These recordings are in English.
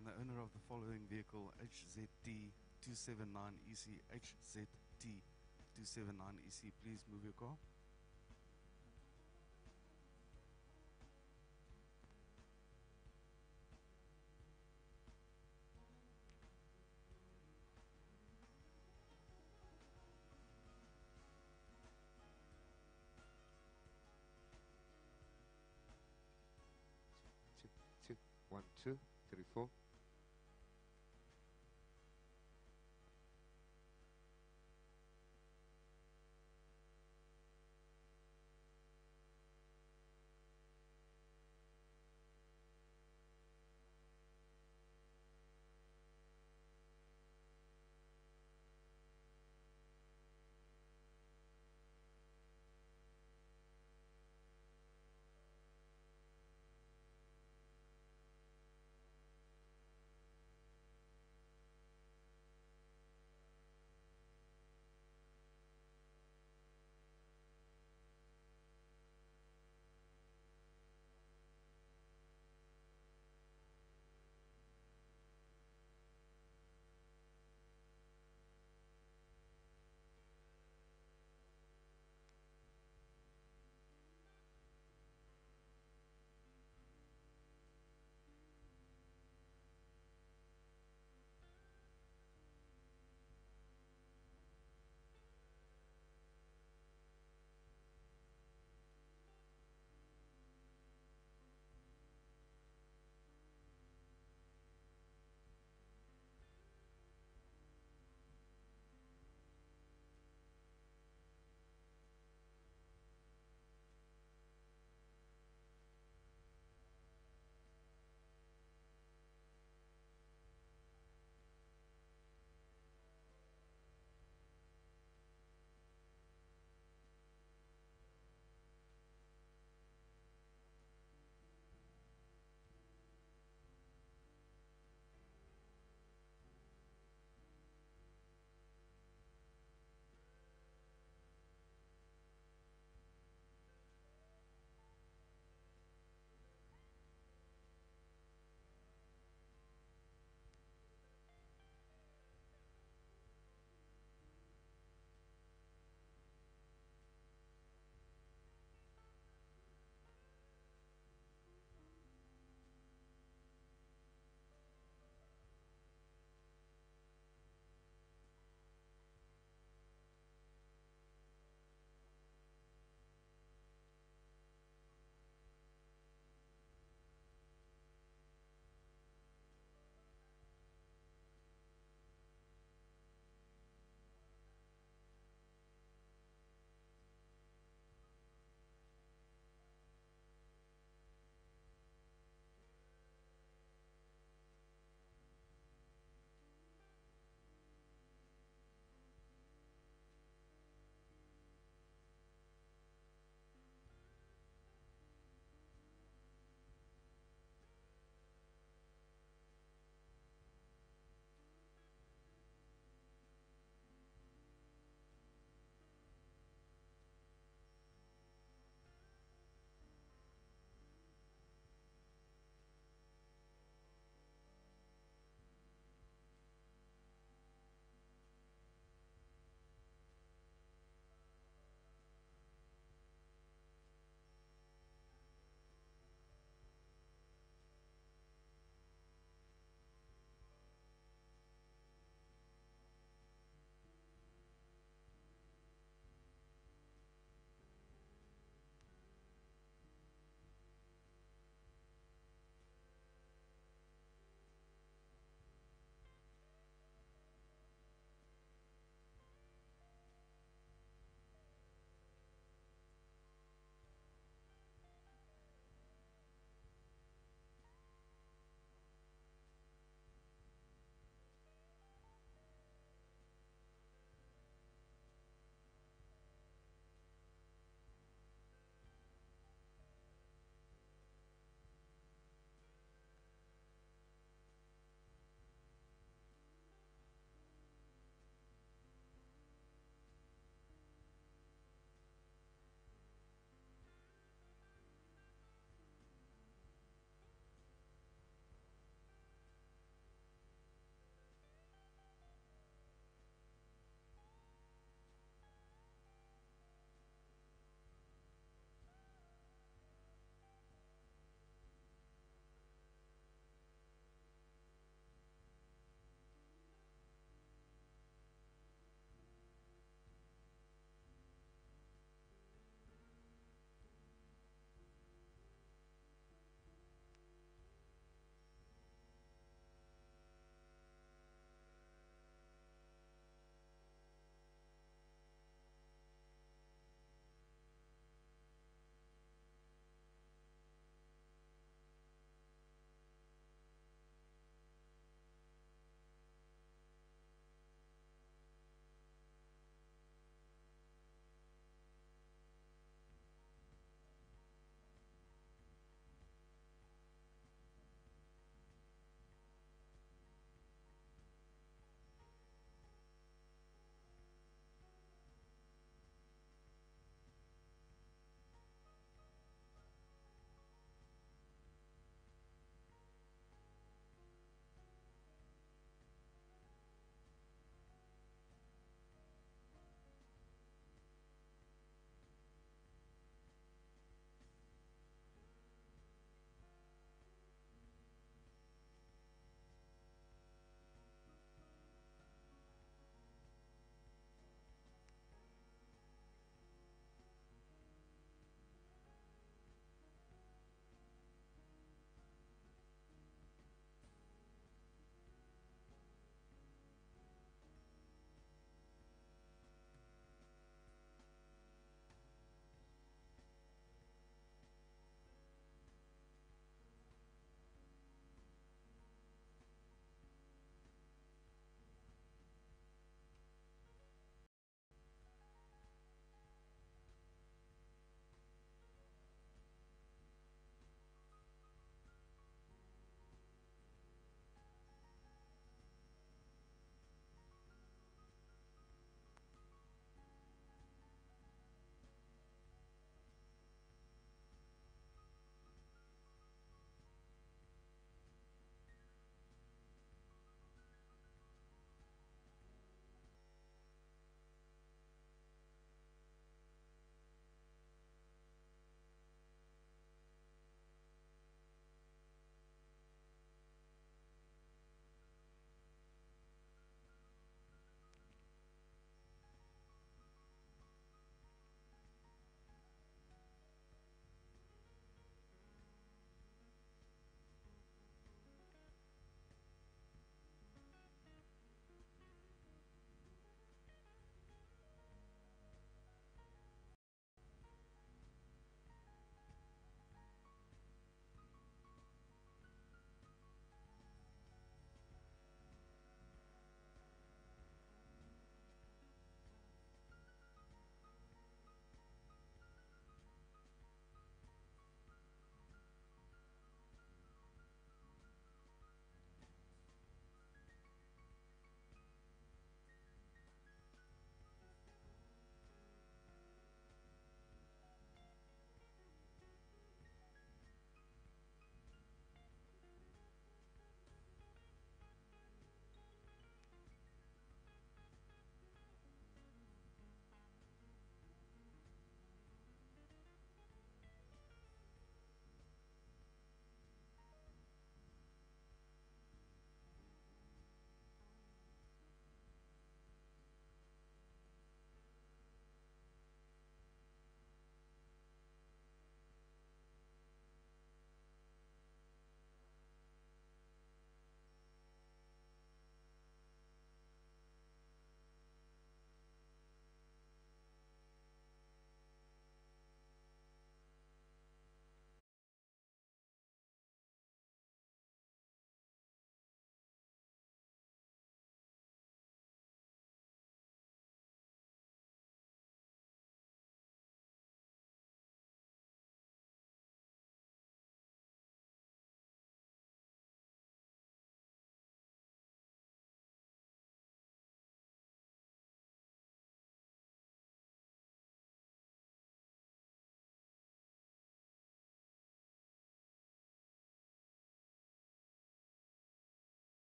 Can the owner of the following vehicle, HZT 279EC, HZT 279EC, please move your car? Check, check. 1, 2, 3, 4.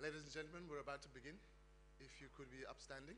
Ladies and gentlemen, we're about to begin. If you could be upstanding.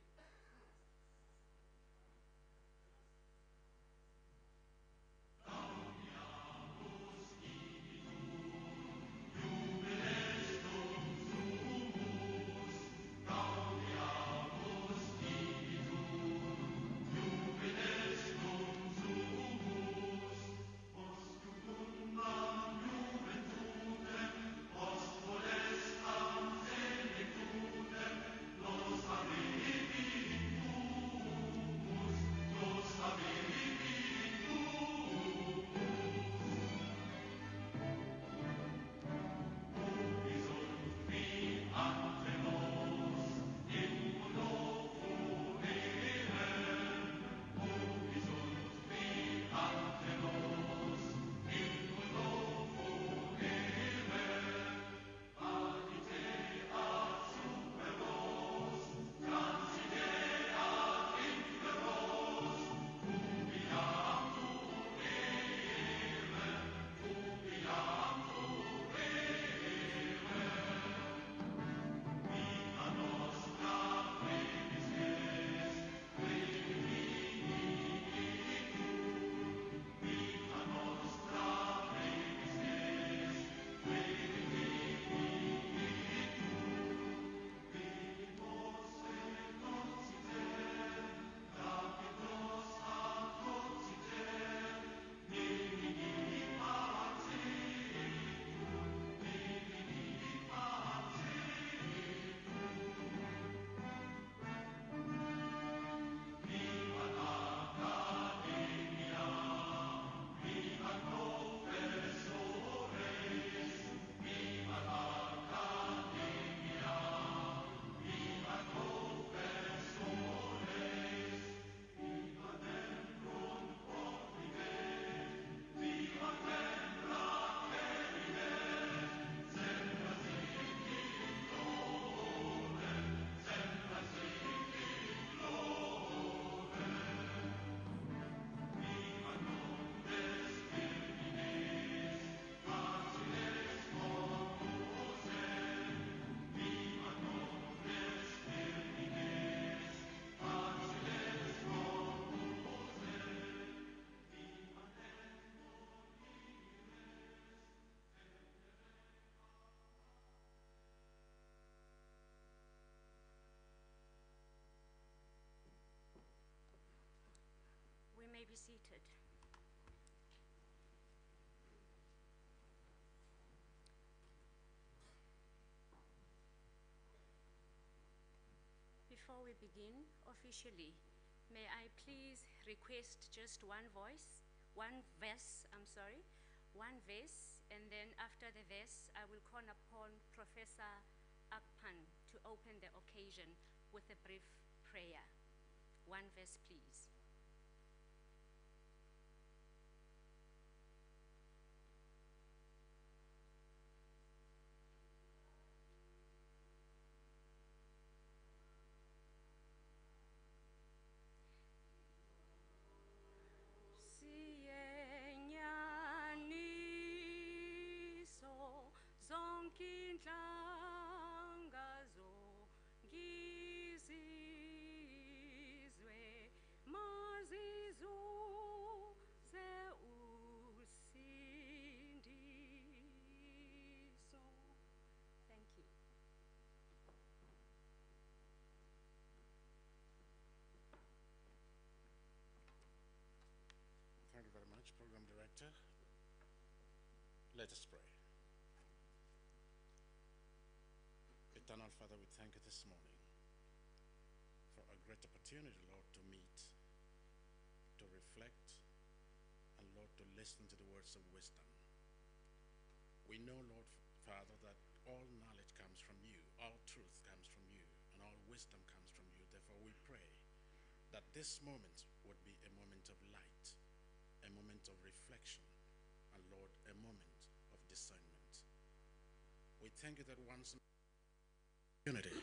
We may be seated. Before we begin officially, may I please request just one verse, and then after the verse, I will call upon Professor Akpan to open the occasion with a brief prayer. One verse, please. Thank you very much, Program Director. Let us pray. Eternal Father, we thank you this morning for a great opportunity, Lord, to meet, to reflect, and Lord, to listen to the words of wisdom. We know, Lord Father, that all knowledge comes from you, all truth comes from you, and all wisdom comes from you. Therefore, we pray that this moment would be a moment of light, a moment of reflection, and Lord, a moment of discernment. We thank you that once opportunity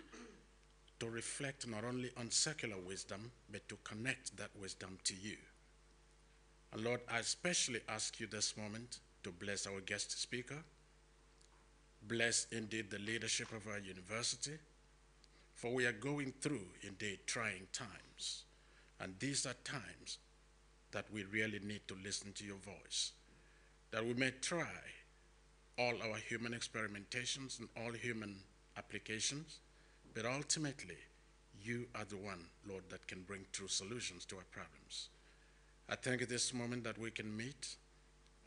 to reflect not only on secular wisdom, but to connect that wisdom to you. And Lord, I especially ask you this moment to bless our guest speaker, Bless indeed the leadership of our university, for we are going through indeed trying times. And these are times that we really need to listen to your voice, that we may try all our human experimentations and all human applications, but ultimately, you are the one, Lord, that can bring true solutions to our problems. I thank you this moment that we can meet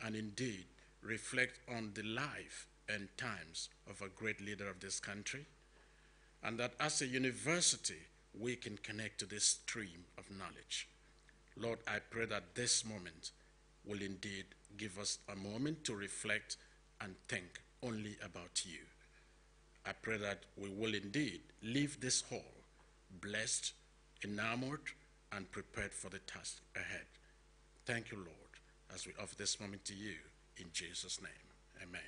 and indeed reflect on the life and times of a great leader of this country, and that as a university, we can connect to this stream of knowledge. Lord, I pray that this moment will indeed give us a moment to reflect and think only about you. I pray that we will indeed leave this hall blessed, enamored, and prepared for the task ahead. Thank you, Lord, as we offer this moment to you in Jesus' name. Amen.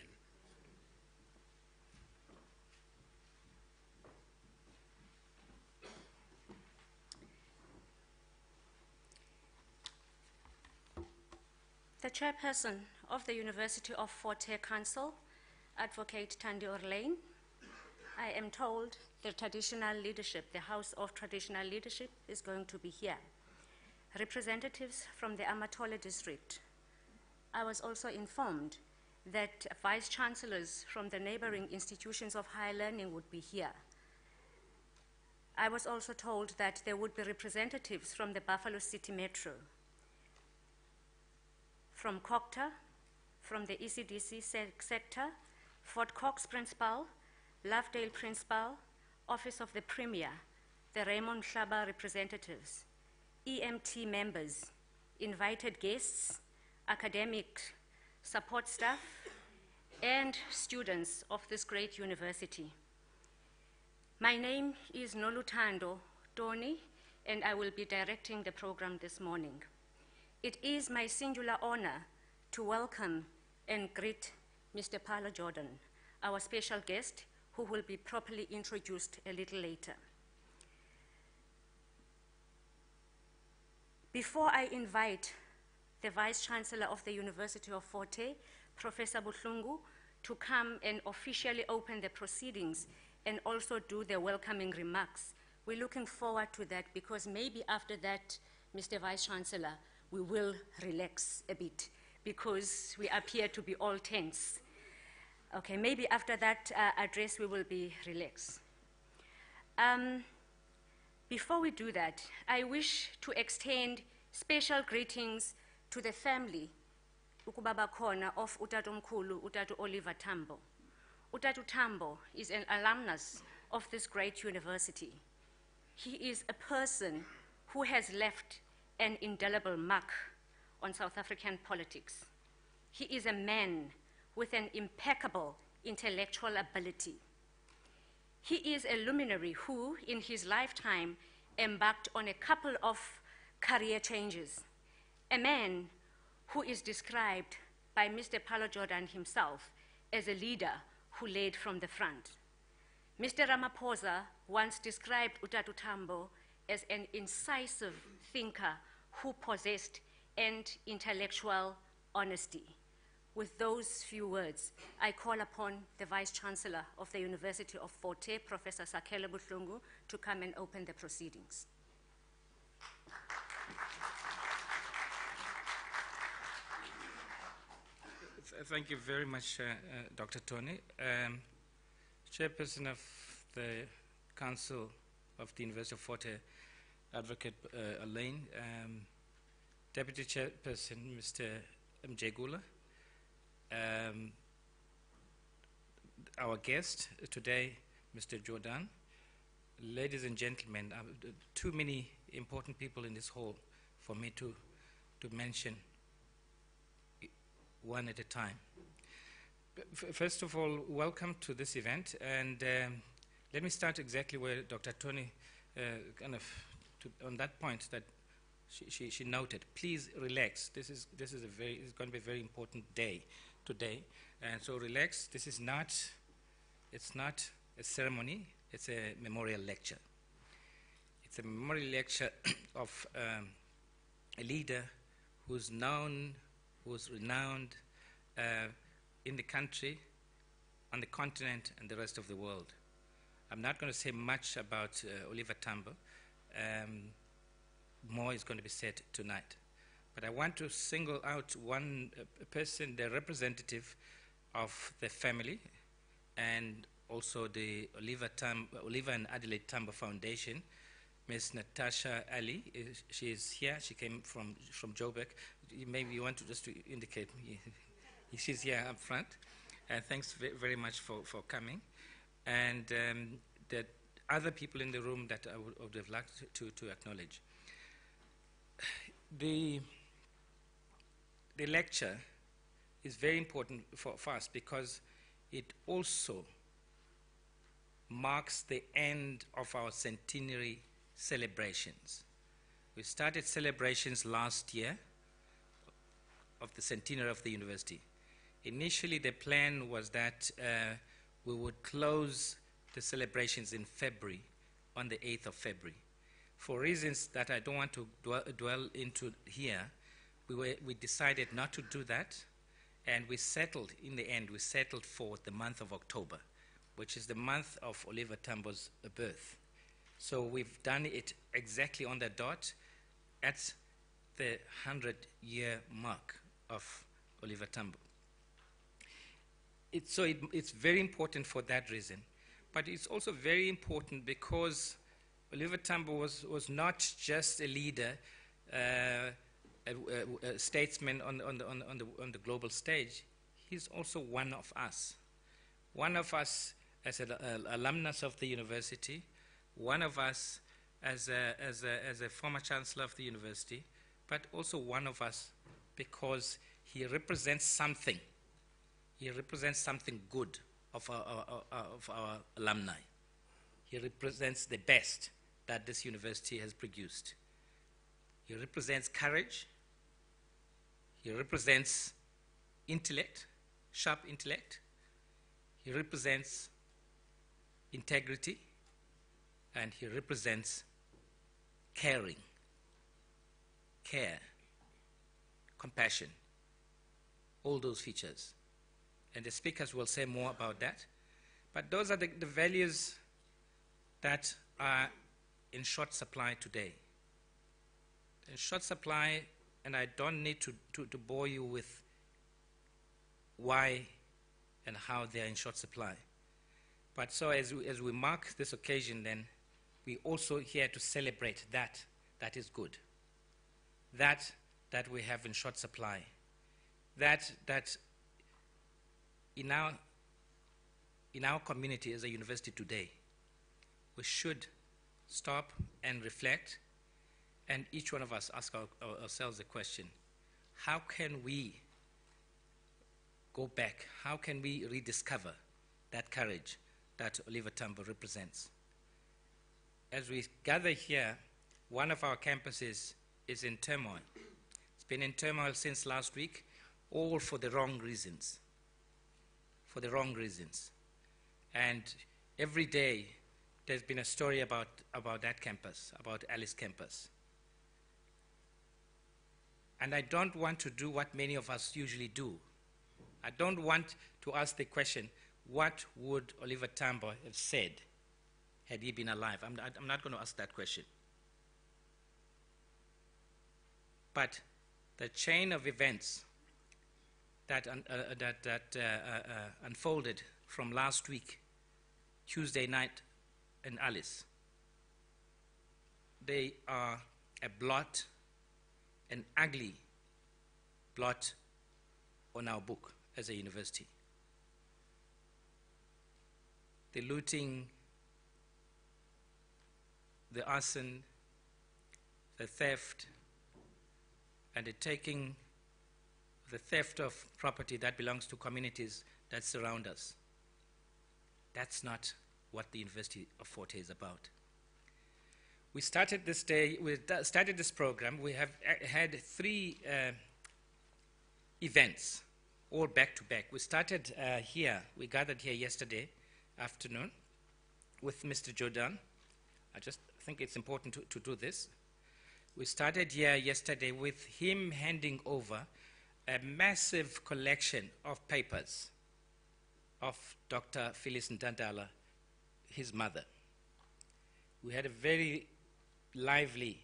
The chairperson of the University of Fort Hare Council, Advocate Thandi Orlane. I am told the traditional leadership, the House of Traditional Leadership, is going to be here. Representatives from the Amatola district. I was also informed that vice-chancellors from the neighboring institutions of higher learning would be here. I was also told that there would be representatives from the Buffalo City Metro, from COCTA, from the ECDC sector, Fort Cox Principal, Lovedale Principal, Office of the Premier, the Raymond Shaba representatives, EMT members, invited guests, academic support staff, and students of this great university. My name is Noluthando Tony, and I will be directing the program this morning. It is my singular honor to welcome and greet Mr. Paulo Jordan, our special guest, who will be properly introduced a little later. Before I invite the Vice-Chancellor of the University of Fort Hare, Professor Buhlungu, to come and officially open the proceedings and also do the welcoming remarks, we're looking forward to that, because maybe after that, Mr. Vice-Chancellor, we will relax a bit, because we appear to be all tense. Okay, maybe after that address, we will be relaxed. Before we do that, I wish to extend special greetings to the family ukubaba khona of Utatomkhulu, Utatu Oliver Tambo. Utatu Tambo is an alumnus of this great university. He is a person who has left an indelible mark on South African politics. He is a man with an impeccable intellectual ability. He is a luminary who, in his lifetime, embarked on a couple of career changes. A man who is described by Mr. Paulo Jordan himself as a leader who led from the front. Mr. Ramaphosa once described Utatu Tambo as an incisive thinker who possessed an intellectual honesty. With those few words, I call upon the Vice-Chancellor of the University of Fort Hare, Professor Sakele Buhlungu, to come and open the proceedings. Thank you very much, Dr. Tony. Chairperson of the Council of the University of Fort Hare, Advocate Elaine, Deputy Chairperson, Mr. M.J. Gula, our guest today, Mr. Jordan, ladies and gentlemen, too many important people in this hall for me to mention one at a time. First of all, welcome to this event, and let me start exactly where Dr. Tony on that point that she noted. Please relax. This is it's going to be a very important day today, and so relax. It's not a ceremony. It's a memorial lecture. It's a memorial lecture of a leader who's known, who's renowned in the country on the continent and the rest of the world. I'm not going to say much about Oliver Tambo. More is going to be said tonight. But I want to single out one person, the representative of the family, and also the Oliver and Adelaide Tambo Foundation, Ms. Natasha Ali. She is here. She came from Joburg. Maybe you want to just to indicate me. She's here up front. And thanks very much for coming. And the other people in the room that I would have liked to acknowledge. The lecture is very important for us because it also marks the end of our centenary celebrations. We started celebrations last year of the centenary of the university. Initially, the plan was that we would close the celebrations in February, on the 8th of February. For reasons that I don't want to dwell into here, we decided not to do that, and we settled, in the end, we settled for the month of October, which is the month of Oliver Tambo's birth. So we've done it exactly on the dot at the 100-year mark of Oliver Tambo. It's very important for that reason, but it's also very important because Oliver Tambo was not just a leader, a statesman on the global stage. He's also one of us. One of us as an alumnus of the university, one of us as a former chancellor of the university, but also one of us because he represents something. He represents something good of our alumni. He represents the best that this university has produced. He represents courage. He represents intellect, sharp intellect. He represents integrity, and he represents caring, care, compassion, all those features. And the speakers will say more about that. But those are the values that are in short supply today. In short supply, and I don't need to bore you with why and how they are in short supply. But so as we mark this occasion, then, we also here to celebrate that is good. That we have in short supply. That in our community as a university today, we should stop and reflect, and each one of us ask ourselves the question, how can we go back? How can we rediscover that courage that Oliver Tambo represents? As we gather here, one of our campuses is in turmoil. It's been in turmoil since last week, all for the wrong reasons. For the wrong reasons. And every day there's been a story about that campus, about Alice campus. And I don't want to do what many of us usually do. I don't want to ask the question, what would Oliver Tambo have said had he been alive? I'm not going to ask that question. But the chain of events that unfolded from last week, Tuesday night in Alice, they are a blot, an ugly blot on our book as a university. The looting, the arson, the theft, and the taking, the theft of property that belongs to communities that surround us. That's not what the University of Fort Hare is about. We started this day, we started this program. We have had 3 events, all back to back. We started here, we gathered here yesterday afternoon with Mr. Jordan. I just think it's important to do this. We started here yesterday with him handing over a massive collection of papers of Dr. Phyllis Ntantala, his mother. We had a very lively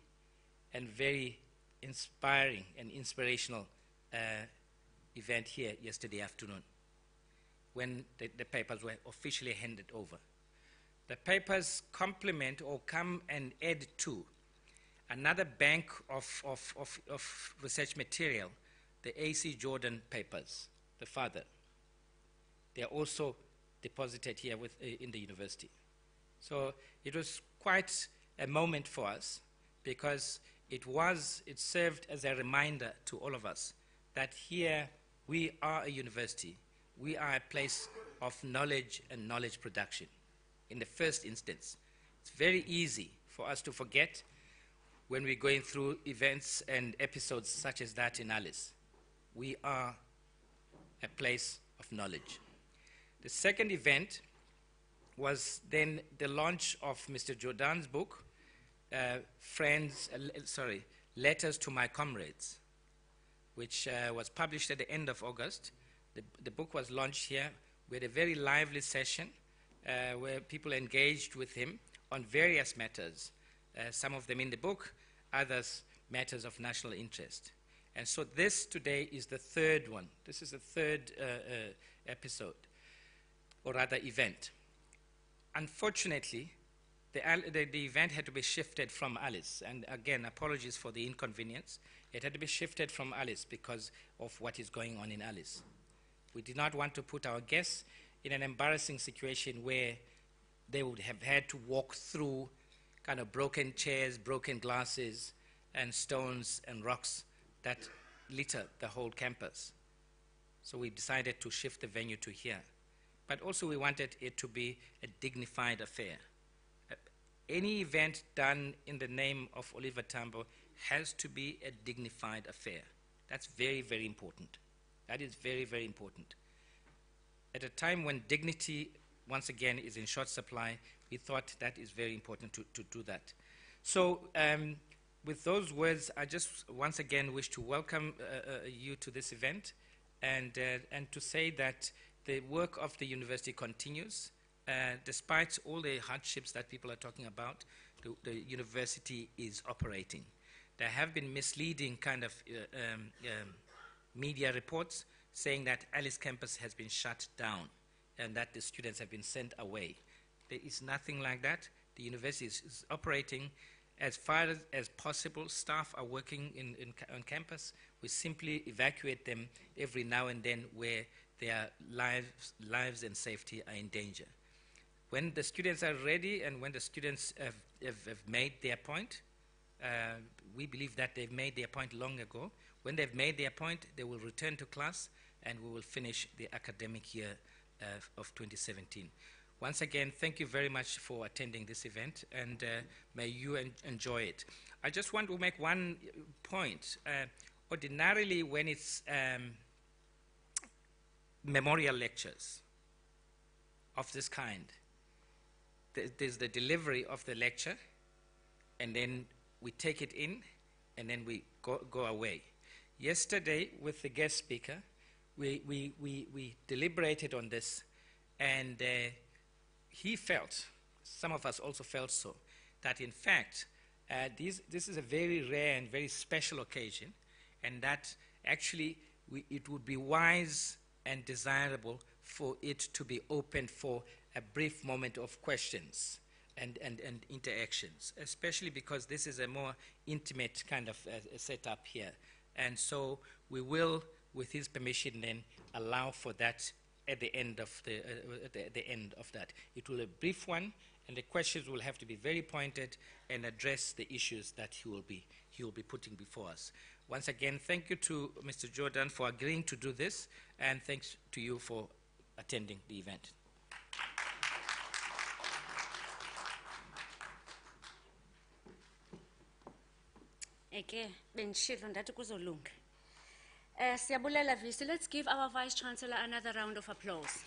and very inspiring and inspirational event here yesterday afternoon when the papers were officially handed over. The papers complement or come and add to another bank of research material, the A.C. Jordan papers, the father. They are also deposited here in the university. So it was quite a moment for us because it served as a reminder to all of us that here we are a university. We are a place of knowledge and knowledge production. In the first instance, it's very easy for us to forget when we're going through events and episodes such as that in Alice. We are a place of knowledge. The second event was then the launch of Mr. Jordan's book, Letters to My Comrades, which was published at the end of August. The book was launched here. We had a very lively session where people engaged with him on various matters, some of them in the book, others matters of national interest. And so this today is the third one. This is the third episode, or rather event. Unfortunately, the event had to be shifted from Alice. And again, apologies for the inconvenience. It had to be shifted from Alice because of what is going on in Alice. We did not want to put our guests in an embarrassing situation where they would have had to walk through kind of broken chairs, broken glasses, and stones and rocks that litter the whole campus. So we decided to shift the venue to here. But also we wanted it to be a dignified affair. Any event done in the name of Oliver Tambo has to be a dignified affair. That's very, very important. That is very, very important. At a time when dignity, once again, is in short supply, we thought that is very important to do that. So with those words, I just once again wish to welcome you to this event and to say that the work of the university continues. Despite all the hardships that people are talking about, the university is operating. There have been misleading kind of media reports saying that Alice campus has been shut down and that the students have been sent away. There is nothing like that. The university is operating as far as possible. Staff are working on campus. We simply evacuate them every now and then where their lives and safety are in danger. When the students are ready and when the students have made their point, we believe that they've made their point long ago. When they've made their point, they will return to class and we will finish the academic year of 2017. Once again, thank you very much for attending this event and may you enjoy it. I just want to make one point. Ordinarily, when it's memorial lectures of this kind, there's the delivery of the lecture, and then we take it in, and then we go away. Yesterday, with the guest speaker, we deliberated on this, and he felt, some of us also felt so, that in fact, this is a very rare and very special occasion, and that actually it would be wise and desirable for it to be open for a brief moment of questions and interactions, especially because this is a more intimate kind of setup here. And so we will, with his permission, then allow for that at the end of the end of that. It will be a brief one, and the questions will have to be very pointed and address the issues that he will be putting before us. Once again, thank you to Mr. Jordan for agreeing to do this, and thanks to you for attending the event. Eke, benishilo ndathi kuzolunga. Siyabulela Visi, let's give our Vice-chancellor another round of applause.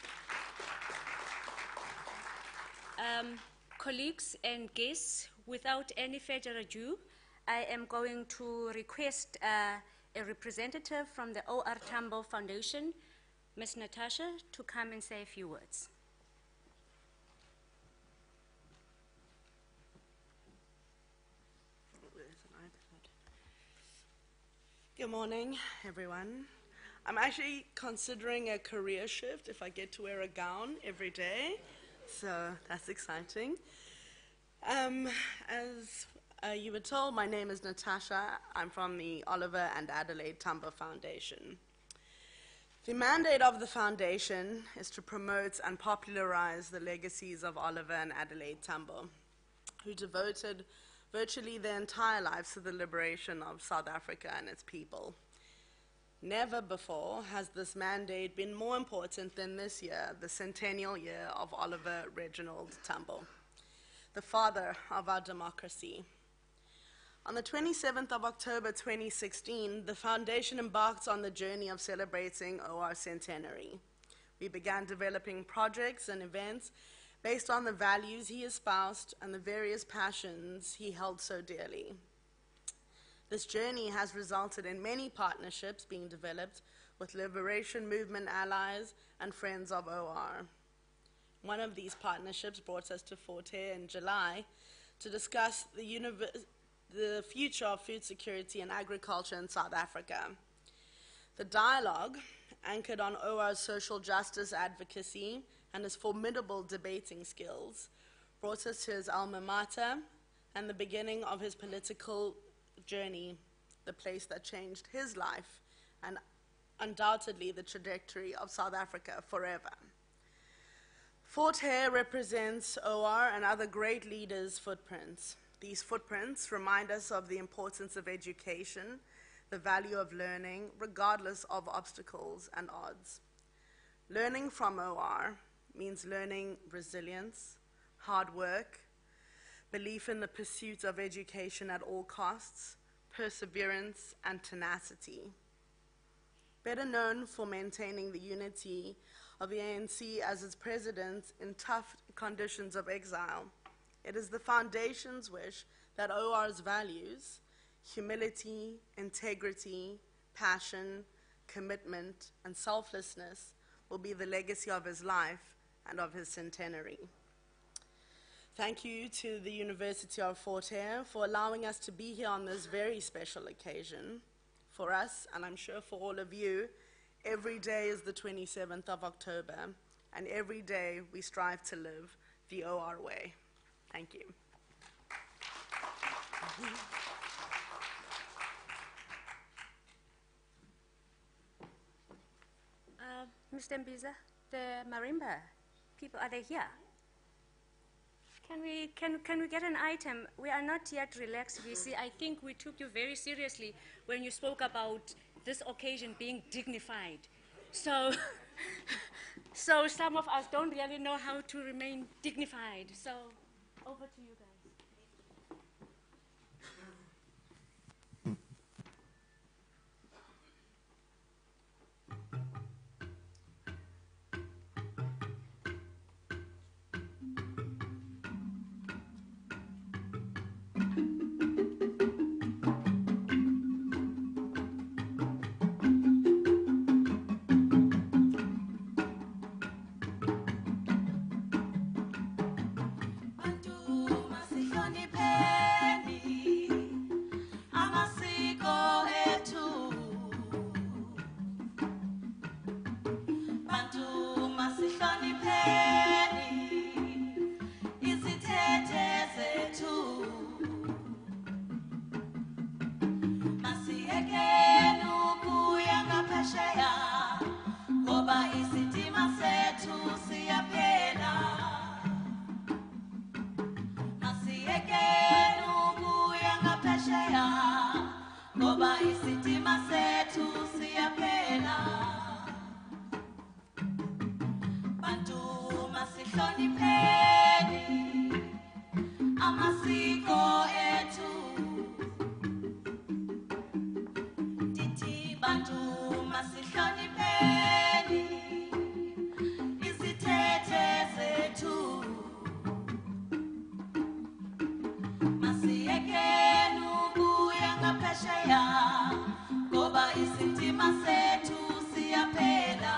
Colleagues and guests, without any further ado, I am going to request a representative from the O.R. Tambo Foundation Ms. Natasha to come and say a few words. Good morning, everyone. I'm actually considering a career shift if I get to wear a gown every day, so that's exciting. As you were told, my name is Natasha. I'm from the Oliver and Adelaide Tambo Foundation. The mandate of the foundation is to promote and popularize the legacies of Oliver and Adelaide Tambo, who devoted virtually their entire lives to the liberation of South Africa and its people. Never before has this mandate been more important than this year, the centennial year of Oliver Reginald Tambo, the father of our democracy. On the 27th of October 2016, the foundation embarked on the journey of celebrating OR centenary. We began developing projects and events based on the values he espoused and the various passions he held so dearly. This journey has resulted in many partnerships being developed with liberation movement allies and friends of OR. One of these partnerships brought us to Fort Hare in July to discuss the future of food security and agriculture in South Africa. The dialogue, anchored on OR's social justice advocacy and his formidable debating skills, brought us to his alma mater and the beginning of his political journey, the place that changed his life and undoubtedly the trajectory of South Africa forever. Fort Hare represents OR and other great leaders' footprints. These footprints remind us of the importance of education, the value of learning, regardless of obstacles and odds. Learning from OR means learning resilience, hard work, belief in the pursuit of education at all costs, perseverance, and tenacity. Better known for maintaining the unity of the ANC as its president in tough conditions of exile, it is the foundation's wish that OR's values, humility, integrity, passion, commitment, and selflessness will be the legacy of his life and of his centenary. Thank you to the University of Fort Hare for allowing us to be here on this very special occasion. For us, and I'm sure for all of you, every day is the 27th of October, and every day we strive to live the OR way. Thank you. Mr. Mbiza, the marimba people, are they here? Can we get an item? We are not yet relaxed, VC. I think we took you very seriously when you spoke about this occasion being dignified. So, so some of us don't really know how to remain dignified. So, over to you guys. Ngoba isitima sethu siyaphela.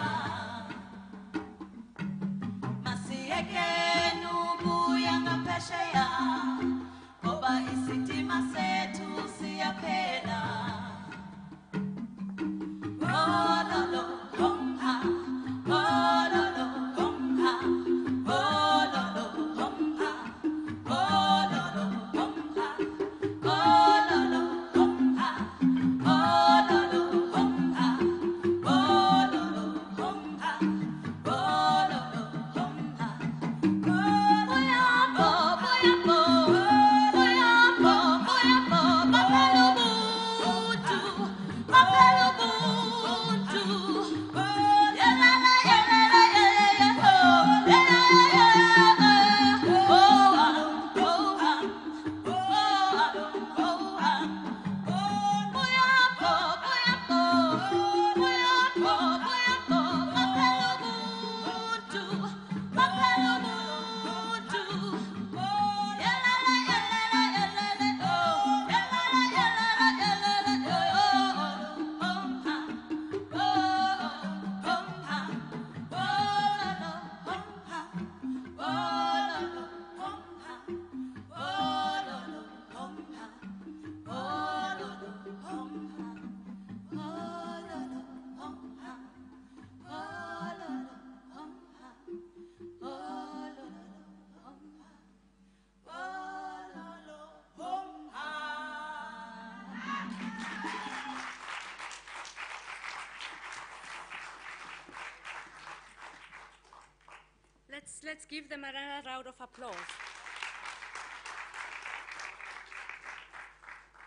let's give them another round of applause.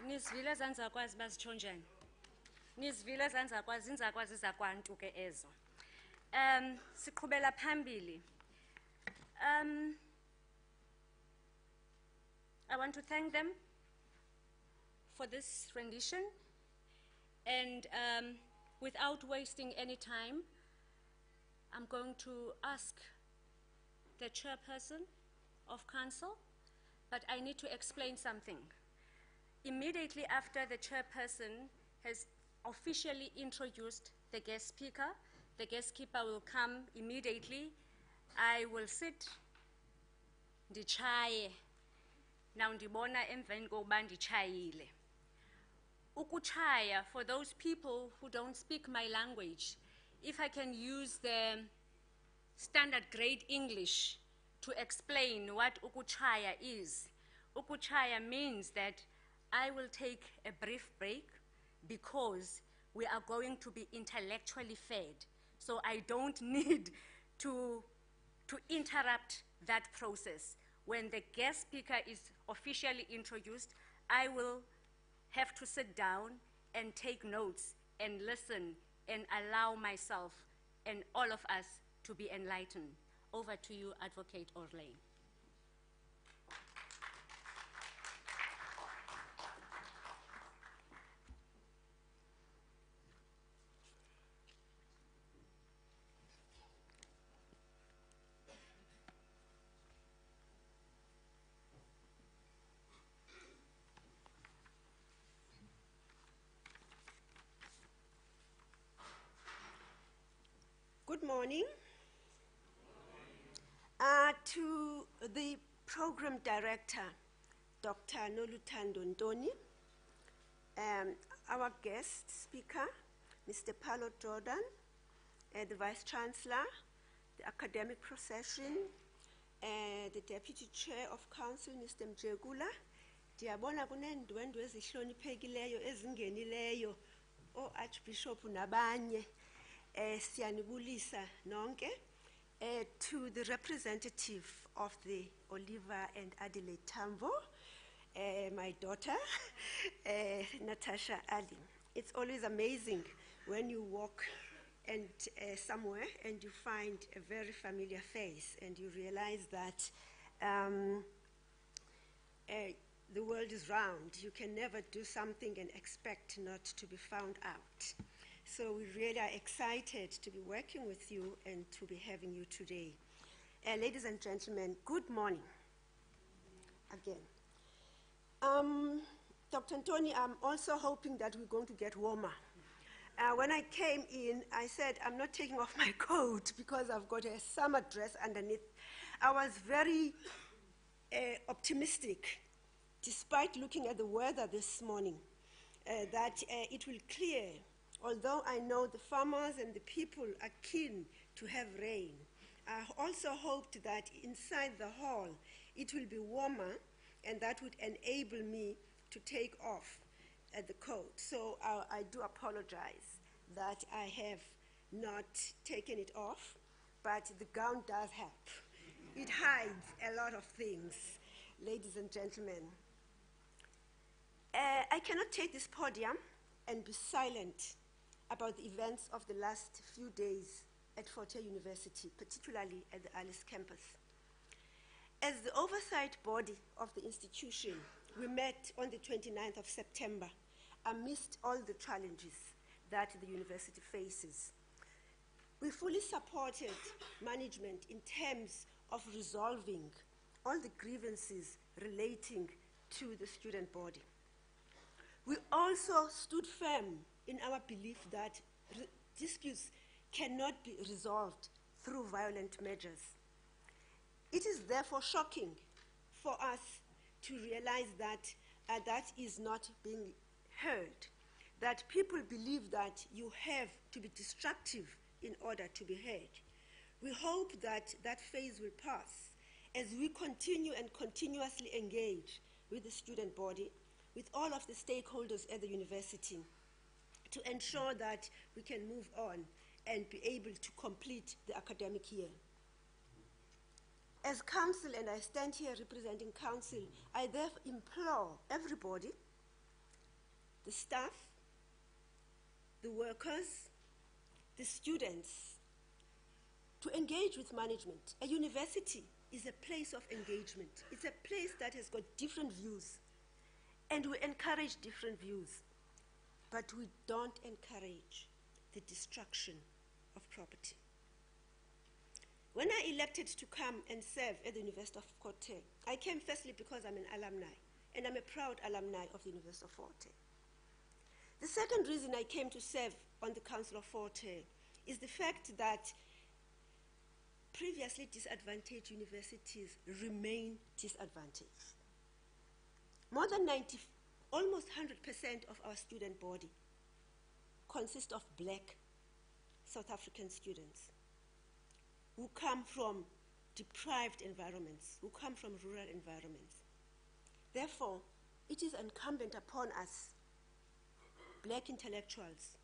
Nizivile zanzakwazi bazitsho njani? Nizivile zanzakwazi zakwantu ke ezo. Siqhubela phambili. I want to thank them for this rendition, and without wasting any time, I'm going to ask the chairperson of council, but I need to explain something. Immediately after the chairperson has officially introduced the guest speaker will come immediately. I will sit, ndichaye. Now ndibona emveni kokuba ndichayile. Ukuchaya, for those people who don't speak my language, if I can use the standard grade English to explain what ukuchaya is. Ukuchaya means that I will take a brief break because we are going to be intellectually fed. So I don't need to interrupt that process. When the guest speaker is officially introduced, I will have to sit down and take notes and listen and allow myself and all of us to be enlightened. Over to you, Advocate Orlane. Good morning. To the program director, Dr. Noluthando Ntoni, our guest speaker, Mr. Paulo Jordan, the Vice-chancellor, the academic procession, the deputy chair of council, Mr. Mjegula, ndiyabona kuneendwendwe ezihloniphekileyo ezingenileyo, Archbishop nabanye. Siyanibulisa nonke, to the representative of the Oliver and Adelaide Tambo, my daughter, Natasha Ali. It's always amazing when you walk and somewhere and you find a very familiar face and you realize that the world is round. You can never do something and expect not to be found out. So we really are excited to be working with you and to be having you today. Ladies and gentlemen, good morning. Again. Dr. Ntoni, I'm also hoping that we're going to get warmer. When I came in, I said, I'm not taking off my coat because I've got a summer dress underneath. I was very optimistic, despite looking at the weather this morning, that it will clear. Although I know the farmers and the people are keen to have rain, I also hoped that inside the hall it will be warmer and that would enable me to take off the coat. So I do apologize that I have not taken it off, but the gown does help. It hides a lot of things, ladies and gentlemen. I cannot take this podium and be silent about the events of the last few days at Fort Hare University, particularly at the Alice campus. As the oversight body of the institution, we met on the 29th of September amidst all the challenges that the university faces. We fully supported management in terms of resolving all the grievances relating to the student body. We also stood firm in our belief that disputes cannot be resolved through violent measures. It is therefore shocking for us to realize that that is not being heard, that people believe that you have to be destructive in order to be heard. We hope that that phase will pass as we continue and continuously engage with the student body, with all of the stakeholders at the university, to ensure that we can move on and be able to complete the academic year. As council, and I stand here representing council, I therefore implore everybody, the staff, the workers, the students, to engage with management. A university is a place of engagement. It's a place that has got different views, and we encourage different views, but we don't encourage the destruction of property. When I elected to come and serve at the University of Fort Hare, I came firstly because I'm an alumni, and I'm a proud alumni of the University of Fort Hare. The second reason I came to serve on the Council of Fort Hare is the fact that previously disadvantaged universities remain disadvantaged. More than 90, almost 100% of our student body consists of black South African students who come from deprived environments, who come from rural environments. Therefore, it is incumbent upon us, black intellectuals,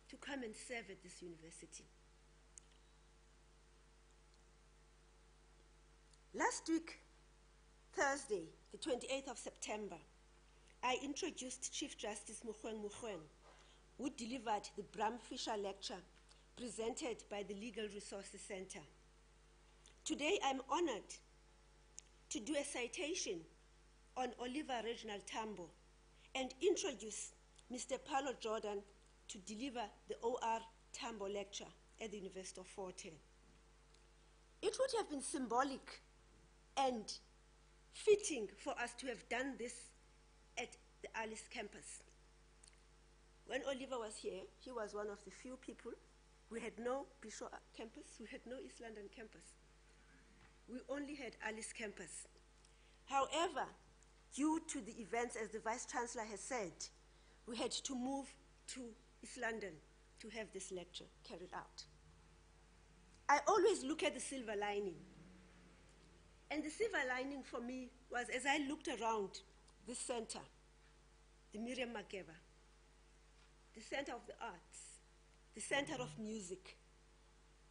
to come and serve at this university. Last week, Thursday, the 28th of September, I introduced Chief Justice Mogoeng, who delivered the Bram Fisher lecture presented by the Legal Resources Center. Today, I'm honored to do a citation on Oliver Reginald Tambo and introduce Mr. Paulo Jordan to deliver the O.R. Tambo lecture at the University of Fort Hare. It would have been symbolic and fitting for us to have done this at the Alice campus. When Oliver was here, he was one of the few people. We had no Bishop campus, we had no East London campus. We only had Alice campus. However, due to the events, as the Vice-chancellor has said, we had to move to East London to have this lecture carried out. I always look at the silver lining. And the silver lining for me was, as I looked around this center, the Miriam Makeba, the center of the arts, the center of music,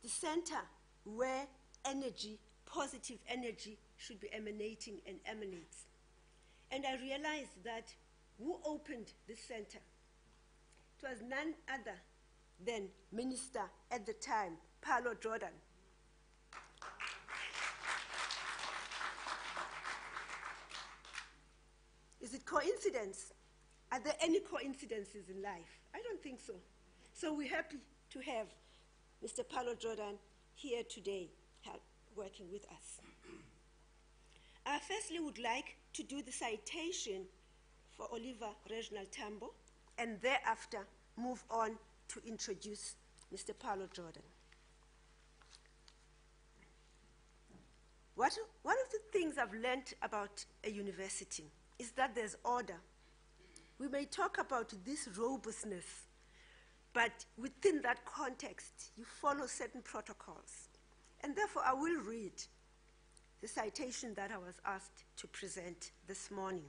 the center where energy, positive energy, should be emanating and emanates. And I realized that who opened this center? It was none other than Minister at the time, Paulo Jordan. Is it coincidence? Are there any coincidences in life? I don't think so. So we're happy to have Mr. Paulo Jordan here today working with us. I firstly would like to do the citation for Oliver Reginald Tambo and thereafter move on to introduce Mr. Paulo Jordan. One of the things I've learned about a university is that there's order. We may talk about this robustness, but within that context, you follow certain protocols. And therefore, I will read the citation that I was asked to present this morning.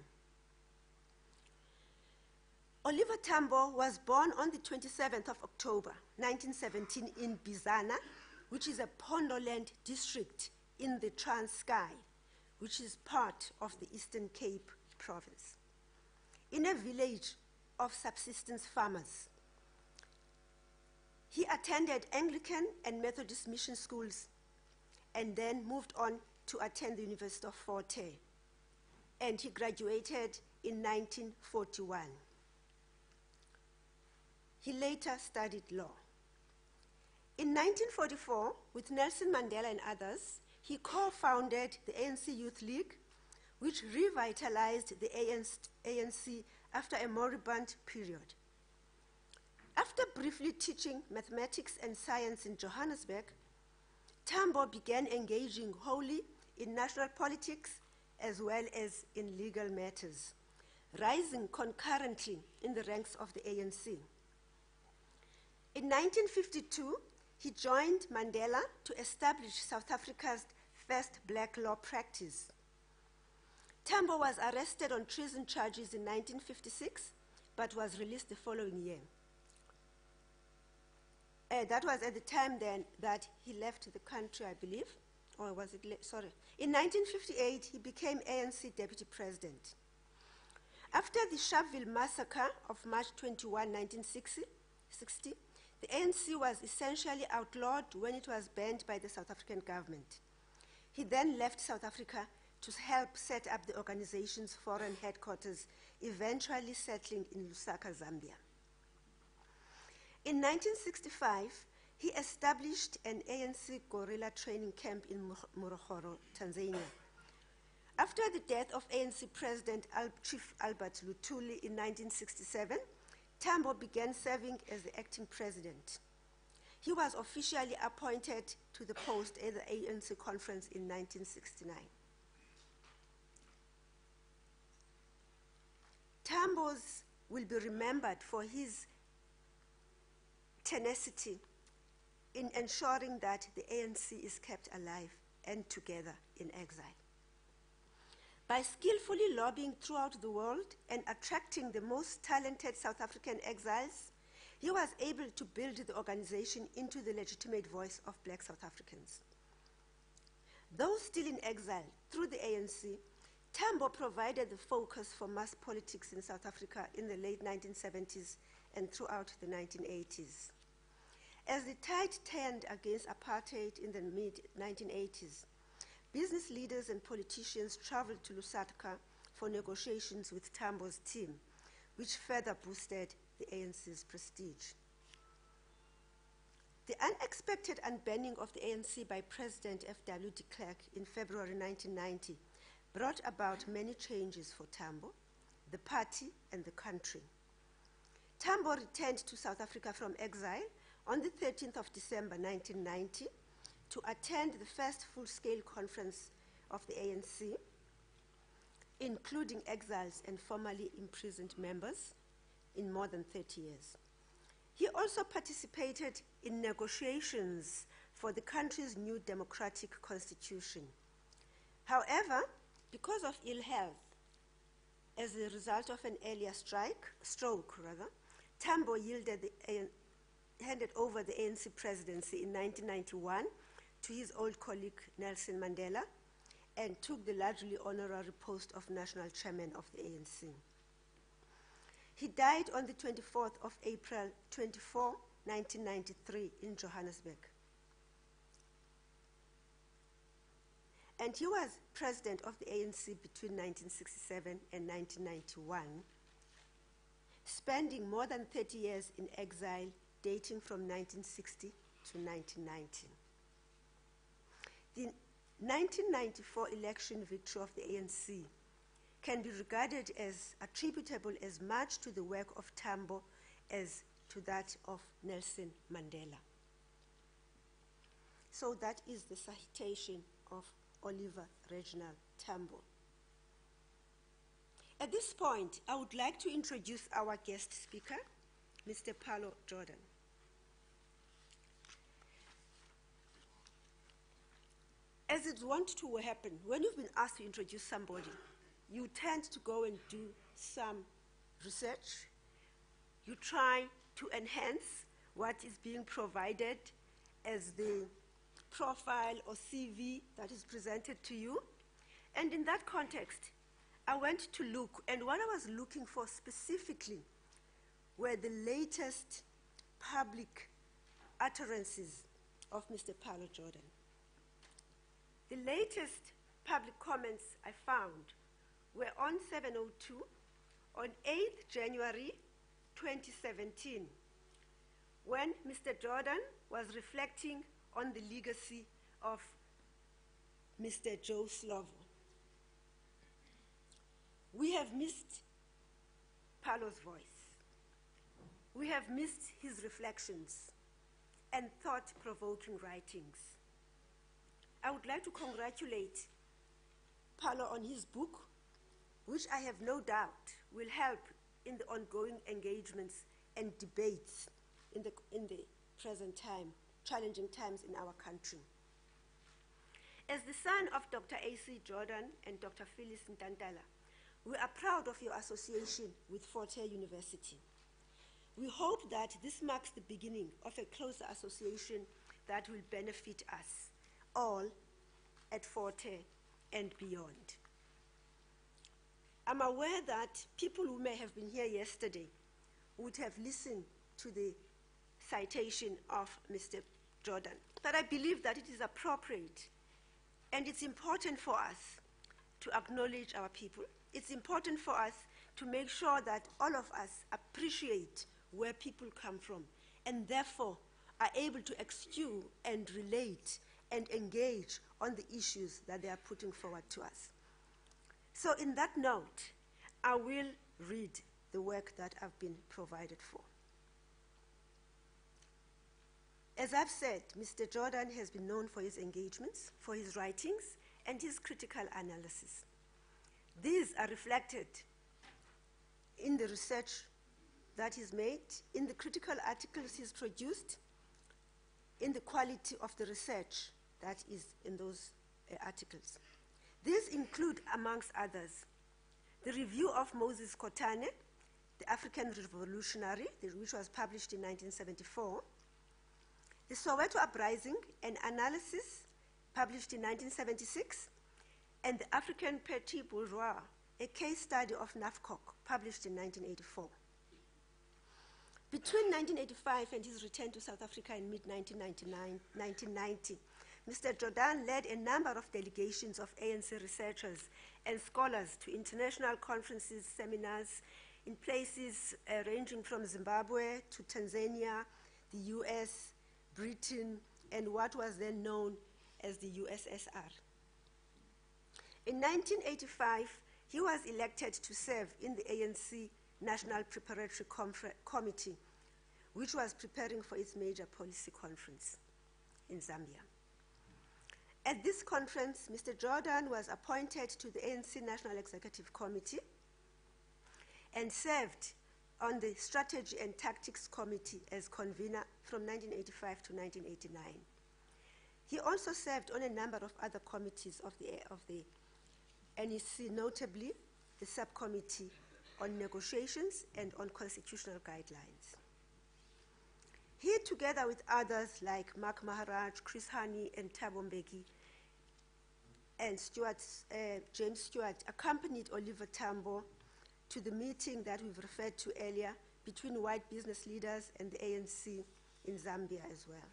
Oliver Tambo was born on the 27th of October, 1917 in Bizana, which is a Pondoland district in the Transkei, which is part of the Eastern Cape province, in a village of subsistence farmers. He attended Anglican and Methodist mission schools and then moved on to attend the University of Fort Hare, and he graduated in 1941. He later studied law. In 1944, with Nelson Mandela and others, he co-founded the ANC Youth League, which revitalized the ANC after a moribund period. After briefly teaching mathematics and science in Johannesburg, Tambo began engaging wholly in national politics as well as in legal matters, rising concurrently in the ranks of the ANC. In 1952, he joined Mandela to establish South Africa's first black law practice. Tambo was arrested on treason charges in 1956, but was released the following year. That was at the time then that he left the country, I believe, or was it, sorry. In 1958, he became ANC deputy president. After the Sharpeville massacre of March 21, 1960, the ANC was essentially outlawed when it was banned by the South African government. He then left South Africa to help set up the organization's foreign headquarters, eventually settling in Lusaka, Zambia. In 1965, he established an ANC guerrilla training camp in Morogoro, Tanzania. After the death of ANC President Chief Albert Luthuli in 1967, Tambo began serving as the acting president. He was officially appointed to the post at the ANC conference in 1969. Tambo's will be remembered for his tenacity in ensuring that the ANC is kept alive and together in exile. By skillfully lobbying throughout the world and attracting the most talented South African exiles, he was able to build the organization into the legitimate voice of black South Africans. Though still in exile through the ANC, Tambo provided the focus for mass politics in South Africa in the late 1970s and throughout the 1980s. As the tide turned against apartheid in the mid-1980s, business leaders and politicians traveled to Lusaka for negotiations with Tambo's team, which further boosted the ANC's prestige. The unexpected unbanning of the ANC by President F.W. de Klerk in February 1990 brought about many changes for Tambo, the party, and the country. Tambo returned to South Africa from exile on the 13th of December 1990 to attend the first full-scale conference of the ANC, including exiles and formerly imprisoned members, in more than 30 years. He also participated in negotiations for the country's new democratic constitution. However, because of ill health, as a result of an earlier stroke, Tambo handed over the ANC presidency in 1991 to his old colleague Nelson Mandela and took the largely honorary post of national chairman of the ANC. He died on the 24th of April 1993 in Johannesburg. And he was president of the ANC between 1967 and 1991, spending more than 30 years in exile, dating from 1960 to 1990. The 1994 election victory of the ANC can be regarded as attributable as much to the work of Tambo as to that of Nelson Mandela. So that is the citation of Oliver Reginald Tambo. At this point, I would like to introduce our guest speaker, Mr. Paulo Jordan. As it's wont to happen, when you've been asked to introduce somebody, you tend to go and do some research. You try to enhance what is being provided as the profile or CV that is presented to you. And in that context, I went to look, and what I was looking for specifically were the latest public utterances of Mr. Paulo Jordan. The latest public comments I found were on 702 on 8th January 2017, when Mr. Jordan was reflecting on the legacy of Mr. Joe Slovo. We have missed Paulo's voice. We have missed his reflections and thought-provoking writings. I would like to congratulate Paulo on his book, which I have no doubt will help in the ongoing engagements and debates in the present time, challenging times in our country. As the son of Dr. A.C. Jordan and Dr. Phyllis Ntantala, we are proud of your association with Fort Hare University. We hope that this marks the beginning of a closer association that will benefit us all at Fort Hare and beyond. I'm aware that people who may have been here yesterday would have listened to the citation of Mr. Jordan, but I believe that it is appropriate and it's important for us to acknowledge our people. It's important for us to make sure that all of us appreciate where people come from and therefore are able to execute and relate and engage on the issues that they are putting forward to us. So in that note, I will read the work that I've been provided for. As I've said, Mr. Jordan has been known for his engagements, for his writings, and his critical analysis. These are reflected in the research that he's made, in the critical articles he's produced, in the quality of the research that is in those articles. These include, amongst others, the review of Moses Kotane, the African Revolutionary, which was published in 1974, the Soweto Uprising, an analysis, published in 1976, and the African Petit Bourgeois, a case study of NAFCOC, published in 1984. Between 1985 and his return to South Africa in mid-1990, Mr. Jordan led a number of delegations of ANC researchers and scholars to international conferences, seminars in places ranging from Zimbabwe to Tanzania, the US, Britain, and what was then known as the USSR. In 1985, he was elected to serve in the ANC National Preparatory Committee, which was preparing for its major policy conference in Zambia. At this conference, Mr. Jordan was appointed to the ANC National Executive Committee and served on the Strategy and Tactics Committee as convener from 1985 to 1989. He also served on a number of other committees of the NEC, notably the Subcommittee on Negotiations and on Constitutional Guidelines. He, together with others like Mark Maharaj, Chris Hani, and Thabo Mbeki, and James Stewart, accompanied Oliver Tambo to the meeting that we've referred to earlier between white business leaders and the ANC in Zambia as well.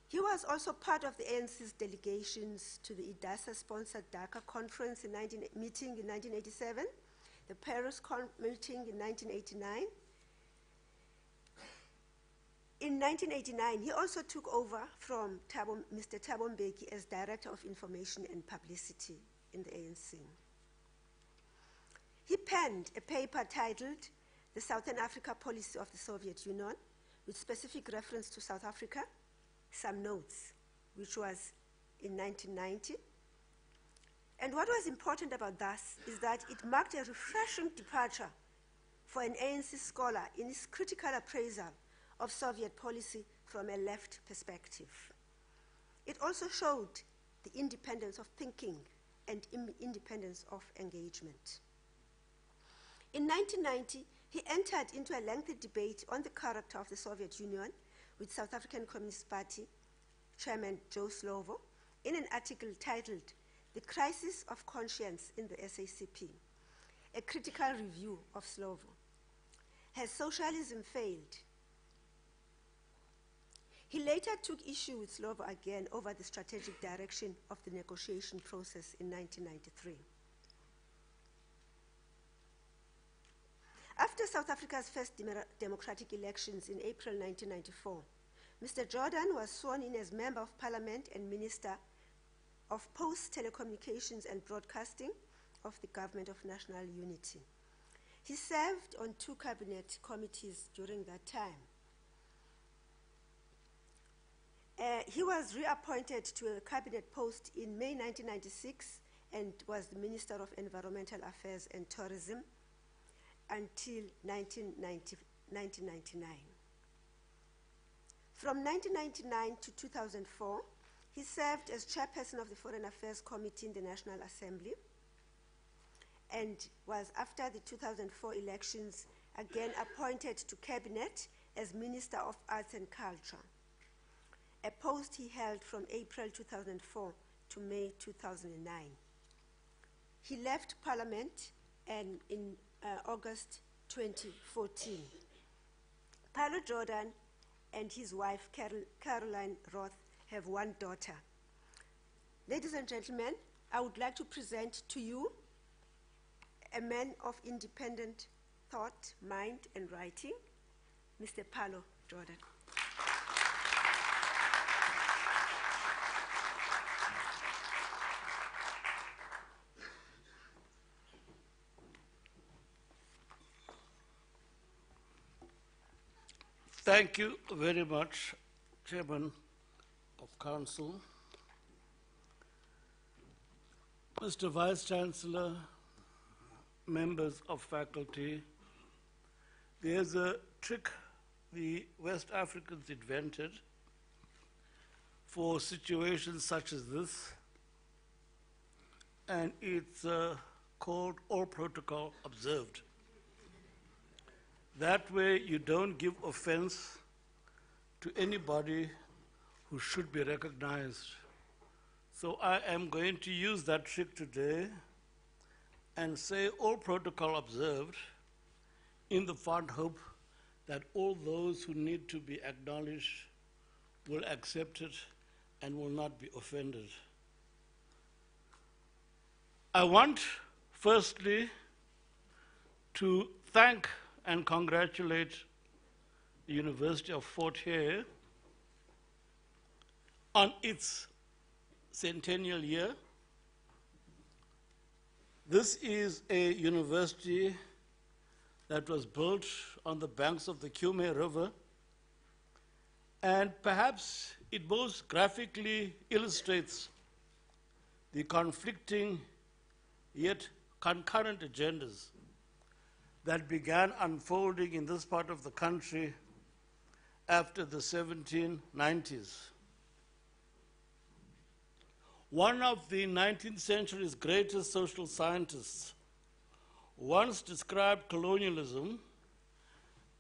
He was also part of the ANC's delegations to the IDASA-sponsored Dhaka conference meeting in 1987, the Paris meeting in 1989. In 1989, he also took over from Mr. Thabo Mbeki as Director of Information and Publicity in the ANC. He penned a paper titled The Southern Africa Policy of the Soviet Union, with specific reference to South Africa, some notes, which was in 1990. And what was important about this is that it marked a refreshing departure for an ANC scholar in his critical appraisal of Soviet policy from a left perspective. It also showed the independence of thinking and independence of engagement. In 1990, he entered into a lengthy debate on the character of the Soviet Union with South African Communist Party Chairman Joe Slovo in an article titled The Crisis of Conscience in the SACP, a critical review of Slovo. Has socialism failed? He later took issue with Slovo again over the strategic direction of the negotiation process in 1993. After South Africa's first democratic elections in April 1994, Mr. Jordan was sworn in as Member of Parliament and Minister of Post, Telecommunications and Broadcasting of the Government of National Unity. He served on 2 cabinet committees during that time. He was reappointed to a cabinet post in May 1996 and was the Minister of Environmental Affairs and Tourism until 1999. From 1999 to 2004, he served as chairperson of the Foreign Affairs Committee in the National Assembly and was, after the 2004 elections, again appointed to cabinet as Minister of Arts and Culture, a post he held from April 2004 to May 2009. He left Parliament in August 2014. Paulo Jordan and his wife, Caroline Roth, have one daughter. Ladies and gentlemen, I would like to present to you a man of independent thought, mind, and writing, Mr. Paulo Jordan. Thank you very much, Chairman of Council. Mr. Vice-Chancellor, members of faculty, there's a trick the West Africans invented for situations such as this, and it's called all protocol observed. That way you don't give offense to anybody who should be recognized. So I am going to use that trick today and say all protocol observed in the fond hope that all those who need to be acknowledged will accept it and will not be offended. I want, firstly, to thank and congratulate the University of Fort Hare on its centennial year. This is a university that was built on the banks of the Kume River, and perhaps it most graphically illustrates the conflicting yet concurrent agendas that began unfolding in this part of the country after the 1790s. One of the 19th century's greatest social scientists once described colonialism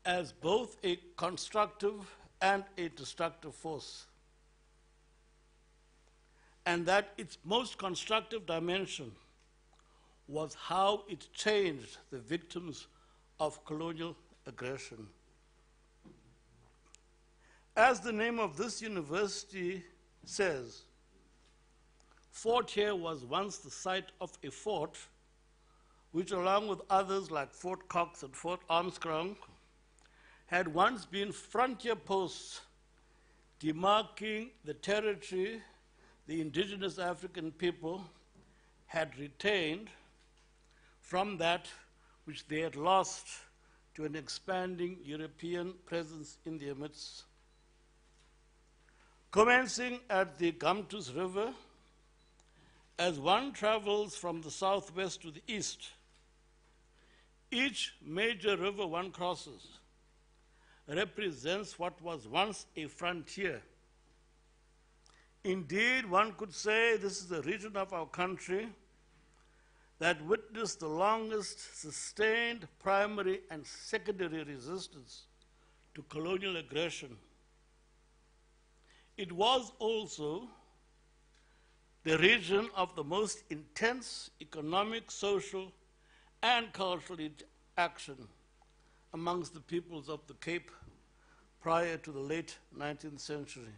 as both a constructive and a destructive force, and that its most constructive dimension was how it changed the victims of colonial aggression. As the name of this university says, Fort Hare was once the site of a fort which, along with others like Fort Cox and Fort Armstrong, had once been frontier posts demarking the territory the indigenous African people had retained from that which they had lost to an expanding European presence in their midst. Commencing at the Gamtus River, as one travels from the southwest to the east, each major river one crosses represents what was once a frontier. Indeed, one could say this is the region of our country that witnessed the longest sustained primary and secondary resistance to colonial aggression. It was also the region of the most intense economic, social, and cultural action amongst the peoples of the Cape prior to the late 19th century.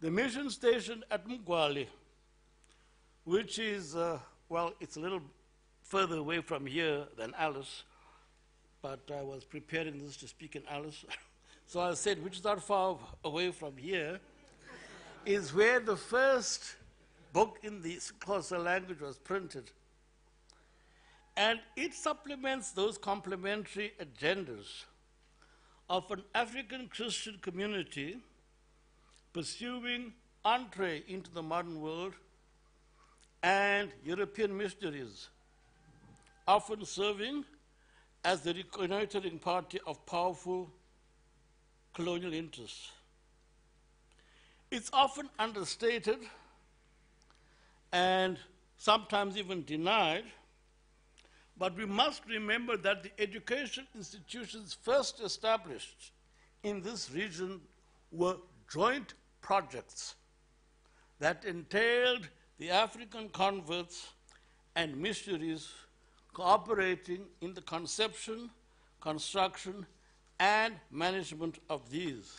The mission station at Mugwali, which is, well, it's a little further away from here than Alice, but I was preparing this to speak in Alice. So I said, which is not far away from here, is where the first book in the Xhosa language was printed. And it supplements those complementary agendas of an African Christian community pursuing entree into the modern world and European missionaries, often serving as the reconnoitering party of powerful colonial interests. It's often understated and sometimes even denied, but we must remember that the education institutions first established in this region were joint projects that entailed the African converts and missionaries cooperating in the conception, construction, and management of these.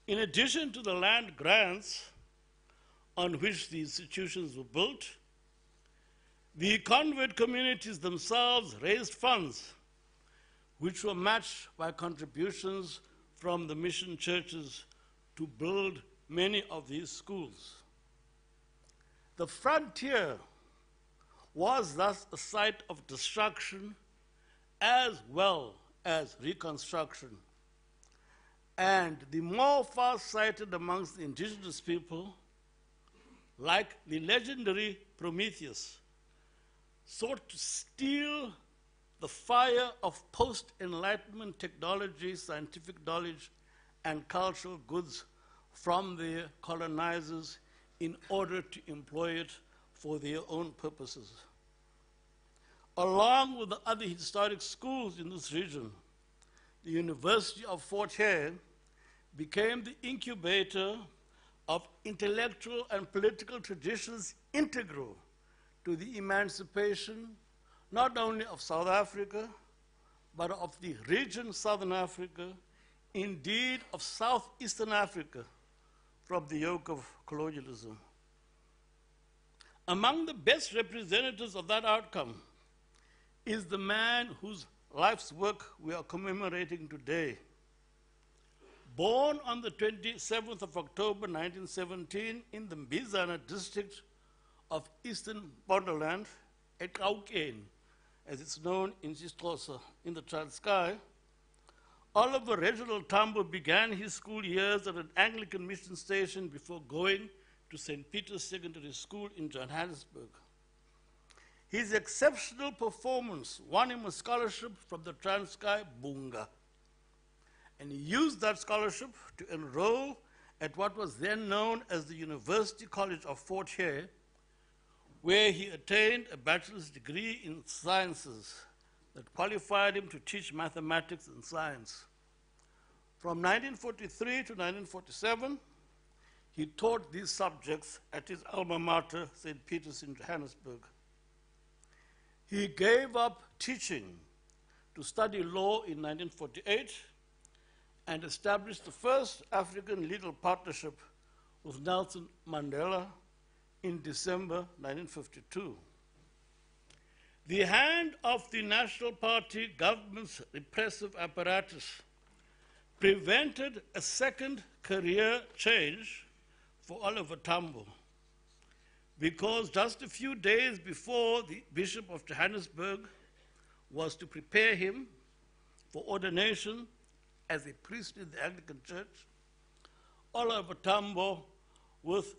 In addition to the land grants on which the institutions were built, the convert communities themselves raised funds which were matched by contributions from the mission churches to build many of these schools. The frontier was thus a site of destruction as well as reconstruction. And the more far-sighted amongst the indigenous people, like the legendary Prometheus, sought to steal the fire of post-Enlightenment technology, scientific knowledge, and cultural goods from their colonizers in order to employ it for their own purposes. Along with the other historic schools in this region, the University of Fort Hare became the incubator of intellectual and political traditions integral to the emancipation not only of South Africa, but of the region Southern Africa, indeed of Southeastern Africa, from the yoke of colonialism. Among the best representatives of that outcome is the man whose life's work we are commemorating today. Born on the 27th of October 1917 in the Mbizana district of Eastern Borderland, at Gauteng, as it's known in Xhosa in the Transkei, Oliver Reginald Tambo began his school years at an Anglican mission station before going to St. Peter's Secondary School in Johannesburg. His exceptional performance won him a scholarship from the Transkei Bunga, and he used that scholarship to enroll at what was then known as the University College of Fort Hare, where he attained a bachelor's degree in sciences that qualified him to teach mathematics and science. From 1943 to 1947, he taught these subjects at his alma mater, St. Peter's in Johannesburg. He gave up teaching to study law in 1948 and established the first African legal partnership with Nelson Mandela in December 1952. The hand of the National Party government's repressive apparatus prevented a second career change for Oliver Tambo, because just a few days before the Bishop of Johannesburg was to prepare him for ordination as a priest in the Anglican Church, Oliver Tambo, with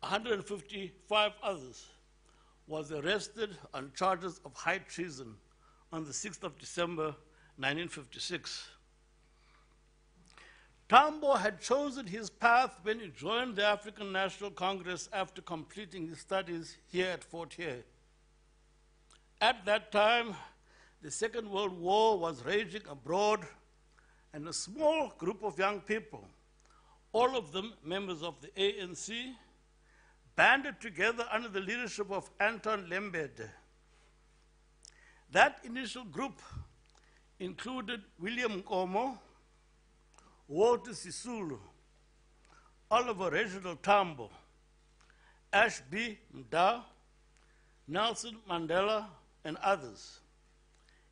155 others, was arrested on charges of high treason on the 6th of December 1956. Tambo had chosen his path when he joined the African National Congress after completing his studies here at Fort Hare. At that time, the Second World War was raging abroad, and a small group of young people, all of them members of the ANC, banded together under the leadership of Anton Lembede. That initial group included William Nkomo, Walter Sisulu, Oliver Reginald Tambo, Ashby Mda, Nelson Mandela, and others.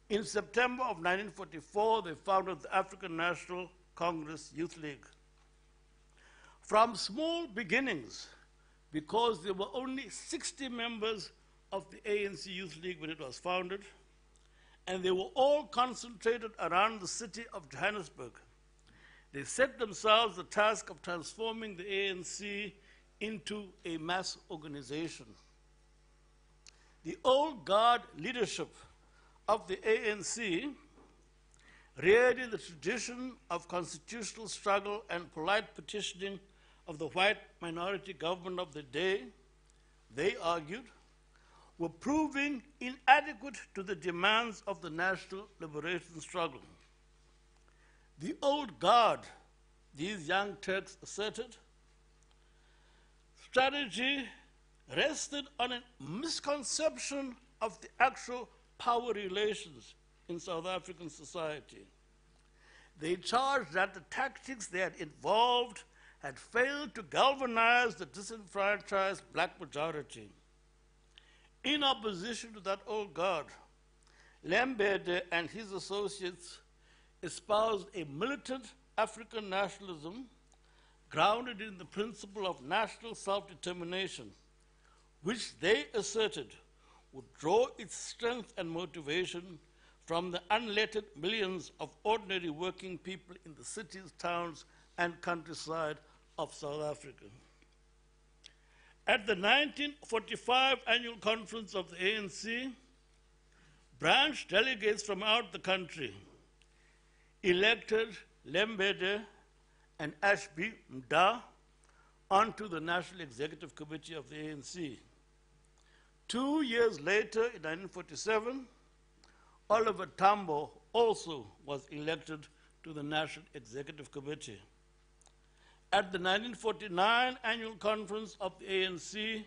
In September of 1944, they founded the African National Congress Youth League. From small beginnings, because there were only 60 members of the ANC Youth League when it was founded, and they were all concentrated around the city of Johannesburg, they set themselves the task of transforming the ANC into a mass organization. The old guard leadership of the ANC, reared in the tradition of constitutional struggle and polite petitioning of the white minority government of the day, they argued, were proving inadequate to the demands of the national liberation struggle. The old guard, these young Turks asserted, strategy rested on a misconception of the actual power relations in South African society. They charged that the tactics they had involved had failed to galvanize the disenfranchised black majority. In opposition to that old guard, Lembede and his associates espoused a militant African nationalism grounded in the principle of national self-determination, which they asserted would draw its strength and motivation from the unlettered millions of ordinary working people in the cities, towns, and countryside of South Africa. At the 1945 annual conference of the ANC, branch delegates from out the country elected Lembede and Ashby Mda onto the National Executive Committee of the ANC. 2 years later, in 1947, Oliver Tambo also was elected to the National Executive Committee. At the 1949 annual conference of the ANC,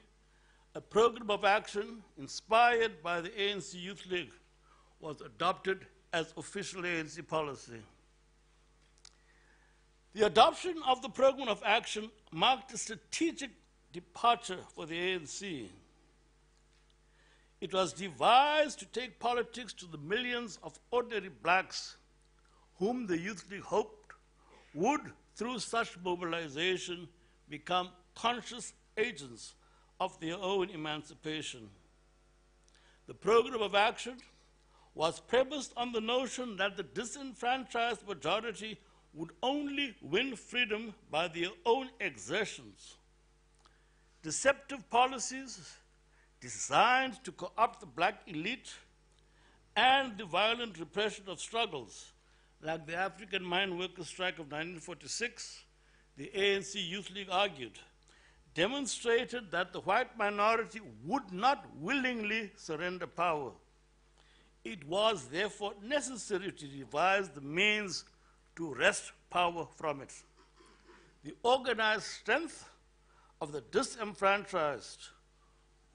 a program of action inspired by the ANC Youth League was adopted as official ANC policy. The adoption of the program of action marked a strategic departure for the ANC. It was devised to take politics to the millions of ordinary blacks whom the Youth League hoped would, through such mobilization, become conscious agents of their own emancipation. The program of action was premised on the notion that the disenfranchised majority would only win freedom by their own exertions. Deceptive policies designed to co-opt the black elite and the violent repression of struggles like the African mine workers' strike of 1946, the ANC Youth League argued, demonstrated that the white minority would not willingly surrender power. It was therefore necessary to devise the means to wrest power from it. The organized strength of the disenfranchised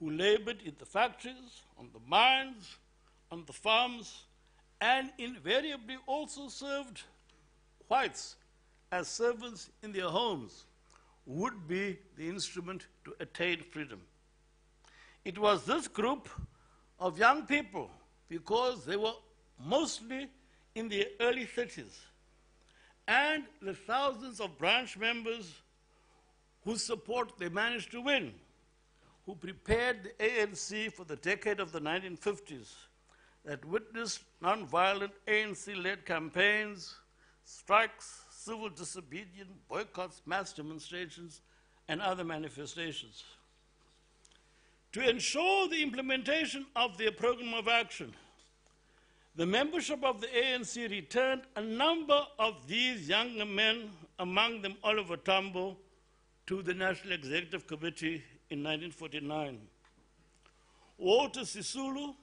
who labored in the factories, on the mines, on the farms, and invariably also served whites as servants in their homes, would be the instrument to attain freedom. It was this group of young people, because they were mostly in their early 30s, and the thousands of branch members whose support they managed to win, who prepared the ANC for the decade of the 1950s, that witnessed nonviolent ANC-led campaigns, strikes, civil disobedience, boycotts, mass demonstrations, and other manifestations. To ensure the implementation of their program of action, the membership of the ANC returned a number of these younger men, among them Oliver Tambo, to the National Executive Committee in 1949. Walter Sisulu,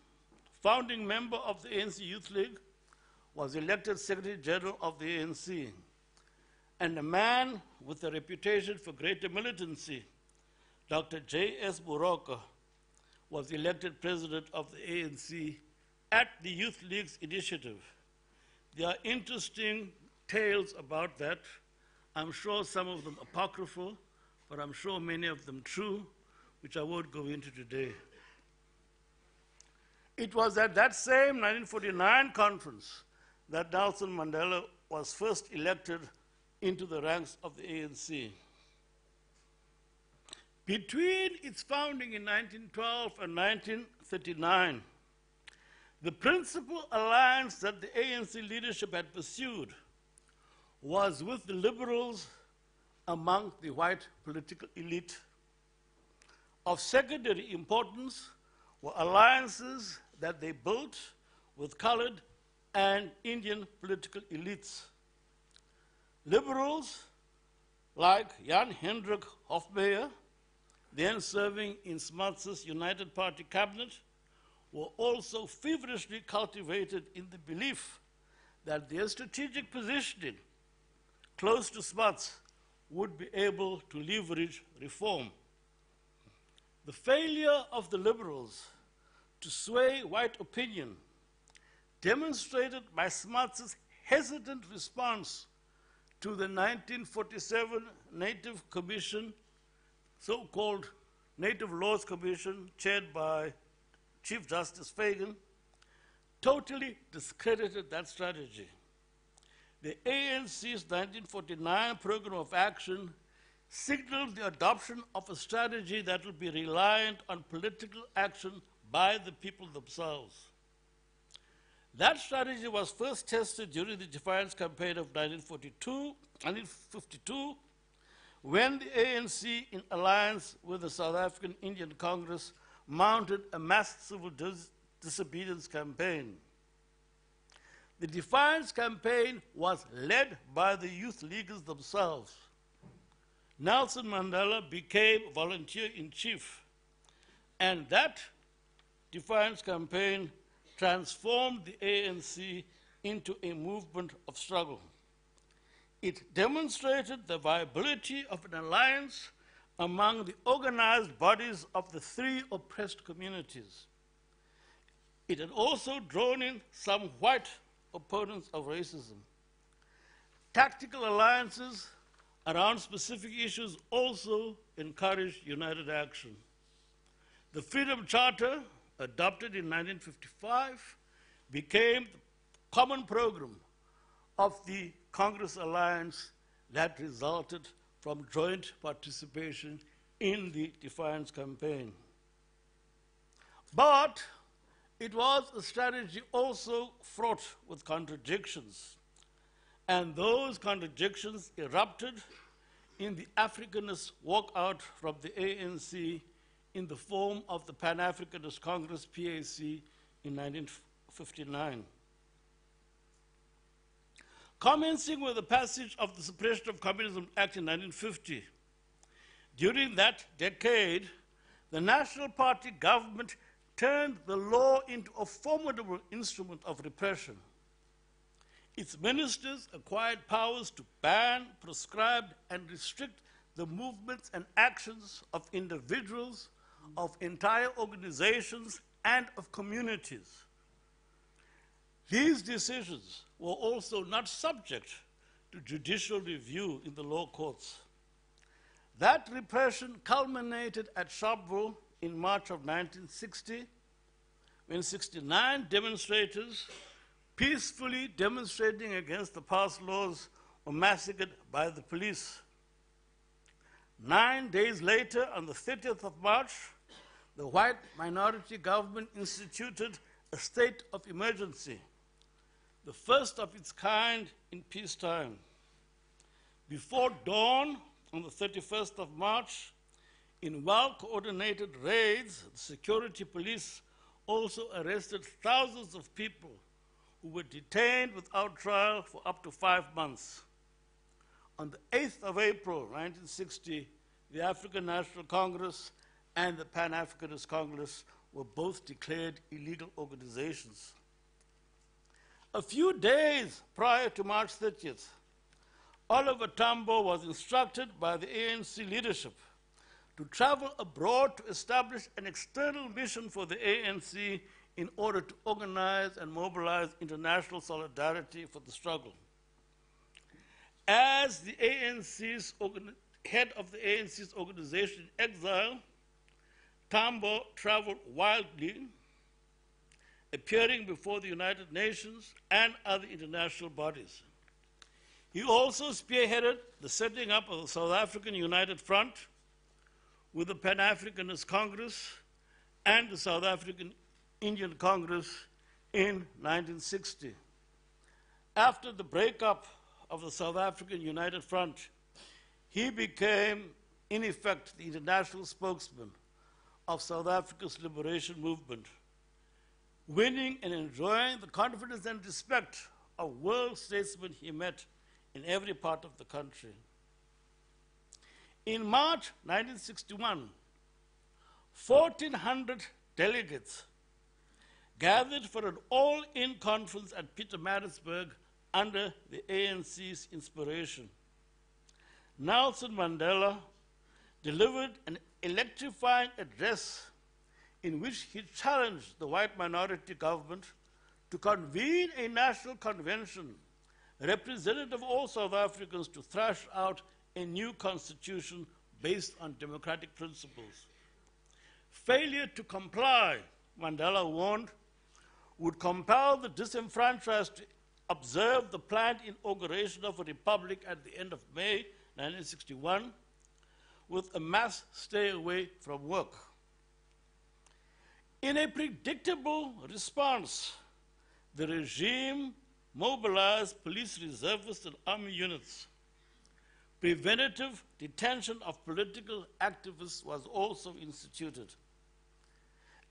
founding member of the ANC Youth League, was elected Secretary General of the ANC, and a man with a reputation for greater militancy, Dr. J.S. Buroka, was elected President of the ANC at the Youth League's initiative. There are interesting tales about that. I'm sure some of them apocryphal, but I'm sure many of them true, which I won't go into today. It was at that same 1949 conference that Nelson Mandela was first elected into the ranks of the ANC. Between its founding in 1912 and 1939, the principal alliance that the ANC leadership had pursued was with the liberals among the white political elite. Of secondary importance were alliances that they built with colored and Indian political elites. Liberals like Jan Hendrik Hofmeyer, then serving in Smuts' United Party cabinet, were also feverishly cultivated in the belief that their strategic positioning close to Smuts would be able to leverage reform. The failure of the liberals to sway white opinion, demonstrated by Smuts' hesitant response to the 1947 Native Commission, so-called Native Laws Commission, chaired by Chief Justice Fagan, totally discredited that strategy. The ANC's 1949 Program of Action signaled the adoption of a strategy that will be reliant on political action by the people themselves. That strategy was first tested during the Defiance Campaign of 1952, when the ANC, in alliance with the South African Indian Congress, mounted a mass civil disobedience campaign. The Defiance Campaign was led by the youth leaguers themselves. Nelson Mandela became volunteer-in-chief, and that Defiance Campaign transformed the ANC into a movement of struggle. It demonstrated the viability of an alliance among the organized bodies of the three oppressed communities. It had also drawn in some white opponents of racism. Tactical alliances around specific issues also encouraged united action. The Freedom Charter, adopted in 1955, became the common program of the Congress alliance that resulted from joint participation in the Defiance Campaign. But it was a strategy also fraught with contradictions, and those contradictions erupted in the Africanist walkout from the ANC in the form of the Pan-Africanist Congress, PAC, in 1959. Commencing with the passage of the Suppression of Communism Act in 1950, during that decade, the National Party government turned the law into a formidable instrument of repression. Its ministers acquired powers to ban, prescribe, and restrict the movements and actions of individuals, of entire organizations, and of communities. These decisions were also not subject to judicial review in the law courts. That repression culminated at Sharpeville in March of 1960, when 69 demonstrators peacefully demonstrating against the passed laws were massacred by the police. 9 days later, on the 30th of March, the white minority government instituted a state of emergency, the first of its kind in peacetime. Before dawn, on the 31st of March, in well-coordinated raids, the security police also arrested thousands of people who were detained without trial for up to 5 months. On the 8th of April, 1960, the African National Congress and the Pan-Africanist Congress were both declared illegal organizations. A few days prior to March 30th, Oliver Tambo was instructed by the ANC leadership to travel abroad to establish an external mission for the ANC in order to organize and mobilize international solidarity for the struggle. As the head of the ANC's organization in exile, Tambo traveled wildly, appearing before the United Nations and other international bodies. He also spearheaded the setting up of the South African United Front with the Pan-Africanist Congress and the South African Indian Congress in 1960. After the breakup of the South African United Front, he became, in effect, the international spokesman of South Africa's liberation movement, winning and enjoying the confidence and respect of world statesmen he met in every part of the country. In March 1961, 1,400 delegates gathered for an all-in conference at Pietermaritzburg under the ANC's inspiration. Nelson Mandela delivered an electrifying address in which he challenged the white minority government to convene a national convention representative of all South Africans to thrash out a new constitution based on democratic principles. Failure to comply, Mandela warned, would compel the disenfranchised to observe the planned inauguration of a republic at the end of May 1961 with a mass stay away from work. In a predictable response, the regime mobilized police reservists and army units. Preventative detention of political activists was also instituted.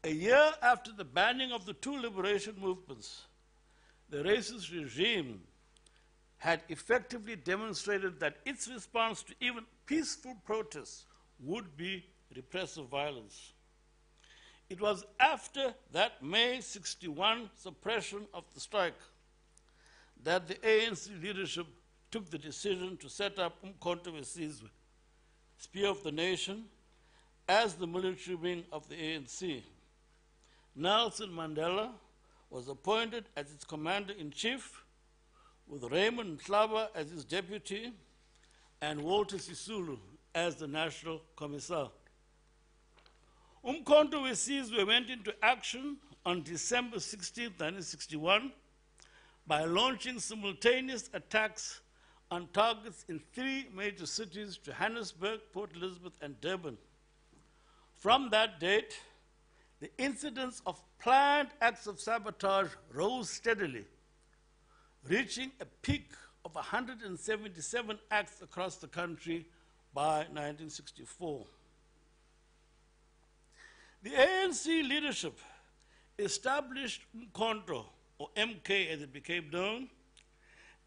A year after the banning of the two liberation movements, the racist regime had effectively demonstrated that its response to even peaceful protests would be repressive violence. It was after that May 61 suppression of the strike that the ANC leadership took the decision to set up Umkhonto weSizwe, Spear of the Nation, as the military wing of the ANC. Nelson Mandela was appointed as its commander-in-chief, with Raymond Mhlaba as his deputy and Walter Sisulu as the national commissar. Umkhonto weSizwe went into action on December 16, 1961, by launching simultaneous attacks on targets in three major cities, Johannesburg, Port Elizabeth, and Durban. From that date, the incidence of planned acts of sabotage rose steadily, reaching a peak of 177 acts across the country by 1964. The ANC leadership established Umkhonto, or MK as it became known,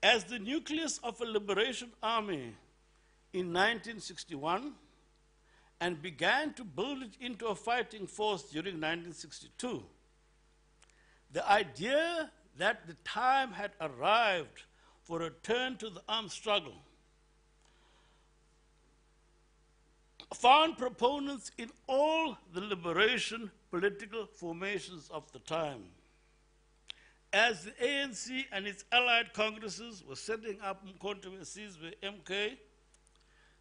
as the nucleus of a liberation army in 1961 and began to build it into a fighting force during 1962. The idea that the time had arrived for a return to the armed struggle found proponents in all the liberation political formations of the time. As the ANC and its allied congresses were setting up Umkhonto weSizwe MK,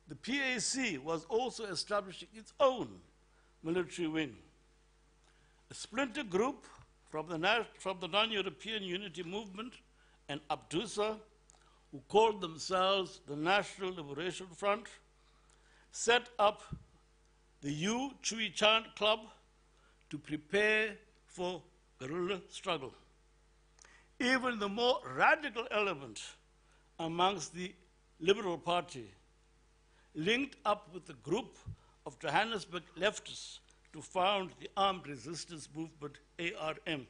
the PAC was also establishing its own military wing. A splinter group from the Non-European Unity Movement and Abdusa, who called themselves the National Liberation Front, set up the U Chui Chant Club to prepare for guerrilla struggle. Even the more radical element amongst the Liberal Party linked up with a group of Johannesburg leftists to found the Armed Resistance Movement, ARM.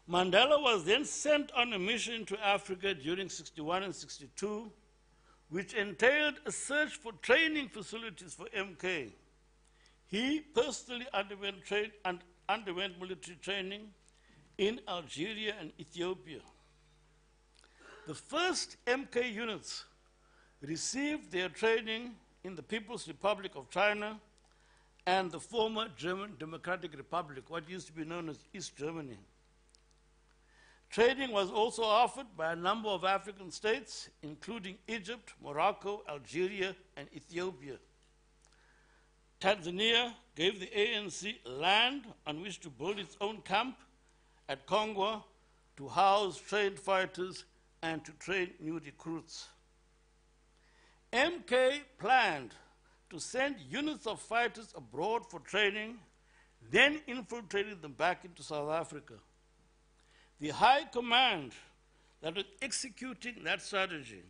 Mandela was then sent on a mission to Africa during 61 and 62, which entailed a search for training facilities for MK. He personally underwent military training in Algeria and Ethiopia. The first MK units received their training in the People's Republic of China and the former German Democratic Republic, what used to be known as East Germany. Training was also offered by a number of African states, including Egypt, Morocco, Algeria, and Ethiopia. Tanzania gave the ANC land on which to build its own camp at Kongwa to house trained fighters and to train new recruits. MK planned to send units of fighters abroad for training, then infiltrated them back into South Africa. The high command that was executing that strategy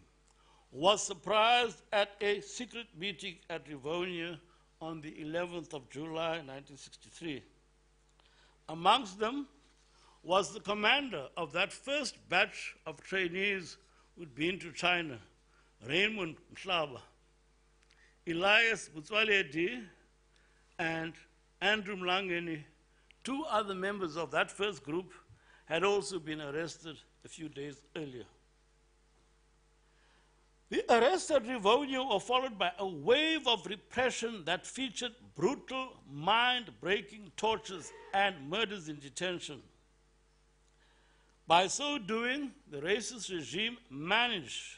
was surprised at a secret meeting at Rivonia on the 11th of July, 1963. Amongst them was the commander of that first batch of trainees who'd been to China, Raymond Mhlaba. Elias Butswaledi and Andrew Mlangeni, two other members of that first group, had also been arrested a few days earlier. The arrests at Rivonia were followed by a wave of repression that featured brutal, mind-breaking tortures and murders in detention. By so doing, the racist regime managed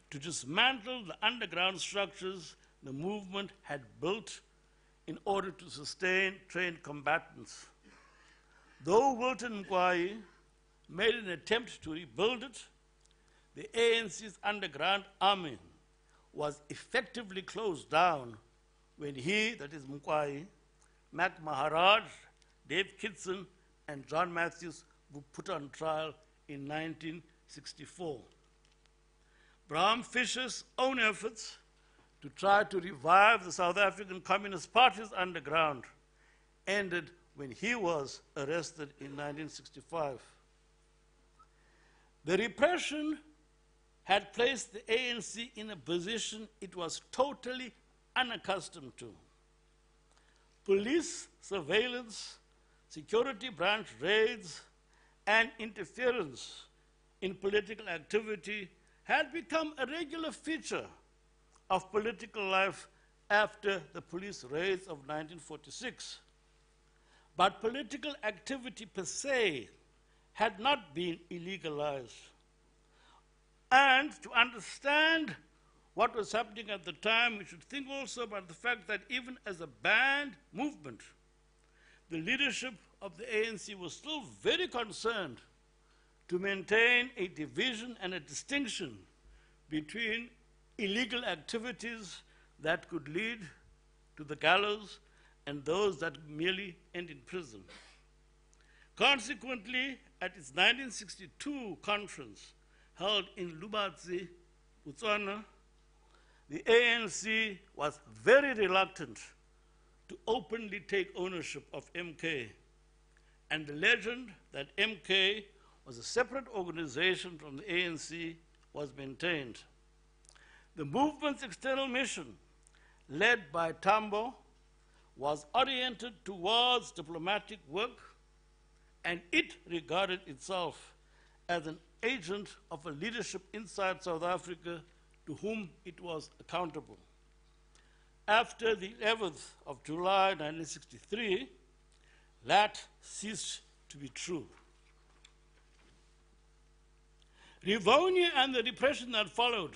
to dismantle the underground structures the movement had built in order to sustain trained combatants. Though Wilton Mqwayi made an attempt to rebuild it, the ANC's underground army was effectively closed down when he, that is Mqwayi, Mac Maharaj, Dave Kitson, and John Matthews were put on trial in 1964. Bram Fischer's own efforts to try to revive the South African Communist Party's underground ended when he was arrested in 1965. The repression had placed the ANC in a position it was totally unaccustomed to. Police surveillance, security branch raids, and interference in political activity had become a regular feature of political life after the police raids of 1946. But political activity per se had not been illegalized. And to understand what was happening at the time, we should think also about the fact that even as a banned movement, the leadership of the ANC was still very concerned to maintain a division and a distinction between illegal activities that could lead to the gallows and those that merely end in prison. Consequently, at its 1962 conference held in Lubatsi, Botswana, the ANC was very reluctant to openly take ownership of MK, and the legend that MK was a separate organization from the ANC was maintained. The movement's external mission, led by Tambo, was oriented towards diplomatic work, and it regarded itself as an agent of a leadership inside South Africa to whom it was accountable. After the 11th of July 1963, that ceased to be true. Rivonia and the repression that followed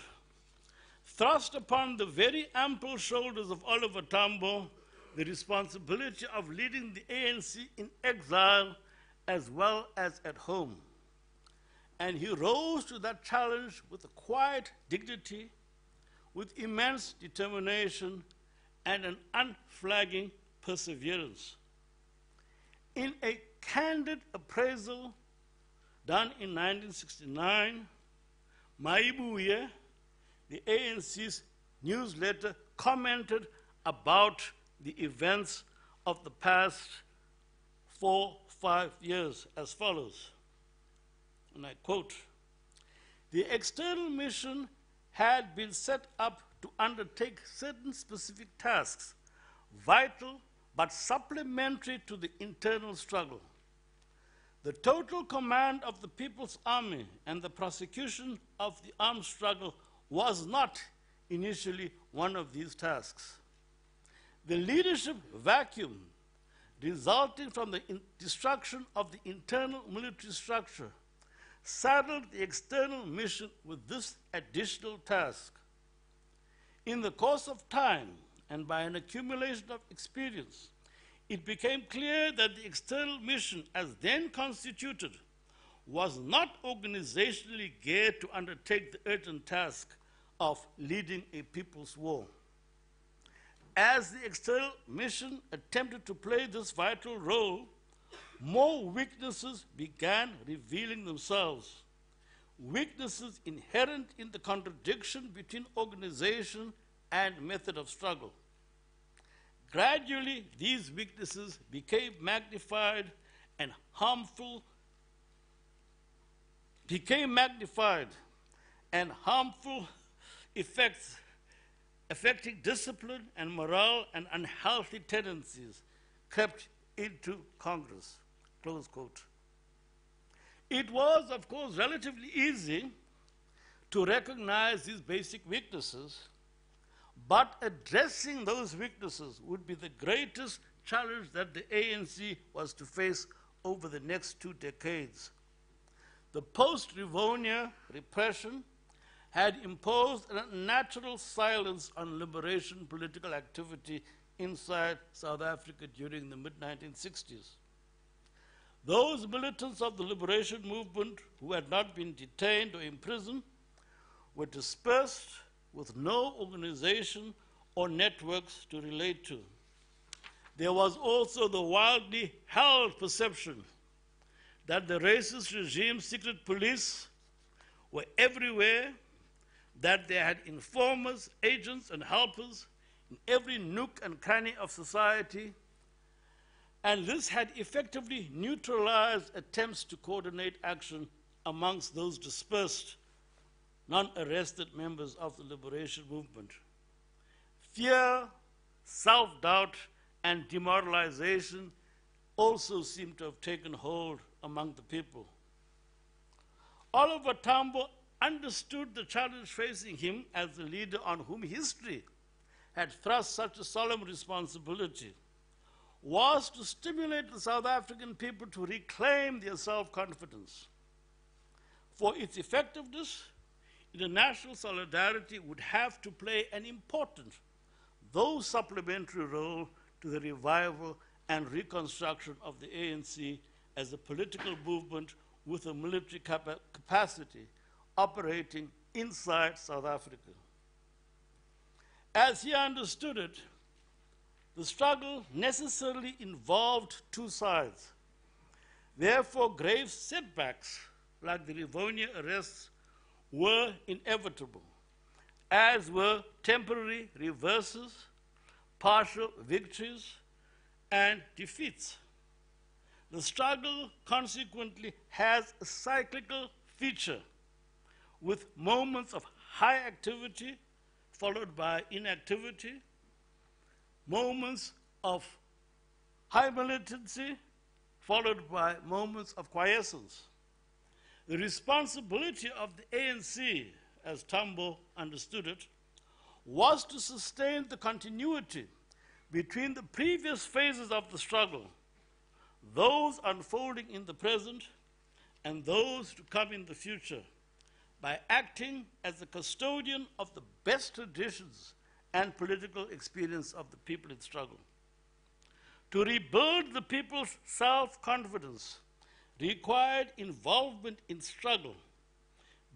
thrust upon the very ample shoulders of Oliver Tambo the responsibility of leading the ANC in exile as well as at home. And he rose to that challenge with a quiet dignity, with immense determination, and an unflagging perseverance. In a candid appraisal done in 1969, Maibuye, the ANC's newsletter, commented about the events of the past 4-5 years as follows, and I quote, "The external mission had been set up to undertake certain specific tasks, vital but supplementary to the internal struggle. The total command of the People's Army and the prosecution of the armed struggle was not initially one of these tasks. The leadership vacuum resulting from the destruction of the internal military structure saddled the external mission with this additional task. In the course of time, and by an accumulation of experience, it became clear that the external mission, as then constituted, was not organizationally geared to undertake the urgent task of leading a people's war. As the external mission attempted to play this vital role, more weaknesses began revealing themselves. Weaknesses inherent in the contradiction between organization and method of struggle. Gradually, these weaknesses became magnified and harmful effects affecting discipline and morale, and unhealthy tendencies crept into Congress." Close quote. It was, of course, relatively easy to recognize these basic weaknesses, but addressing those weaknesses would be the greatest challenge that the ANC was to face over the next 2 decades. The post-Rivonia repression had imposed a natural silence on liberation political activity inside South Africa during the mid-1960s. Those militants of the liberation movement who had not been detained or imprisoned were dispersed with no organization or networks to relate to. There was also the widely held perception that the racist regime's secret police were everywhere, that they had informers, agents, and helpers in every nook and cranny of society, and this had effectively neutralized attempts to coordinate action amongst those dispersed, non-arrested members of the liberation movement. Fear, self-doubt, and demoralization also seem to have taken hold among the people. Oliver Tambo understood the challenge facing him as the leader on whom history had thrust such a solemn responsibility was to stimulate the South African people to reclaim their self-confidence. For its effectiveness, international solidarity would have to play an important, though supplementary role to the revival and reconstruction of the ANC as a political movement with a military capacity operating inside South Africa. As he understood it, the struggle necessarily involved 2 sides. Therefore, grave setbacks like the Rivonia arrests were inevitable, as were temporary reverses, partial victories, and defeats. The struggle consequently has a cyclical feature, with moments of high activity followed by inactivity, moments of high militancy followed by moments of quiescence. The responsibility of the ANC, as Tambo understood it, was to sustain the continuity between the previous phases of the struggle, those unfolding in the present and those to come in the future, by acting as the custodian of the best traditions and political experience of the people in struggle. To rebuild the people's self-confidence required involvement in struggle,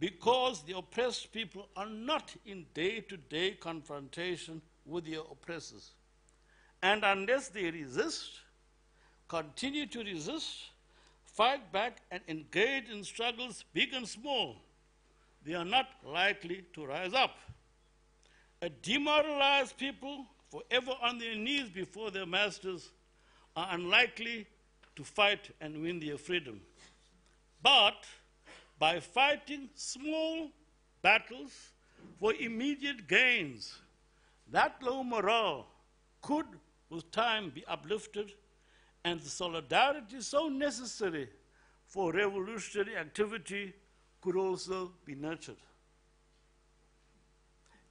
because the oppressed people are not in day-to-day confrontation with their oppressors. And unless they resist, continue to resist, fight back, and engage in struggles big and small, they are not likely to rise up. A demoralized people, forever on their knees before their masters, are unlikely to fight and win their freedom. But by fighting small battles for immediate gains, that low morale could, with time, be uplifted, and the solidarity so necessary for revolutionary activity could also be nurtured.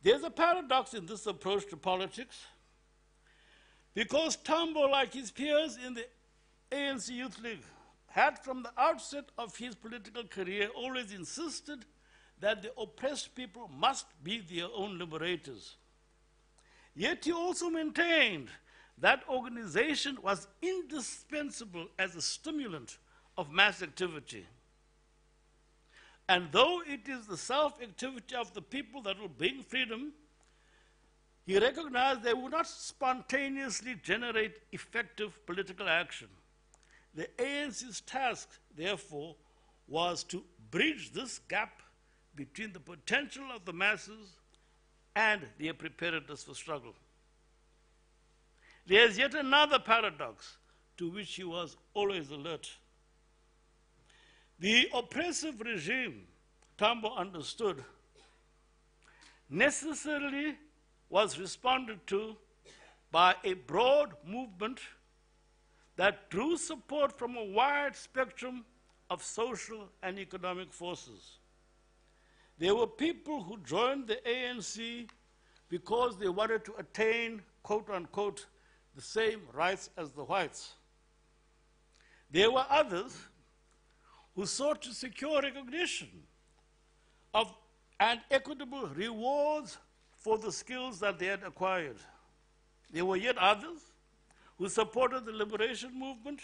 There's a paradox in this approach to politics, because Tambo, like his peers in the ANC Youth League, had from the outset of his political career always insisted that the oppressed people must be their own liberators. Yet he also maintained that organization was indispensable as a stimulant of mass activity. And though it is the self-activity of the people that will bring freedom, he recognized they would not spontaneously generate effective political action. The ANC's task, therefore, was to bridge this gap between the potential of the masses and their preparedness for struggle. There is yet another paradox to which he was always alert. The oppressive regime, Tambo understood, necessarily was responded to by a broad movement that drew support from a wide spectrum of social and economic forces. There were people who joined the ANC because they wanted to attain, quote unquote, the same rights as the whites. There were others who sought to secure recognition of and equitable rewards for the skills that they had acquired. There were yet others who supported the liberation movement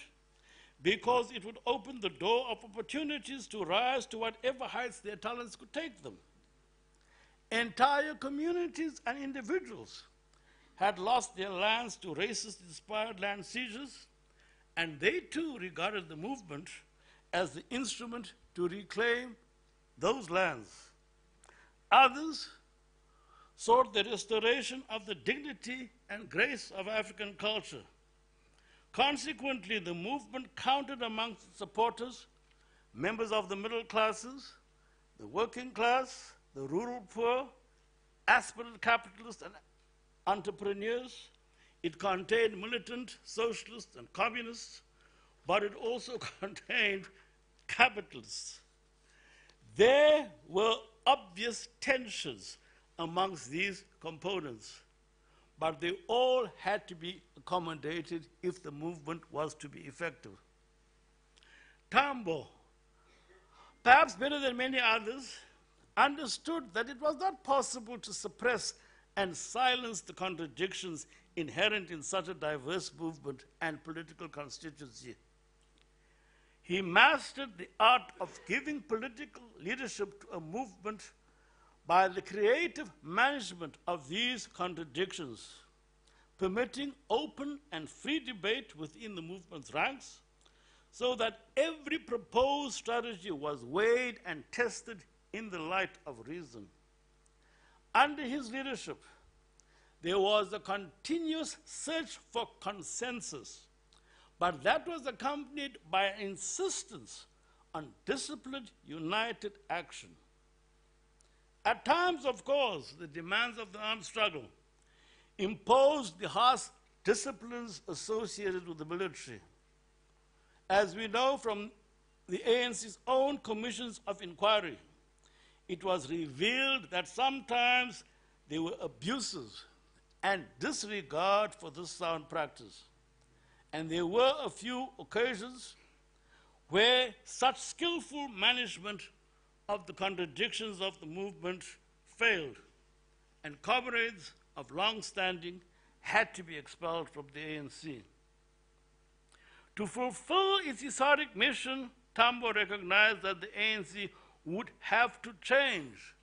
because it would open the door of opportunities to rise to whatever heights their talents could take them. Entire communities and individuals had lost their lands to racist-inspired land seizures, and they too regarded the movement as the instrument to reclaim those lands. Others sought the restoration of the dignity and grace of African culture. Consequently, the movement counted amongst its supporters members of the middle classes, the working class, the rural poor, aspirant capitalists and entrepreneurs. It contained militant socialists and communists, but it also contained capitalists. There were obvious tensions amongst these components, but they all had to be accommodated if the movement was to be effective. Tambo, perhaps better than many others, understood that it was not possible to suppress and silence the contradictions inherent in such a diverse movement and political constituency. He mastered the art of giving political leadership to a movement by the creative management of these contradictions, permitting open and free debate within the movement's ranks, so that every proposed strategy was weighed and tested in the light of reason. Under his leadership, there was a continuous search for consensus, but that was accompanied by an insistence on disciplined, united action. At times, of course, the demands of the armed struggle imposed the harsh disciplines associated with the military. As we know from the ANC's own commissions of inquiry, it was revealed that sometimes there were abuses and disregard for this sound practice. And there were a few occasions where such skillful management of the contradictions of the movement failed, and comrades of long standing had to be expelled from the ANC. To fulfill its historic mission, Tambo recognized that the ANC would have to change,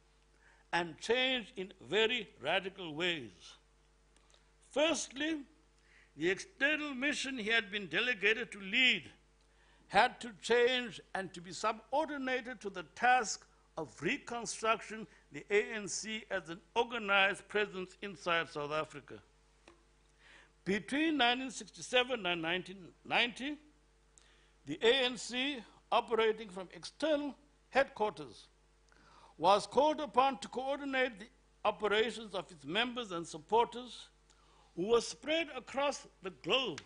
and change in very radical ways. Firstly, the external mission he had been delegated to lead had to change and to be subordinated to the task of reconstructing the ANC as an organized presence inside South Africa. Between 1967 and 1990, the ANC, operating from external headquarters, was called upon to coordinate the operations of its members and supporters who were spread across the globe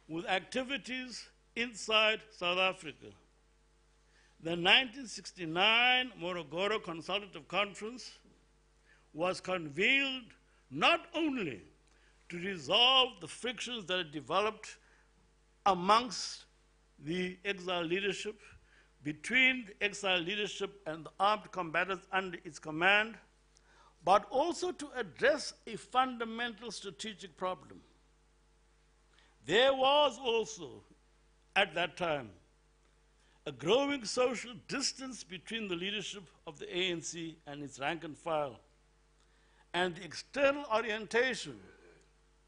with activities inside South Africa. The 1969 Morogoro Consultative Conference was convened not only to resolve the frictions that had developed amongst the exile leadership, between the exile leadership and the armed combatants under its command, but also to address a fundamental strategic problem. There was also, at that time, a growing social distance between the leadership of the ANC and its rank and file, and the external orientation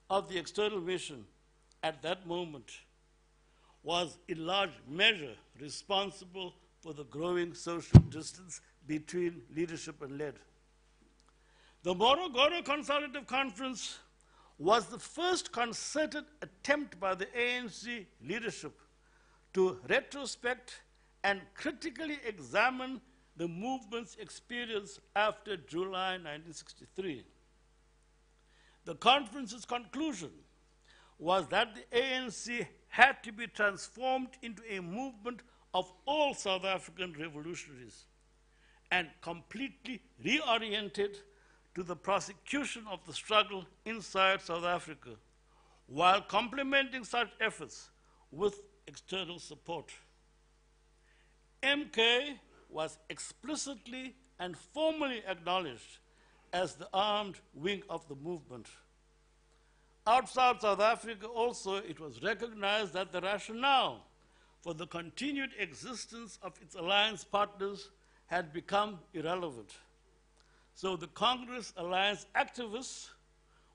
of the external mission at that moment was in large measure responsible for the growing social distance between leadership and led. The Morogoro Consultative Conference was the first concerted attempt by the ANC leadership to retrospect and critically examine the movement's experience after July 1963. The conference's conclusion was that the ANC had to be transformed into a movement of all South African revolutionaries, and completely reoriented to the prosecution of the struggle inside South Africa, while complementing such efforts with external support. MK was explicitly and formally acknowledged as the armed wing of the movement. Outside South Africa also, it was recognized that the rationale for the continued existence of its alliance partners had become irrelevant. So the Congress alliance activists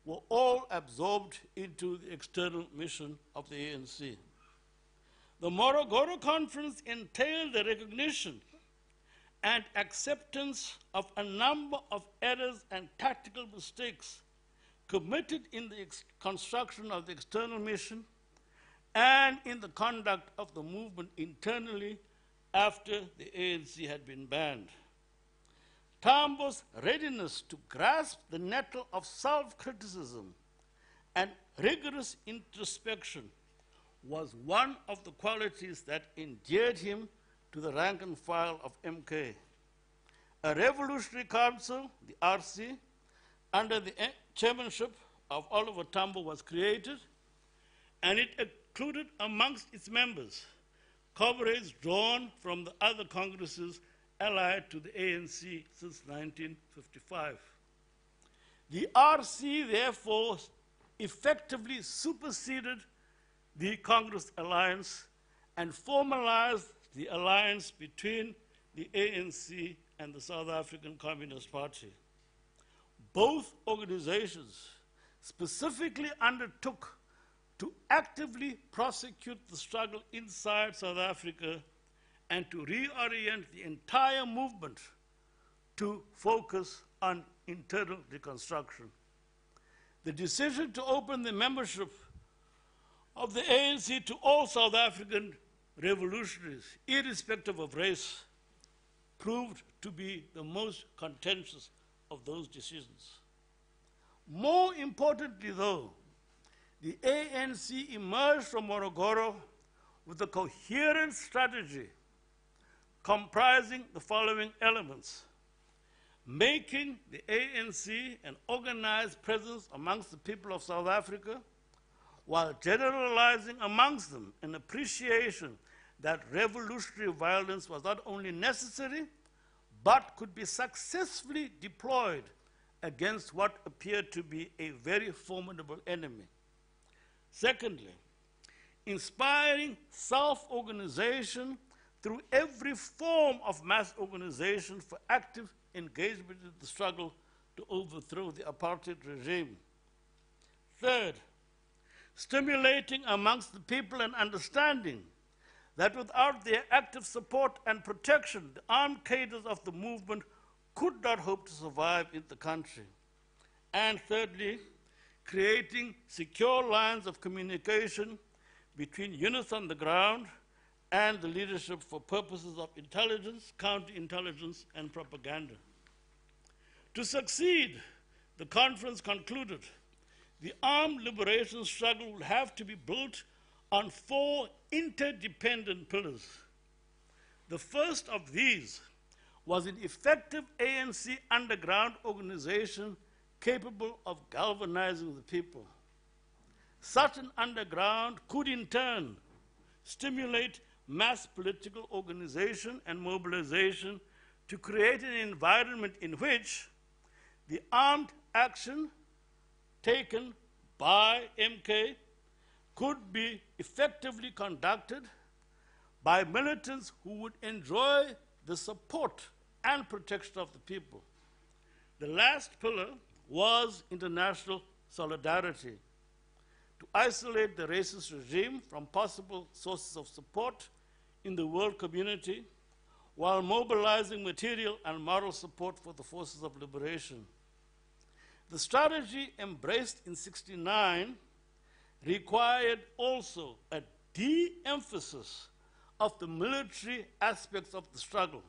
were all absorbed into the external mission of the ANC. The Morogoro Conference entailed the recognition and acceptance of a number of errors and tactical mistakes committed in the construction of the external mission and in the conduct of the movement internally after the ANC had been banned. Tambo's readiness to grasp the nettle of self-criticism and rigorous introspection was one of the qualities that endeared him to the rank and file of MK. A revolutionary council, the RC, under the chairmanship of Oliver Tambo was created, and it included amongst its members comrades drawn from the other congresses allied to the ANC since 1955. The RC, therefore, effectively superseded the Congress alliance and formalized the alliance between the ANC and the South African Communist Party. Both organizations specifically undertook to actively prosecute the struggle inside South Africa and to reorient the entire movement to focus on internal reconstruction. The decision to open the membership of the ANC to all South African revolutionaries, irrespective of race, proved to be the most contentious of those decisions. More importantly, though, the ANC emerged from Morogoro with a coherent strategy comprising the following elements: making the ANC an organized presence amongst the people of South Africa, while generalizing amongst them an appreciation that revolutionary violence was not only necessary, but could be successfully deployed against what appeared to be a very formidable enemy. Secondly, inspiring self-organization through every form of mass organization for active engagement in the struggle to overthrow the apartheid regime. Third, stimulating amongst the people an understanding that without their active support and protection, the armed cadres of the movement could not hope to survive in the country. And thirdly, creating secure lines of communication between units on the ground and the leadership for purposes of intelligence, counterintelligence, and propaganda. To succeed, the conference concluded, the armed liberation struggle will have to be built on 4 interdependent pillars. The first of these was an effective ANC underground organization capable of galvanizing the people. Such an underground could in turn stimulate mass political organization and mobilization to create an environment in which the armed action taken by MK could be effectively conducted by militants who would enjoy the support and protection of the people. The last pillar was international solidarity, to isolate the racist regime from possible sources of support in the world community while mobilizing material and moral support for the forces of liberation. The strategy embraced in '69 required also a de-emphasis of the military aspects of the struggle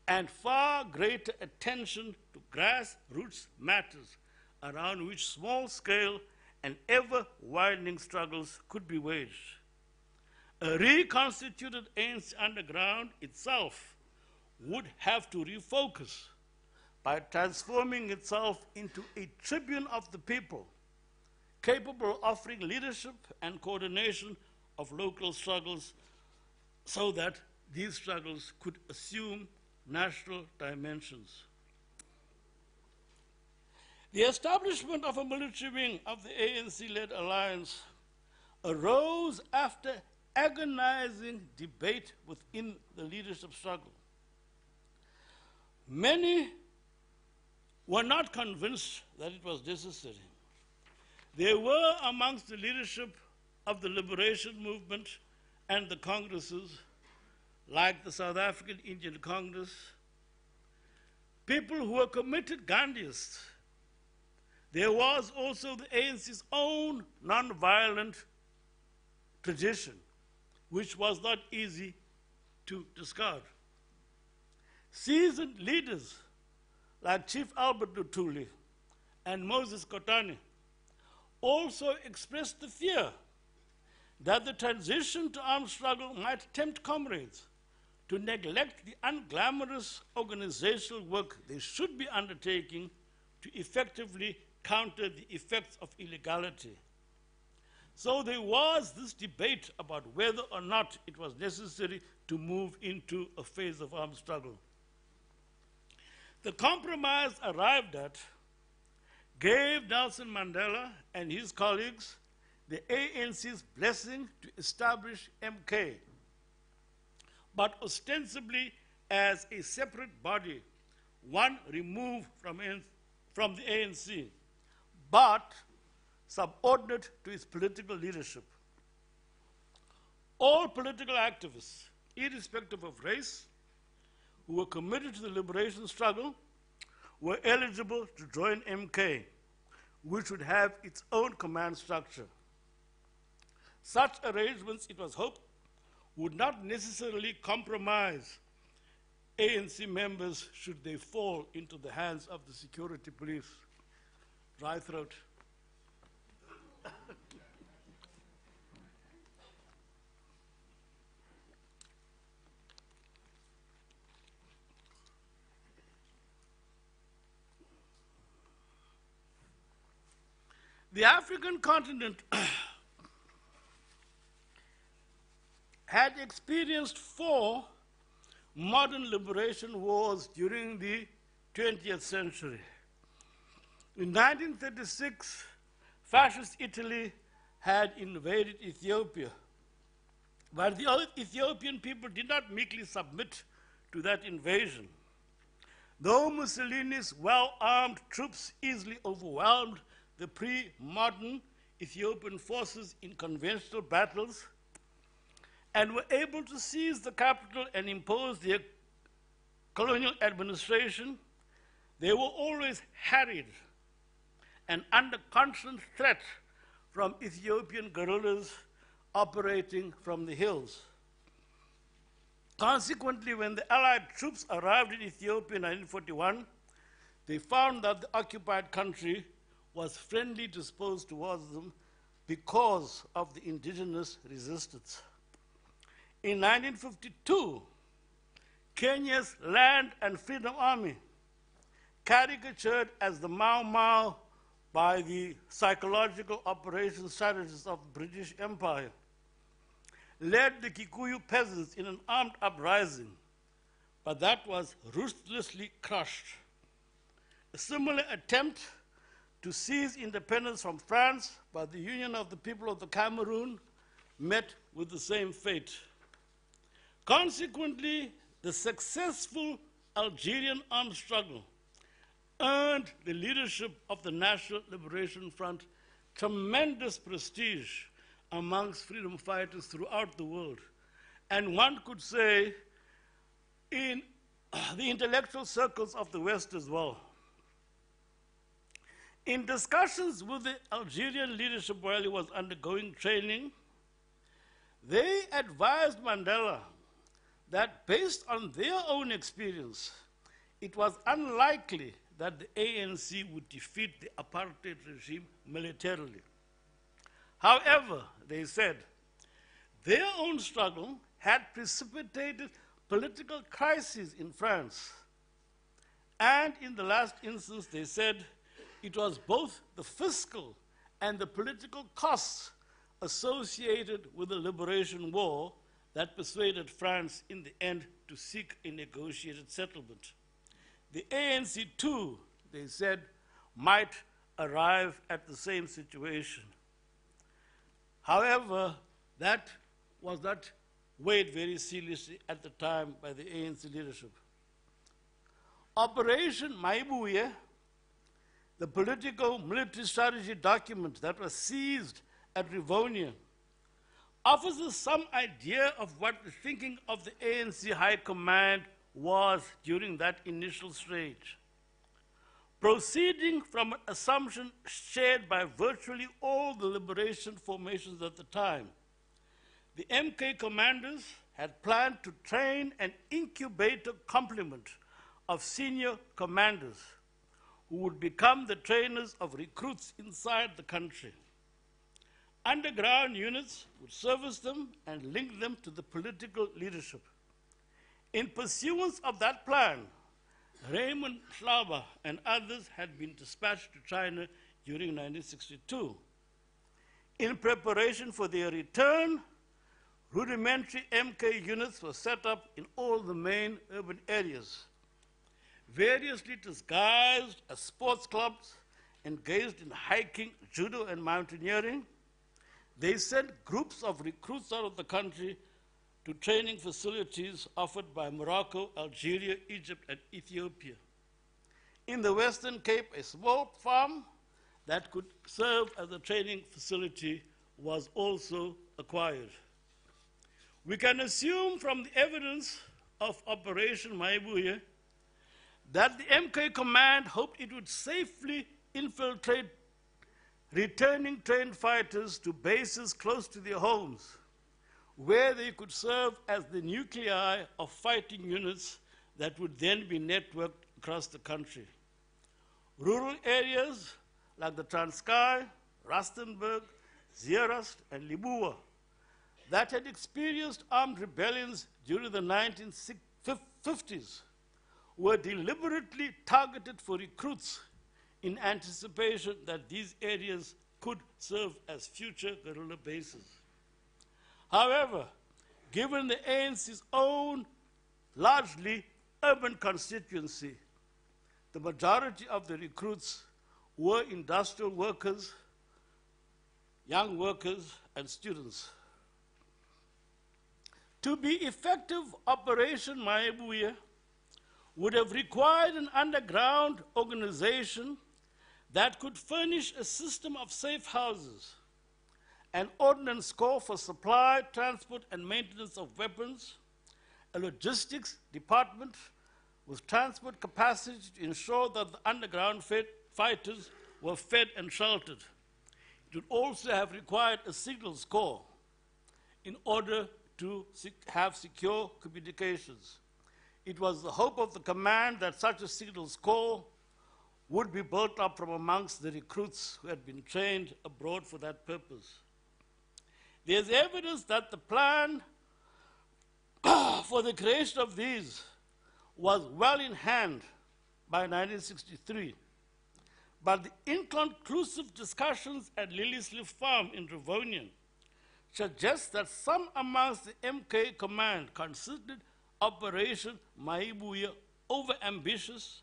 and far greater attention to grassroots matters around which small-scale and ever-widening struggles could be waged. A reconstituted ANC underground itself would have to refocus by transforming itself into a tribune of the people, capable of offering leadership and coordination of local struggles so that these struggles could assume national dimensions. The establishment of a military wing of the ANC-led alliance arose after agonizing debate within the leadership struggle. Many were not convinced that it was necessary. There were amongst the leadership of the liberation movement and the congresses, like the South African Indian Congress, people who were committed Gandhiists. There was also the ANC's own non-violent tradition, which was not easy to discard. Seasoned leaders like Chief Albert Luthuli and Moses Kotane also expressed the fear that the transition to armed struggle might tempt comrades to neglect the unglamorous organizational work they should be undertaking to effectively counter the effects of illegality. So there was this debate about whether or not it was necessary to move into a phase of armed struggle. The compromise arrived at gave Nelson Mandela and his colleagues the ANC's blessing to establish MK, but ostensibly as a separate body, one removed from the ANC, but subordinate to its political leadership. All political activists, irrespective of race, who were committed to the liberation struggle, were eligible to join MK, which would have its own command structure. Such arrangements, it was hoped, would not necessarily compromise ANC members should they fall into the hands of the security police. Dry throat. The African continent had experienced 4 modern liberation wars during the 20th century. In 1936, fascist Italy had invaded Ethiopia, but the Ethiopian people did not meekly submit to that invasion. Though Mussolini's well-armed troops easily overwhelmed the pre-modern Ethiopian forces in conventional battles and were able to seize the capital and impose their colonial administration, they were always harried and under constant threat from Ethiopian guerrillas operating from the hills. Consequently, when the Allied troops arrived in Ethiopia in 1941, they found that the occupied country was friendly disposed towards them because of the indigenous resistance. In 1952, Kenya's Land and Freedom Army, caricatured as the Mau Mau by the psychological operations strategists of the British Empire, led the Kikuyu peasants in an armed uprising, but that was ruthlessly crushed. A similar attempt to seize independence from France by the Union of the People of the Cameroon met with the same fate. Consequently, the successful Algerian armed struggle earned the leadership of the National Liberation Front tremendous prestige amongst freedom fighters throughout the world. And one could say in the intellectual circles of the West as well. In discussions with the Algerian leadership while he was undergoing training, they advised Mandela that based on their own experience, it was unlikely that the ANC would defeat the apartheid regime militarily. However, they said, their own struggle had precipitated political crisis in France. And in the last instance, they said it was both the fiscal and the political costs associated with the liberation war that persuaded France in the end to seek a negotiated settlement. The ANC too, they said, might arrive at the same situation. However, that was not weighed very seriously at the time by the ANC leadership. Operation Maibuye, the political military strategy document that was seized at Rivonia, offers us some idea of what the thinking of the ANC High Command was during that initial stage. Proceeding from an assumption shared by virtually all the liberation formations at the time, the MK commanders had planned to train an incubator complement of senior commanders who would become the trainers of recruits inside the country. Underground units would service them and link them to the political leadership. In pursuance of that plan, Raymond Schlauber and others had been dispatched to China during 1962. In preparation for their return, rudimentary MK units were set up in all the main urban areas. Variously disguised as sports clubs, engaged in hiking, judo, and mountaineering, they sent groups of recruits out of the country to training facilities offered by Morocco, Algeria, Egypt, and Ethiopia. In the Western Cape, a small farm that could serve as a training facility was also acquired. We can assume from the evidence of Operation Maibuye that the MK Command hoped it would safely infiltrate returning trained fighters to bases close to their homes, where they could serve as the nuclei of fighting units that would then be networked across the country. Rural areas like the Transkei, Rustenburg, Zeerust, and Libua that had experienced armed rebellions during the 1950s were deliberately targeted for recruits in anticipation that these areas could serve as future guerrilla bases. However, given the ANC's own largely urban constituency, the majority of the recruits were industrial workers, young workers, and students. To be effective, Operation Maibuye would have required an underground organization that could furnish a system of safe houses, an ordnance corps for supply, transport, and maintenance of weapons, a logistics department with transport capacity to ensure that the underground fighters were fed and sheltered. It would also have required a signals corps in order to have secure communications. It was the hope of the command that such a signals corps would be built up from amongst the recruits who had been trained abroad for that purpose. There's evidence that the plan for the creation of these was well in hand by 1963, but the inconclusive discussions at Lilliesleaf Farm in Rivonia suggest that some amongst the MK command considered Operation Maibuye over-ambitious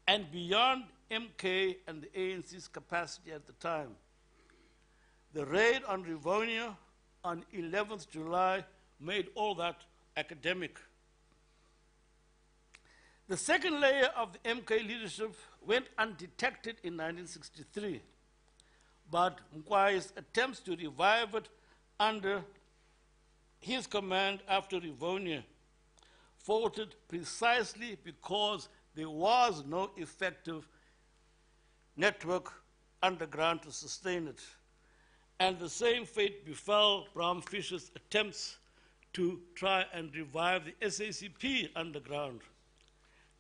and beyond MK and the ANC's capacity at the time. The raid on Rivonia on 11th July made all that academic. The second layer of the MK leadership went undetected in 1963, but Mkwaye's attempts to revive it under his command after Rivonia faltered precisely because there was no effective network underground to sustain it. And the same fate befell Bram Fischer's attempts to try and revive the SACP underground.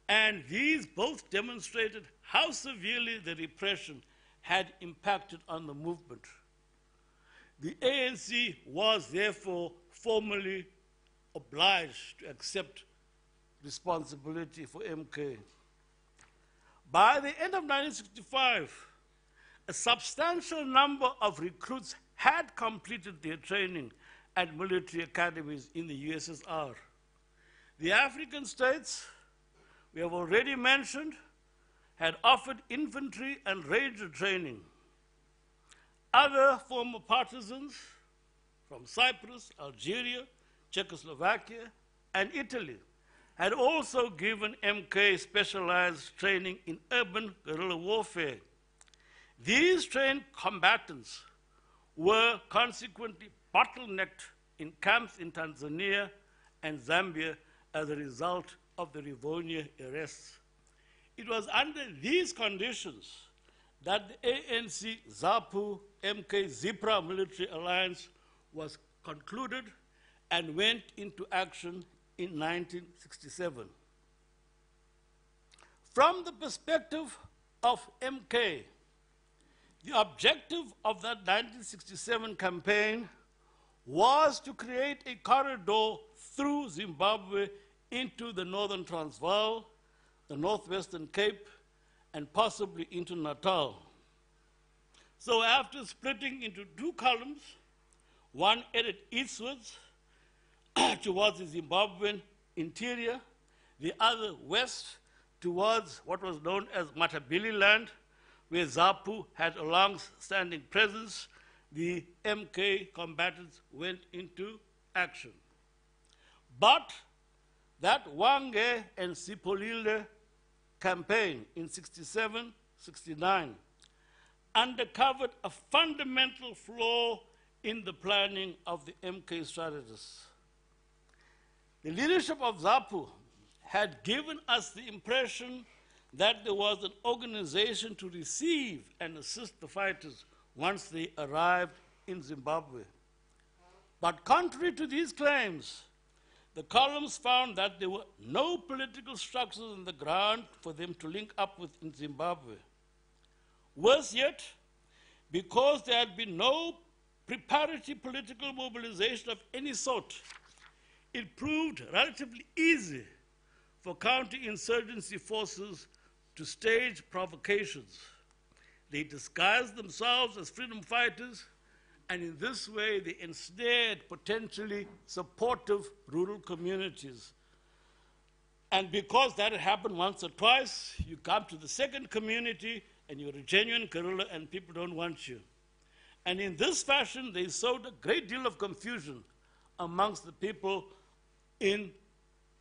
And these both demonstrated how severely the repression had impacted on the movement. The ANC was therefore formally obliged to accept responsibility for MK. By the end of 1965, a substantial number of recruits had completed their training at military academies in the USSR. The African states, we have already mentioned, had offered infantry and ranger training. Other former partisans from Cyprus, Algeria, Czechoslovakia, and Italy had also given MK specialized training in urban guerrilla warfare. These trained combatants were consequently bottlenecked in camps in Tanzania and Zambia as a result of the Rivonia arrests. It was under these conditions that the ANC ZAPU MK ZIPRA military alliance was concluded and went into action in 1967. From the perspective of MK, the objective of that 1967 campaign was to create a corridor through Zimbabwe into the northern Transvaal, the northwestern Cape, and possibly into Natal. So after splitting into two columns, one headed eastwards towards the Zimbabwean interior, the other west towards what was known as Matabele land, where ZAPU had a long-standing presence, the MK combatants went into action. But that Wange and Sipolile campaign in 67-69 uncovered a fundamental flaw in the planning of the MK strategists. The leadership of ZAPU had given us the impression that there was an organization to receive and assist the fighters once they arrived in Zimbabwe. But contrary to these claims, the columns found that there were no political structures on the ground for them to link up with in Zimbabwe. Worse yet, because there had been no preparatory political mobilization of any sort, it proved relatively easy for counterinsurgency forces to stage provocations. They disguised themselves as freedom fighters, and in this way they ensnared potentially supportive rural communities. And because that had happened once or twice, you come to the second community and you're a genuine guerrilla and people don't want you. And in this fashion, they sowed a great deal of confusion amongst the people in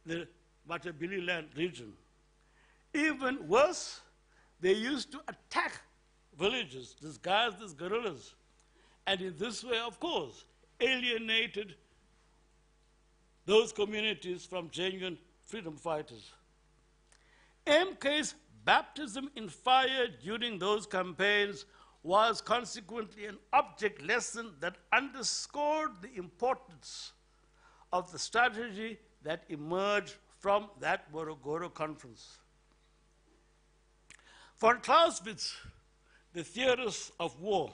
the Matabele land region. Even worse, they used to attack villages disguised as guerrillas, and in this way, of course, alienated those communities from genuine freedom fighters. MK's baptism in fire during those campaigns was consequently an object lesson that underscored the importance of the strategy that emerged from that Morogoro conference. Von Clausewitz, the theorist of war,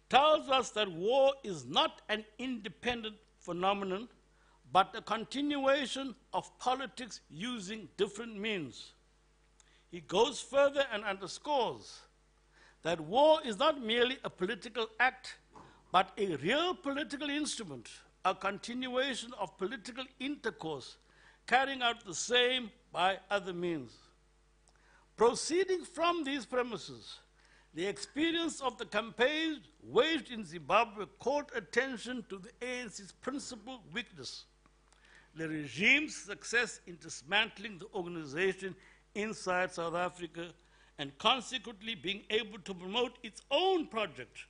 tells us that war is not an independent phenomenon, but a continuation of politics using different means. He goes further and underscores that war is not merely a political act, but a real political instrument, a continuation of political intercourse, carrying out the same by other means. Proceeding from these premises, the experience of the campaigns waged in Zimbabwe called attention to the ANC's principal weakness: the regime's success in dismantling the organization inside South Africa and consequently being able to promote its own project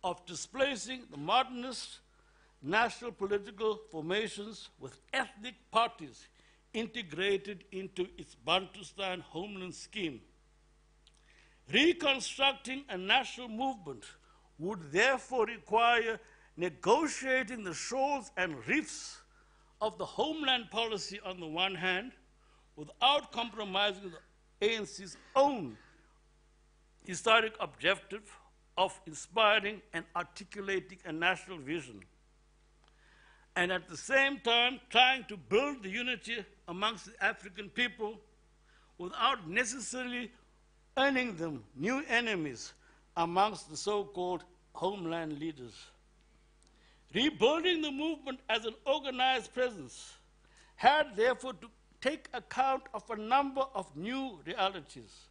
of displacing the modernist national political formations with ethnic parties integrated into its Bantustan homeland scheme. Reconstructing a national movement would therefore require negotiating the shores and reefs of the homeland policy on the one hand, without compromising the ANC's own historic objective of inspiring and articulating a national vision. and at the same time trying to build the unity amongst the African people without necessarily earning them new enemies amongst the so-called homeland leaders. Rebuilding the movement as an organized presence had therefore to take account of a number of new realities.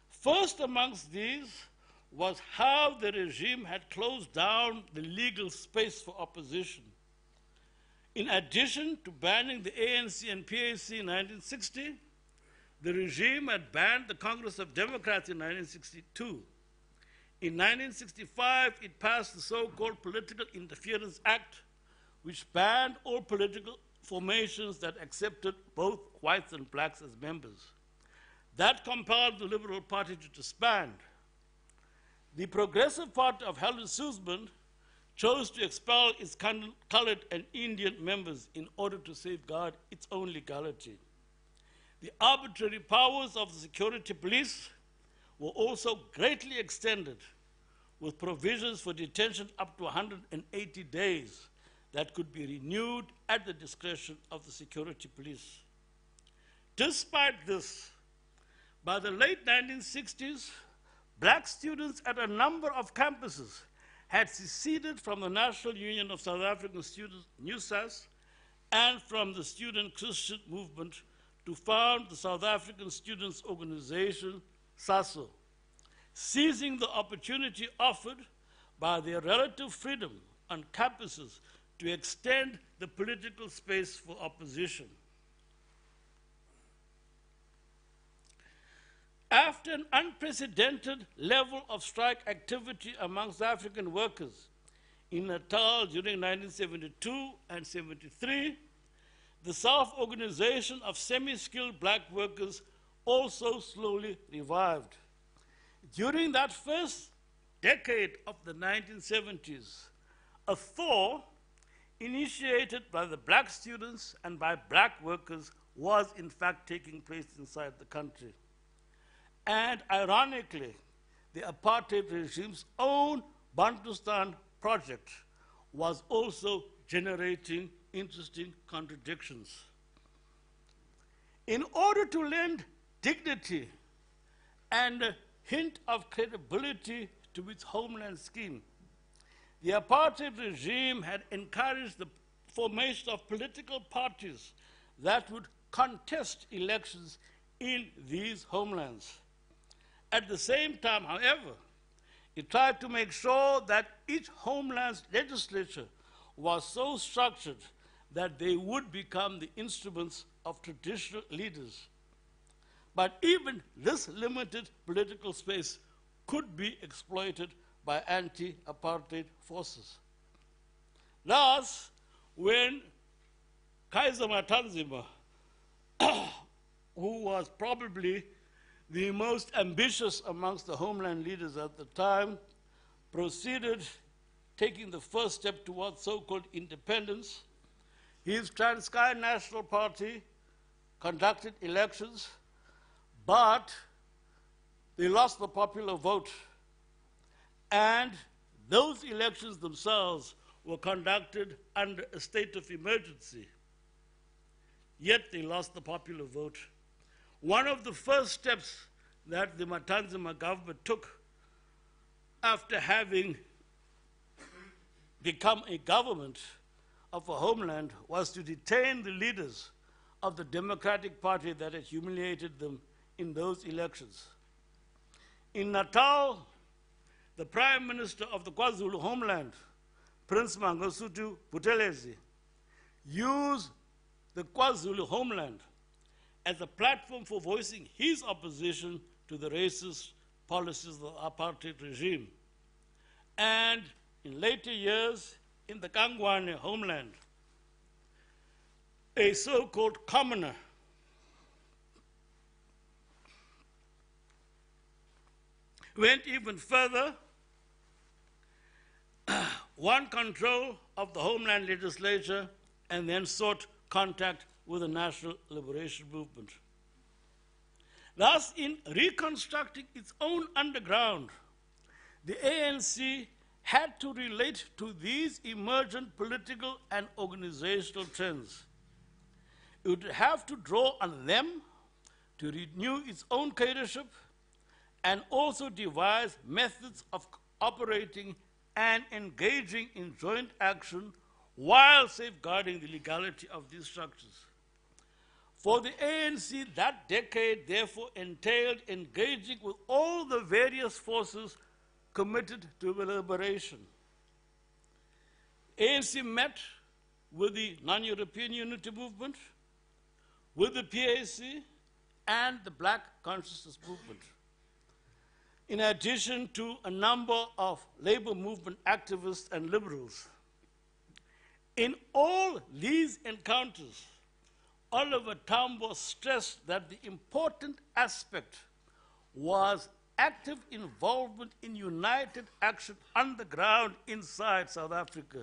First amongst these was how the regime had closed down the legal space for opposition. In addition to banning the ANC and PAC in 1960, the regime had banned the Congress of Democrats in 1962. In 1965, it passed the so-called Political Interference Act, which banned all political formations that accepted both whites and blacks as members. That compelled the Liberal Party to disband. The Progressive Party of Helen Suzman chose to expel its colored and Indian members in order to safeguard its own legality. The arbitrary powers of the security police were also greatly extended, with provisions for detention up to 180 days that could be renewed at the discretion of the security police. Despite this, by the late 1960s, black students at a number of campuses had seceded from the National Union of South African Students, NUSAS, and from the Student Christian Movement to found the South African Students' Organization, SASO, seizing the opportunity offered by their relative freedom on campuses to extend the political space for opposition. After an unprecedented level of strike activity amongst African workers in Natal during 1972 and 73, the self-organization of semi-skilled black workers also slowly revived. During that first decade of the 1970s, a thaw initiated by the black students and by black workers was in fact taking place inside the country. And ironically, the apartheid regime's own Bantustan project was also generating interesting contradictions. In order to lend dignity and a hint of credibility to its homeland scheme, the apartheid regime had encouraged the formation of political parties that would contest elections in these homelands. At the same time, however, it tried to make sure that each homeland's legislature was so structured that they would become the instruments of traditional leaders. But even this limited political space could be exploited by anti-apartheid forces. Thus, when Kaiser Matanzima, who was probably the most ambitious amongst the homeland leaders at the time, proceeded taking the first step towards so-called independence, his Transkei National Party conducted elections, but they lost the popular vote. And those elections themselves were conducted under a state of emergency. Yet they lost the popular vote. One of the first steps that the Matanzima government took after having become a government of a homeland was to detain the leaders of the Democratic Party that had humiliated them in those elections. In Natal, the Prime Minister of the KwaZulu homeland, Prince Mangosuthu Buthelezi, used the KwaZulu homeland as a platform for voicing his opposition to the racist policies of the apartheid regime. And in later years, in the Kangwane homeland, a so-called commoner went even further, won control of the homeland legislature, and then sought contact with the National Liberation Movement. Thus, in reconstructing its own underground, the ANC had to relate to these emergent political and organizational trends. It would have to draw on them to renew its own cadreship and also devise methods of operating and engaging in joint action while safeguarding the legality of these structures. For the ANC, that decade therefore entailed engaging with all the various forces committed to liberation. ANC met with the non-European unity movement, with the PAC, and the Black Consciousness movement, in addition to a number of labor movement activists and liberals. In all these encounters, Oliver Tambo stressed that the important aspect was active involvement in united action on the ground inside South Africa,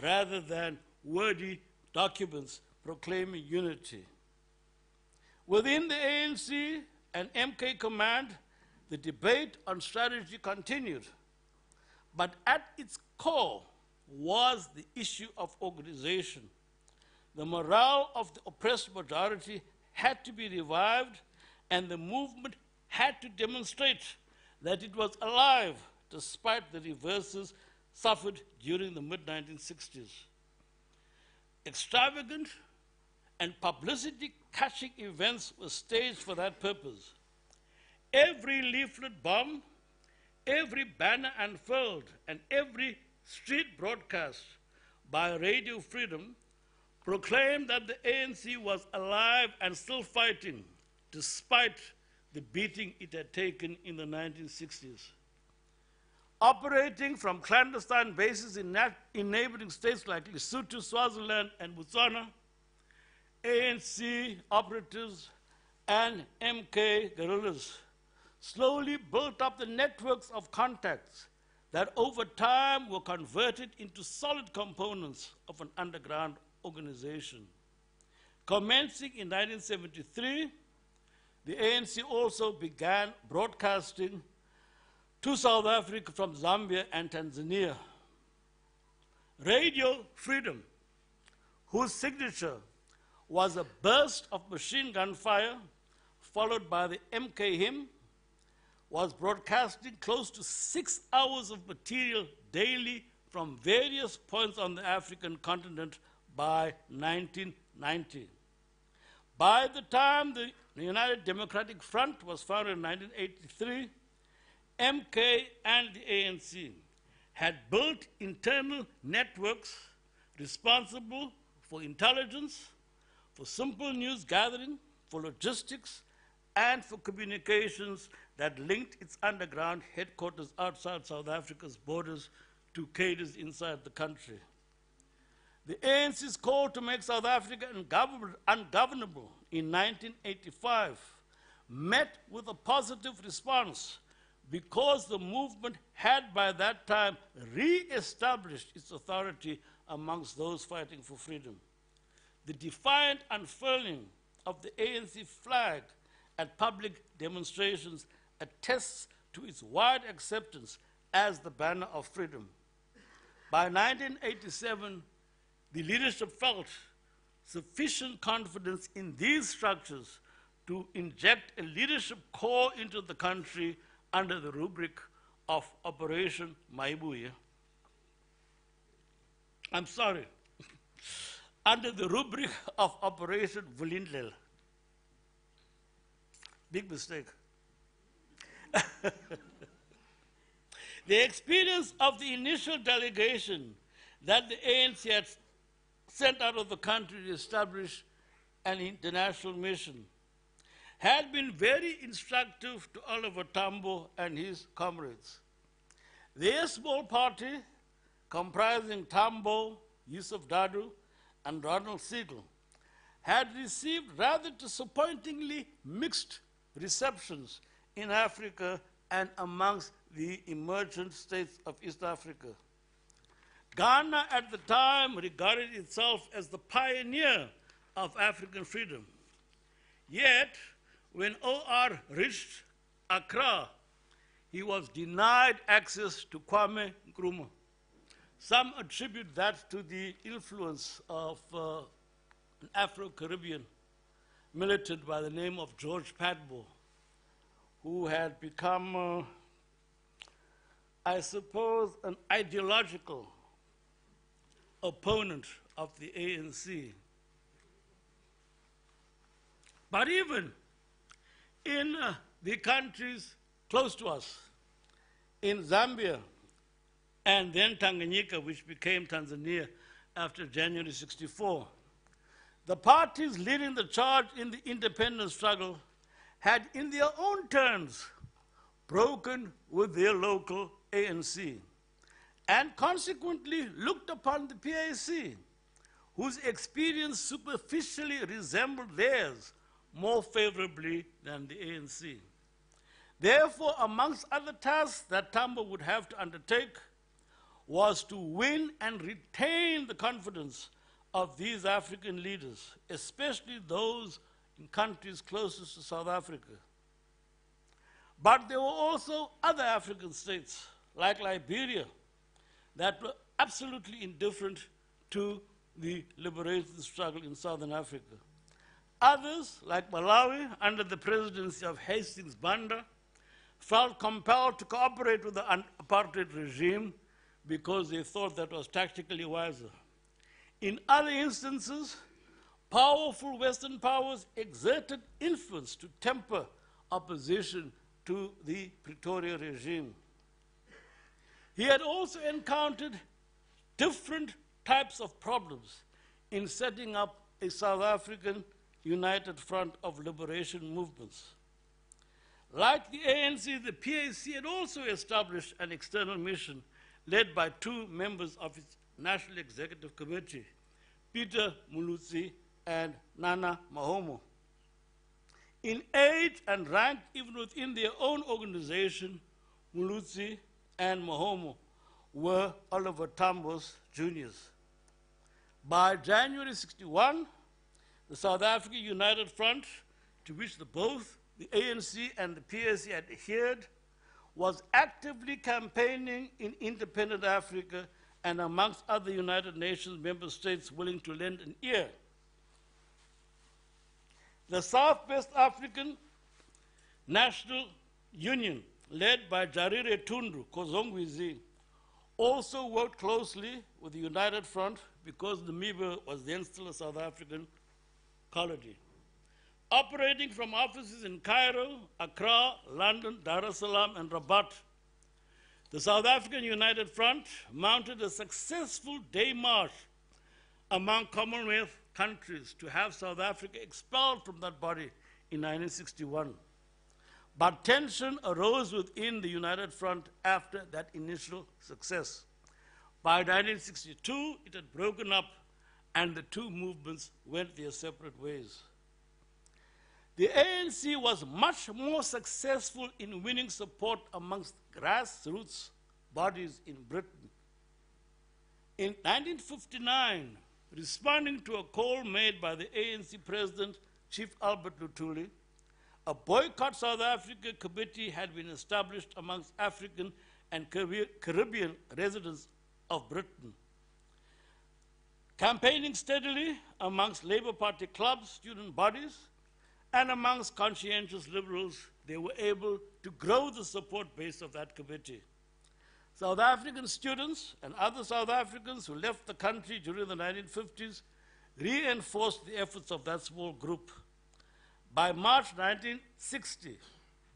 rather than wordy documents proclaiming unity. Within the ANC and MK command, the debate on strategy continued, but at its core was the issue of organization. The morale of the oppressed majority had to be revived, and the movement had to demonstrate that it was alive despite the reverses suffered during the mid-1960s. Extravagant and publicity-catching events were staged for that purpose. Every leaflet bomb, every banner unfurled, and every street broadcast by Radio Freedom proclaimed that the ANC was alive and still fighting, despite the beating it had taken in the 1960s. Operating from clandestine bases in neighboring states like Lesotho, Swaziland, and Botswana, ANC operatives and MK guerrillas slowly built up the networks of contacts that over time were converted into solid components of an underground organization. Commencing in 1973, the ANC also began broadcasting to South Africa from Zambia and Tanzania. Radio Freedom, whose signature was a burst of machine gun fire followed by the MK hymn, was broadcasting close to 6 hours of material daily from various points on the African continent by 1990. By the time the United Democratic Front was founded in 1983, MK and the ANC had built internal networks responsible for intelligence, for simple news gathering, for logistics, and for communications that linked its underground headquarters outside South Africa's borders to cadres inside the country. The ANC's call to make South Africa ungovernable in 1985 met with a positive response because the movement had by that time re-established its authority amongst those fighting for freedom. The defiant unfurling of the ANC flag at public demonstrations attests to its wide acceptance as the banner of freedom. By 1987, the leadership felt sufficient confidence in these structures to inject a leadership core into the country under the rubric of Operation Maibuye. I'm sorry, under the rubric of Operation Vulindlela. Big mistake. The experience of the initial delegation that the ANC had sent out of the country to establish an international mission had been very instructive to Oliver Tambo and his comrades. Their small party, comprising Tambo, Yusuf Dadoo, and Ronald Siegel, had received rather disappointingly mixed receptions in Africa and amongst the emergent states of East Africa. Ghana at the time regarded itself as the pioneer of African freedom. Yet, when OR reached Accra, he was denied access to Kwame Nkrumah. Some attribute that to the influence of an Afro-Caribbean militant by the name of George Padmore, who had become, I suppose, an ideological opponent of the ANC. But even in the countries close to us, in Zambia and then Tanganyika, which became Tanzania after January '64, the parties leading the charge in the independence struggle had, in their own turns, broken with their local ANC, and consequently looked upon the PAC, whose experience superficially resembled theirs, more favorably than the ANC. Therefore, amongst other tasks that Tambo would have to undertake was to win and retain the confidence of these African leaders, especially those in countries closest to South Africa. But there were also other African states, like Liberia, that were absolutely indifferent to the liberation struggle in Southern Africa. Others, like Malawi, under the presidency of Hastings Banda, felt compelled to cooperate with the apartheid regime because they thought that was tactically wiser. In other instances, powerful Western powers exerted influence to temper opposition to the Pretoria regime. He had also encountered different types of problems in setting up a South African United Front of Liberation movements. Like the ANC, the PAC had also established an external mission led by two members of its National Executive Committee, Peter Mulutsi and Nana Mahomo. In age and rank, even within their own organization, Mulutsi and Mahomo were Oliver Tambo's juniors. By January '61, the South African United Front, to which both the ANC and the PAC had adhered, was actively campaigning in independent Africa and amongst other United Nations member states willing to lend an ear. The Southwest African National Union, led by Jarire Tundu Kozongwizi, also worked closely with the United Front because Namibia was then still a South African colony. Operating from offices in Cairo, Accra, London, Dar es Salaam, and Rabat, the South African United Front mounted a successful day march among Commonwealth countries to have South Africa expelled from that body in 1961. But tension arose within the United Front after that initial success. By 1962, it had broken up and the two movements went their separate ways. The ANC was much more successful in winning support amongst grassroots bodies in Britain. In 1959, responding to a call made by the ANC President, Chief Albert Luthuli, a Boycott South Africa committee had been established amongst African and Caribbean residents of Britain. Campaigning steadily amongst Labour Party clubs, student bodies, and amongst conscientious liberals, they were able to grow the support base of that committee. South African students and other South Africans who left the country during the 1950s reinforced the efforts of that small group. By March 1960,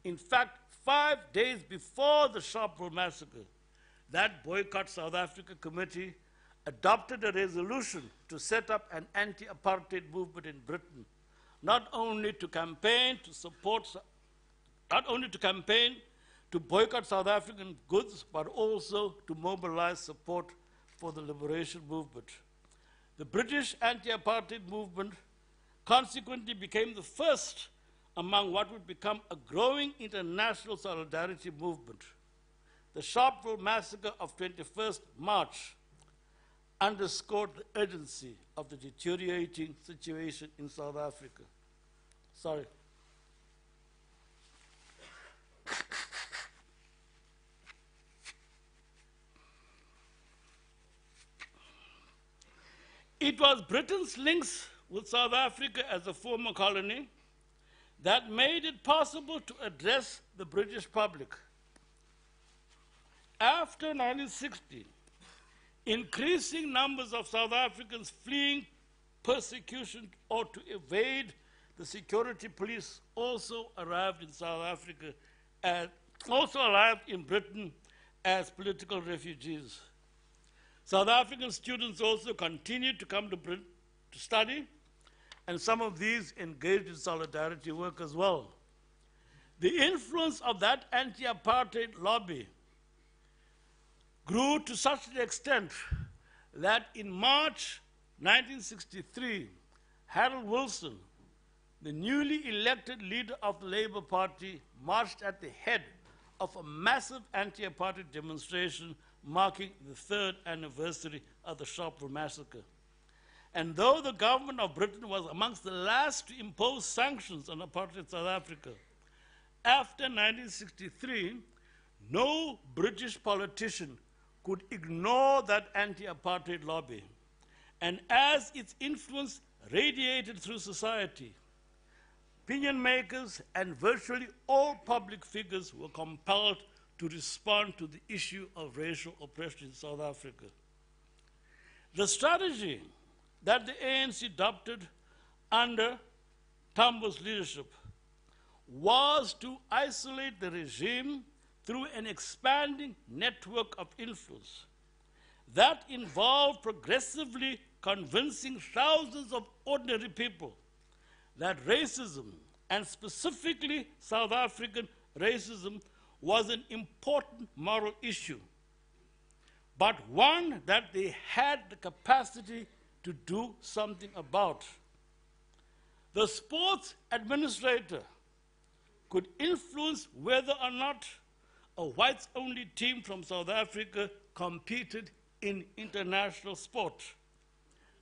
in fact, 5 days before the Sharpeville massacre, that Boycott South Africa committee adopted a resolution to set up an anti-apartheid movement in Britain, not only to campaign to boycott South African goods, but also to mobilize support for the liberation movement. The British anti-apartheid movement consequently became the first among what would become a growing international solidarity movement. The Sharpeville massacre of 21st March underscored the urgency of the deteriorating situation in South Africa. Sorry. It was Britain's links with South Africa as a former colony that made it possible to address the British public. After 1960, increasing numbers of South Africans fleeing persecution or to evade the security police also arrived in South Africa, also arrived in Britain as political refugees. South African students also continued to come to Britain to study, and some of these engaged in solidarity work as well. The influence of that anti-apartheid lobby grew to such an extent that in March 1963, Harold Wilson, the newly elected leader of the Labour Party, marched at the head of a massive anti-apartheid demonstration marking the 3rd anniversary of the Sharpeville massacre. And though the government of Britain was amongst the last to impose sanctions on apartheid South Africa, after 1963, no British politician could ignore that anti-apartheid lobby. And as its influence radiated through society, opinion makers and virtually all public figures were compelled to respond to the issue of racial oppression in South Africa. The strategy that the ANC adopted under Tambo's leadership was to isolate the regime through an expanding network of influence that involved progressively convincing thousands of ordinary people that racism, and specifically South African racism, was an important moral issue, but one that they had the capacity to do something about. The sports administrator could influence whether or not a whites-only team from South Africa competed in international sport.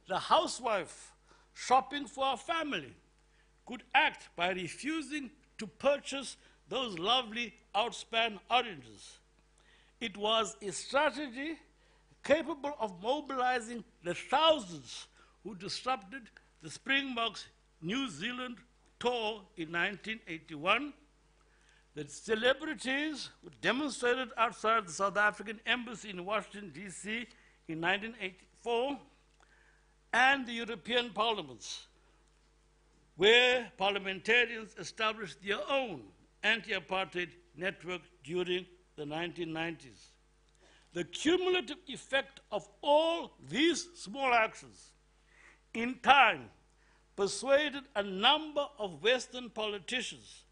The housewife shopping for a family could act by refusing to purchase those lovely outspan oranges. It was a strategy capable of mobilizing the thousands who disrupted the Springboks' New Zealand tour in 1981. The celebrities who demonstrated outside the South African embassy in Washington, D.C. in 1984, and the European parliaments, where parliamentarians established their own anti-apartheid network during the 1990s. The cumulative effect of all these small actions in time persuaded a number of Western politicians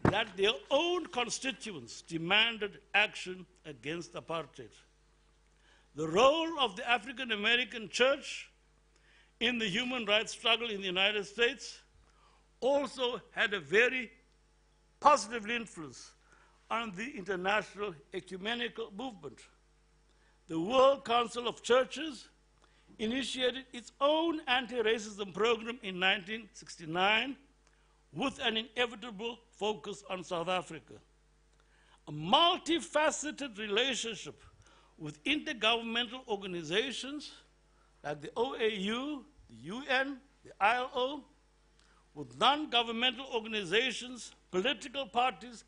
that their own constituents demanded action against apartheid. The role of the African American church in the human rights struggle in the United States also had a very positive influence on the international ecumenical movement. The World Council of Churches initiated its own anti-racism program in 1969 with an inevitable focus on South Africa. A multifaceted relationship with intergovernmental organizations like the OAU, the UN, the ILO, with non-governmental organizations, political parties,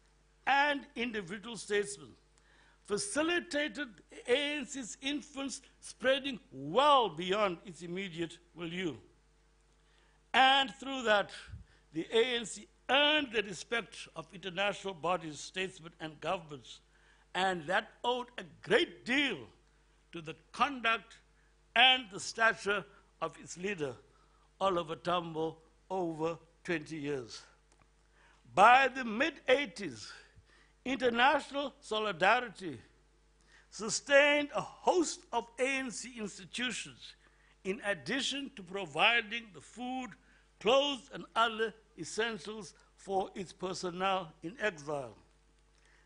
and individual statesmen, facilitated the ANC's influence spreading well beyond its immediate milieu. And through that, the ANC earned the respect of international bodies, statesmen, and governments, and that owed a great deal to the conduct and the stature of its leader, Oliver Tambo, over 20 years. By the mid-80s, international solidarity sustained a host of ANC institutions in addition to providing the food, clothes, and other essentials for its personnel in exile.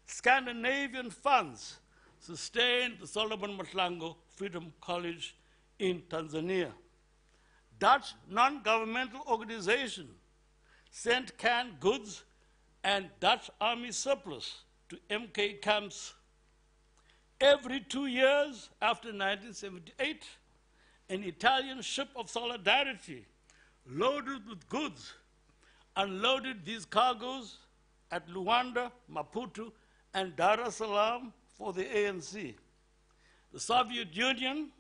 Scandinavian funds sustained the Solomon Mahlangu Freedom College in Tanzania. Dutch non-governmental organizations sent canned goods and Dutch army surplus to MK camps. Every 2 years after 1978, an Italian ship of solidarity loaded with goods unloaded these cargoes at Luanda, Maputo, and Dar es Salaam for the ANC. The Soviet Union,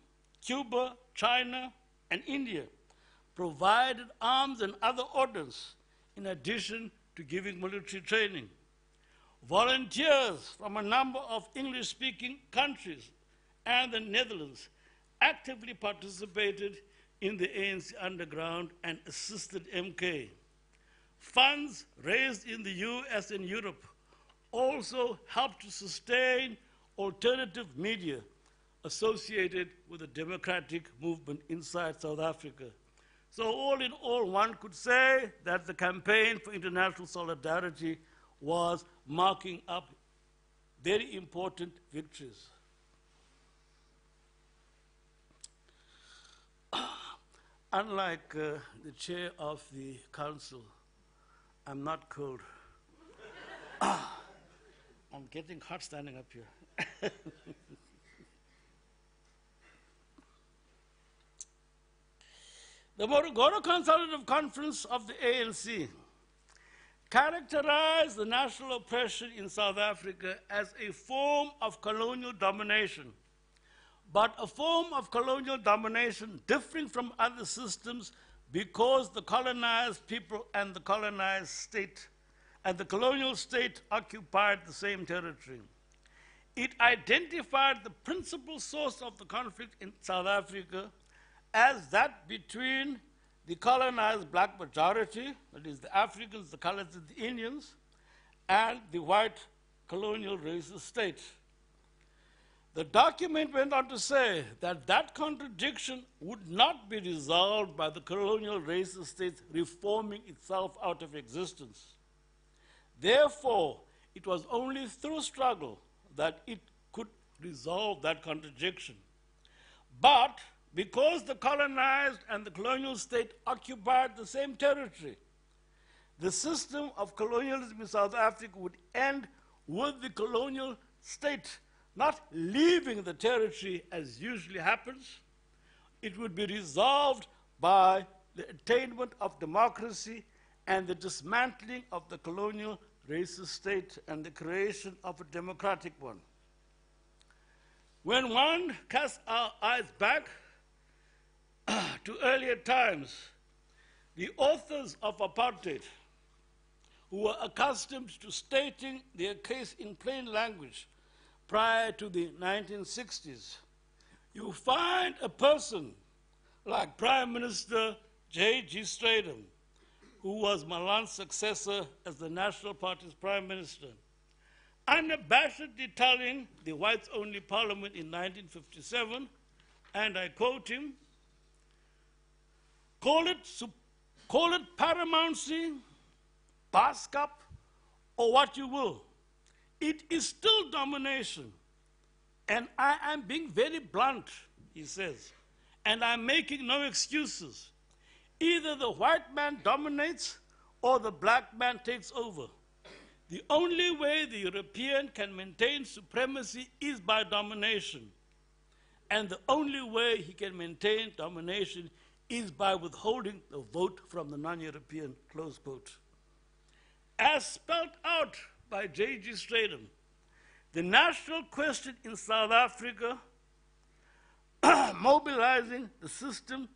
Cuba, China, and India provided arms and other ordnance in addition to giving military training. Volunteers from a number of English-speaking countries and the Netherlands actively participated in the ANC underground and assisted MK. Funds raised in the US and Europe also helped to sustain alternative media associated with the democratic movement inside South Africa. So all in all, one could say that the campaign for international solidarity was marking up very important victories. Unlike the chair of the council, I'm not cold. I'm getting hot standing up here. The Morogoro Consultative Conference of the ANC characterized the national oppression in South Africa as a form of colonial domination, but a form of colonial domination differing from other systems because the colonized people and the colonized state and the colonial state occupied the same territory. It identified the principal source of the conflict in South Africa as that between the colonized black majority, that is the Africans, the colors, and the Indians, and the white colonial racist state. The document went on to say that that contradiction would not be resolved by the colonial racist state reforming itself out of existence. Therefore, it was only through struggle that it could resolve that contradiction. But because the colonized and the colonial state occupied the same territory, the system of colonialism in South Africa would end with the colonial state not leaving the territory as usually happens. It would be resolved by the attainment of democracy and the dismantling of the colonial racist state and the creation of a democratic one. When one casts our eyes back to earlier times, the authors of apartheid, who were accustomed to stating their case in plain language prior to the 1960s, you find a person like Prime Minister J.G. Stratham, who was Malan's successor as the National Party's Prime Minister, unabashedly telling the whites-only parliament in 1957, and I quote him, call it paramountcy, bask up, or what you will. It is still domination. And I am being very blunt, he says, and I'm making no excuses. Either the white man dominates or the black man takes over. The only way the European can maintain supremacy is by domination. And the only way he can maintain domination is by withholding the vote from the non-European, close quote. As spelled out by J.G. Stratham, the national question in South Africa, mobilizing the system,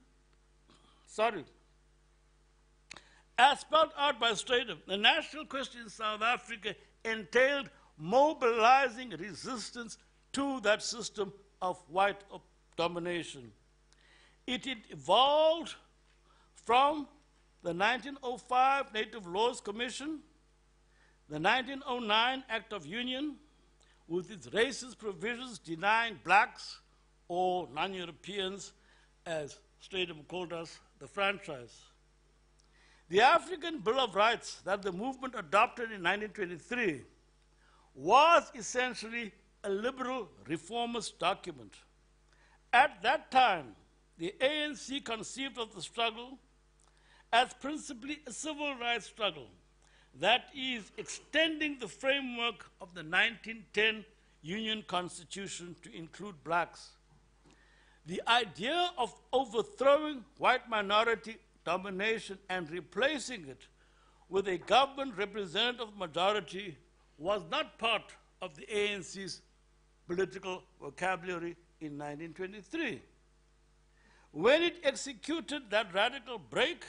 as spelled out by Stratham, the national question in South Africa entailed mobilizing resistance to that system of white domination. It evolved from the 1905 Native Laws Commission, the 1909 Act of Union, with its racist provisions denying blacks or non-Europeans, as Stratham called us, the franchise. The African Bill of Rights that the movement adopted in 1923 was essentially a liberal reformist document. At that time, the ANC conceived of the struggle as principally a civil rights struggle, that is, extending the framework of the 1910 Union Constitution to include blacks. The idea of overthrowing white minority domination and replacing it with a government representative majority was not part of the ANC's political vocabulary in 1923. When it executed that radical break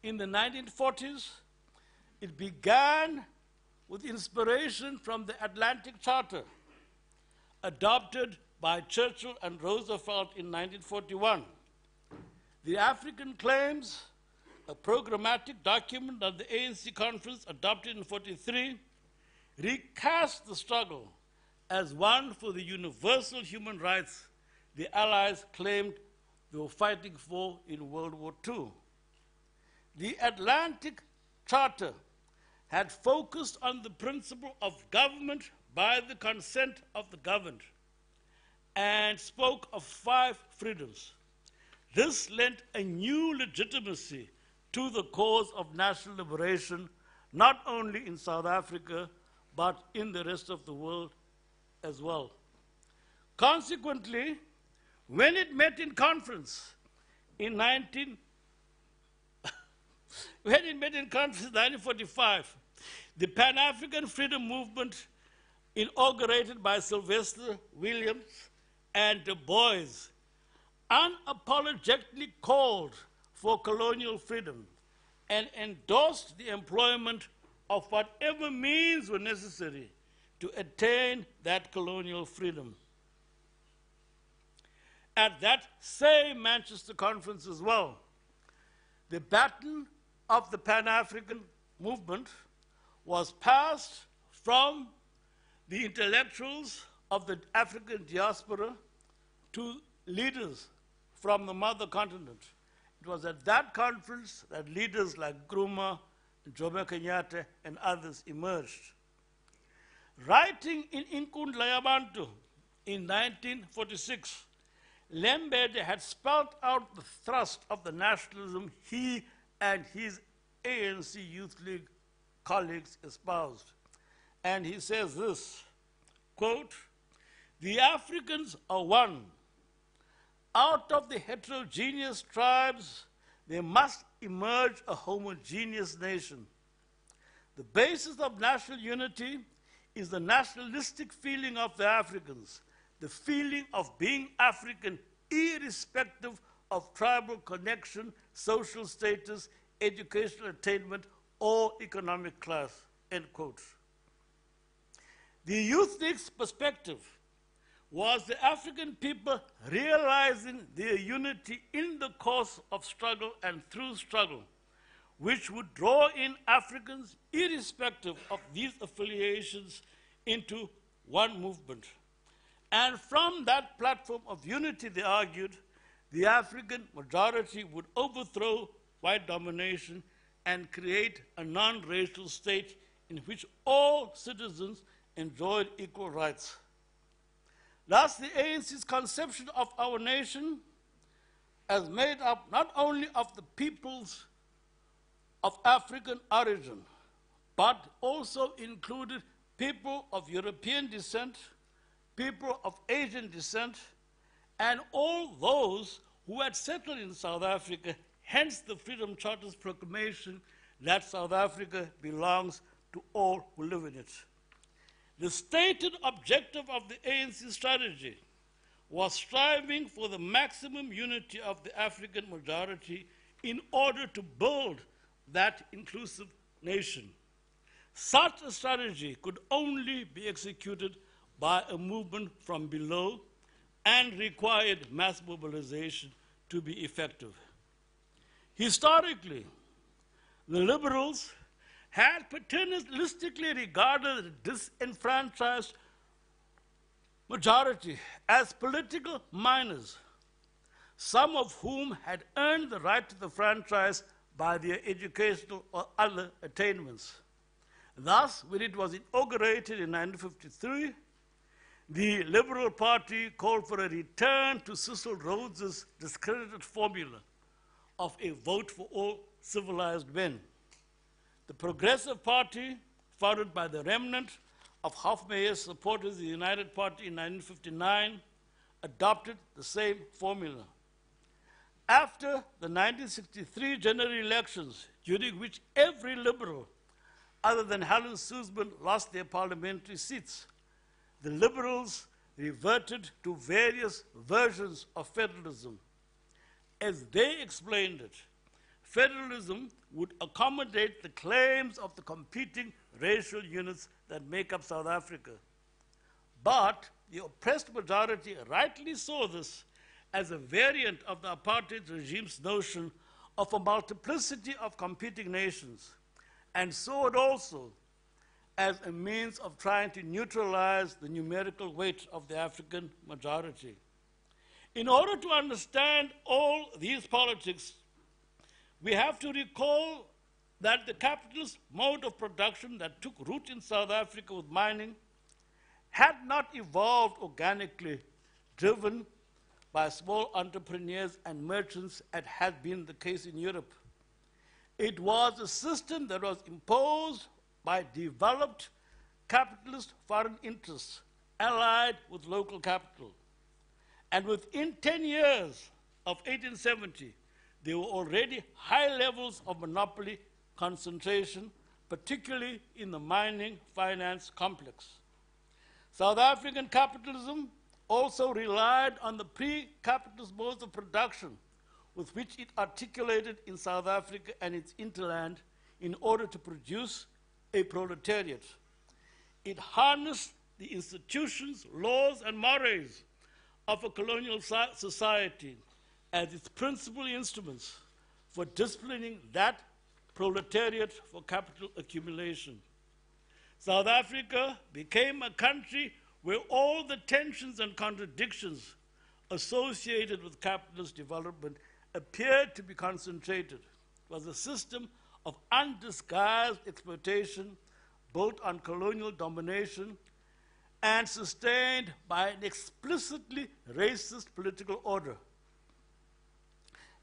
in the 1940s, it began with inspiration from the Atlantic Charter, adopted by Churchill and Roosevelt in 1941. The African Claims, a programmatic document that the ANC conference adopted in 1943, recast the struggle as one for the universal human rights the Allies claimed they were fighting for in World War II. The Atlantic Charter had focused on the principle of government by the consent of the governed and spoke of 5 freedoms. This lent a new legitimacy to the cause of national liberation, not only in South Africa, but in the rest of the world as well. Consequently, when it met in conference in 1945, the Pan-African Freedom Movement, inaugurated by Sylvester Williams and Du Bois, unapologetically called for colonial freedom and endorsed the employment of whatever means were necessary to attain that colonial freedom. At that same Manchester conference as well, the baton of the Pan-African movement was passed from the intellectuals of the African diaspora to leaders from the mother continent. It was at that conference that leaders like Nkrumah, Jomo Kenyatta, and others emerged. Writing in Inkundla Yabantu in 1946, Lembede had spelled out the thrust of the nationalism he and his ANC Youth League colleagues espoused. And he says this, quote, "The Africans are one. Out of the heterogeneous tribes, there must emerge a homogeneous nation. The basis of national unity is the nationalistic feeling of the Africans, the feeling of being African irrespective of tribal connection, social status, educational attainment, or economic class," end quote. The Youth League's perspective was the African people realizing their unity in the course of struggle and through struggle, which would draw in Africans irrespective of these affiliations into one movement. And from that platform of unity, they argued, the African majority would overthrow white domination and create a non-racial state in which all citizens enjoyed equal rights. Thus, the ANC's conception of our nation as made up not only of the peoples of African origin, but also included people of European descent, people of Asian descent, and all those who had settled in South Africa, hence the Freedom Charter's proclamation that South Africa belongs to all who live in it. The stated objective of the ANC strategy was striving for the maximum unity of the African majority in order to build that inclusive nation. Such a strategy could only be executed by a movement from below and required mass mobilization to be effective. Historically, the liberals had paternalistically regarded the disenfranchised majority as political minors, some of whom had earned the right to the franchise by their educational or other attainments. Thus, when it was inaugurated in 1953, the Liberal Party called for a return to Cecil Rhodes's discredited formula of a vote for all civilized men. The Progressive Party, founded by the remnant of Hofmeyr's supporters in the United Party in 1959, adopted the same formula. After the 1963 general elections, during which every Liberal, other than Helen Suzman, lost their parliamentary seats, the Liberals reverted to various versions of federalism. As they explained it, federalism would accommodate the claims of the competing racial units that make up South Africa. But the oppressed majority rightly saw this as a variant of the apartheid regime's notion of a multiplicity of competing nations, and saw it also as a means of trying to neutralize the numerical weight of the African majority. In order to understand all these politics, we have to recall that the capitalist mode of production that took root in South Africa with mining had not evolved organically, driven by small entrepreneurs and merchants, as had been the case in Europe. It was a system that was imposed by developed capitalist foreign interests allied with local capital. And within 10 years of 1870, there were already high levels of monopoly concentration, particularly in the mining finance complex. South African capitalism also relied on the pre-capitalist modes of production with which it articulated in South Africa and its hinterland in order to produce a proletariat. It harnessed the institutions, laws, and mores of a colonial society as its principal instruments for disciplining that proletariat for capital accumulation. South Africa became a country where all the tensions and contradictions associated with capitalist development appeared to be concentrated. It was a system of undisguised exploitation built on colonial domination and sustained by an explicitly racist political order.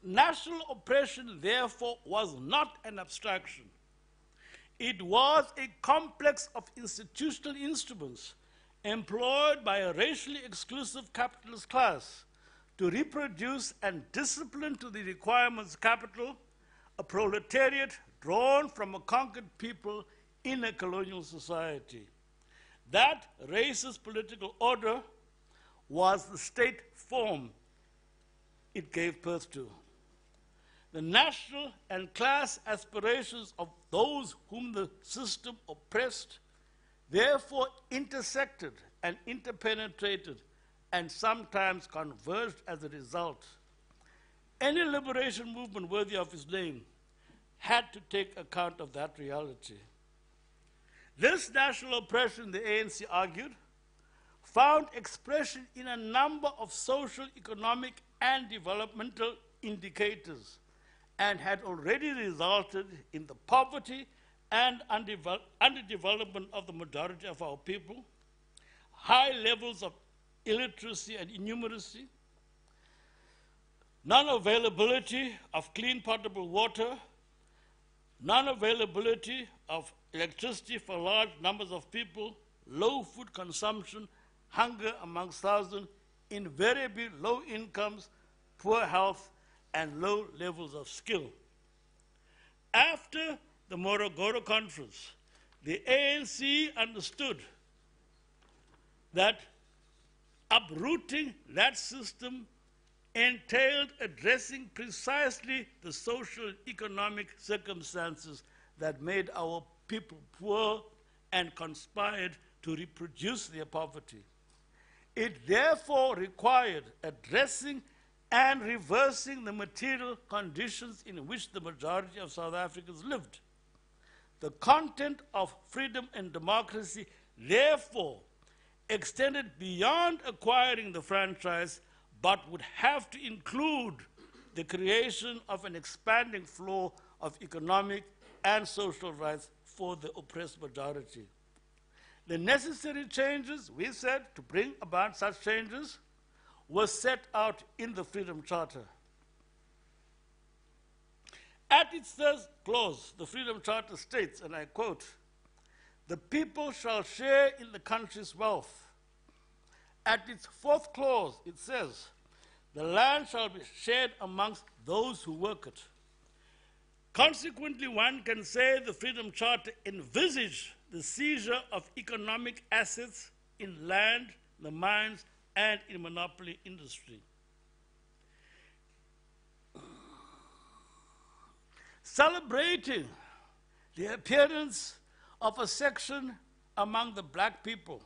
National oppression, therefore, was not an abstraction. It was a complex of institutional instruments employed by a racially exclusive capitalist class to reproduce and discipline to the requirements of capital a proletariat drawn from a conquered people in a colonial society. That racist political order was the state form it gave birth to. The national and class aspirations of those whom the system oppressed therefore intersected and interpenetrated and sometimes converged as a result. Any liberation movement worthy of its name had to take account of that reality. This national oppression, the ANC argued, found expression in a number of social, economic, and developmental indicators, and had already resulted in the poverty and underdevelopment of the majority of our people, high levels of illiteracy and innumeracy, non-availability of clean potable water, non-availability of electricity for large numbers of people, low food consumption, hunger amongst thousands, invariably low incomes, poor health, and low levels of skill. After the Morogoro Conference, the ANC understood that uprooting that system entailed addressing precisely the social economic circumstances that made our people poor and conspired to reproduce their poverty. It therefore required addressing and reversing the material conditions in which the majority of South Africans lived. The content of freedom and democracy therefore extended beyond acquiring the franchise, but would have to include the creation of an expanding flow of economic and social rights for the oppressed majority. The necessary changes, we said, to bring about such changes were set out in the Freedom Charter. At its third clause, the Freedom Charter states, and I quote, "The people shall share in the country's wealth At its fourth clause, it says, the land shall be shared amongst those who work it. Consequently, one can say the Freedom Charter envisaged the seizure of economic assets in land, the mines, and in monopoly industry. Celebrating the appearance of a section among the black people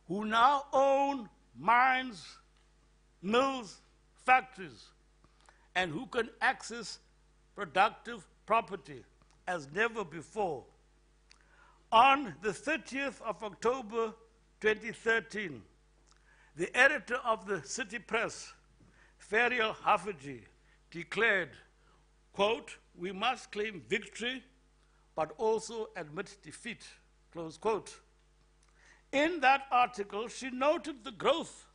who now own mines, mills, factories, and who can access productive property as never before. On the 30th of October 2013, the editor of the City Press, Ferial Haffiji, declared, quote, "We must claim victory, but also admit defeat," close quote. In that article, she noted the growth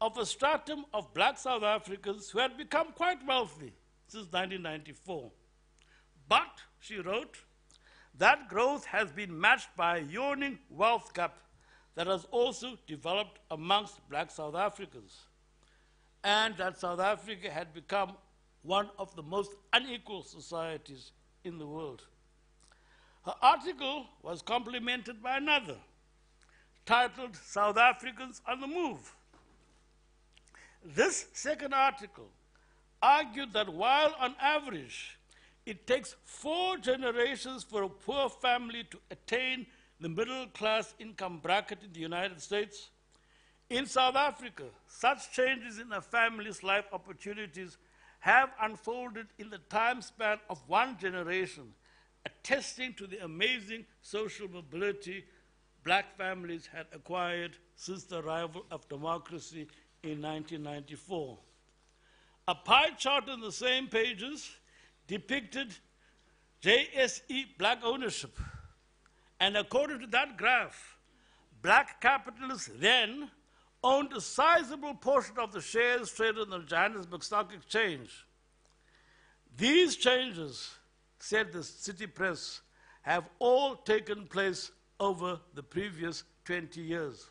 of a stratum of black South Africans who had become quite wealthy since 1994. But, she wrote, that growth has been matched by a yawning wealth gap that has also developed amongst black South Africans, and that South Africa had become one of the most unequal societies in the world. Her article was complemented by another, titled South Africans on the Move. This second article argued that while on average it takes 4 generations for a poor family to attain the middle class income bracket in the United States, in South Africa, such changes in a family's life opportunities have unfolded in the time span of 1 generation, attesting to the amazing social mobility black families had acquired since the arrival of democracy in 1994. A pie chart on the same pages depicted JSE black ownership. And according to that graph, black capitalists then owned a sizable portion of the shares traded on the Johannesburg Stock Exchange. These changes, said the City Press, have all taken place over the previous 20 years.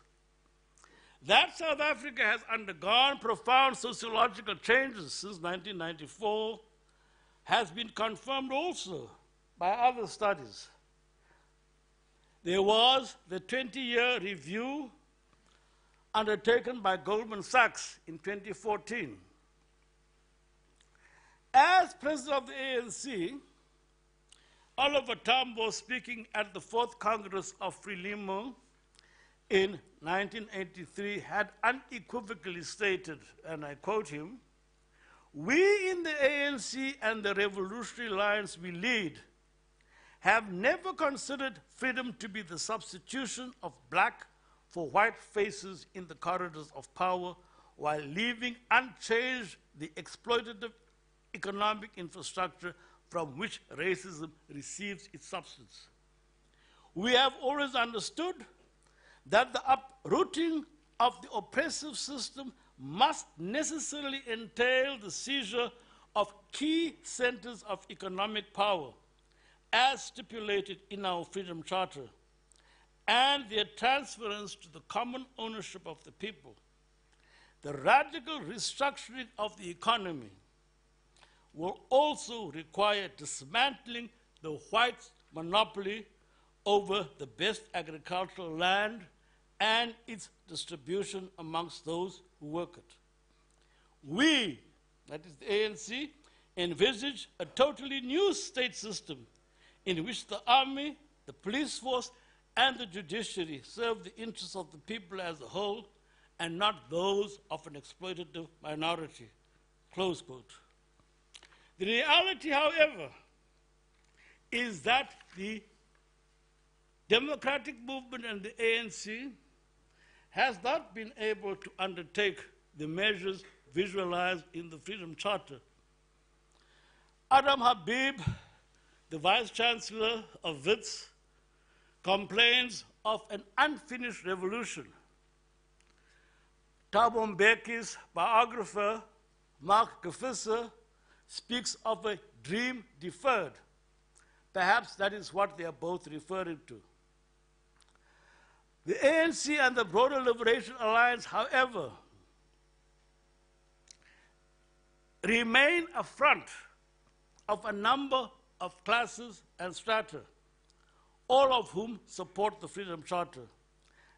That South Africa has undergone profound sociological changes since 1994 has been confirmed also by other studies. There was the 20-year review undertaken by Goldman Sachs in 2014. As president of the ANC, Oliver Tambo, speaking at the 4th Congress of Frelimo in 1983, had unequivocally stated, and I quote him, "We in the ANC and the revolutionary lines we lead have never considered freedom to be the substitution of black for white faces in the corridors of power, while leaving unchanged the exploitative economic infrastructure from which racism receives its substance. We have always understood that the uprooting of the oppressive system must necessarily entail the seizure of key centers of economic power, as stipulated in our Freedom Charter, and their transference to the common ownership of the people. The radical restructuring of the economy will also require dismantling the white monopoly over the best agricultural land and its distribution amongst those who work it. We, that is the ANC, envisage a totally new state system in which the army, the police force, and the judiciary serve the interests of the people as a whole and not those of an exploitative minority." Close quote. The reality, however, is that the democratic movement and the ANC has not been able to undertake the measures visualized in the Freedom Charter. Adam Habib, the Vice-chancellor of Wits, complains of an unfinished revolution. Thabo Mbeki's biographer, Mark Gefisser, speaks of a dream deferred. Perhaps that is what they are both referring to. The ANC and the broader Liberation Alliance, however, remain a front of a number of classes and strata, all of whom support the Freedom Charter.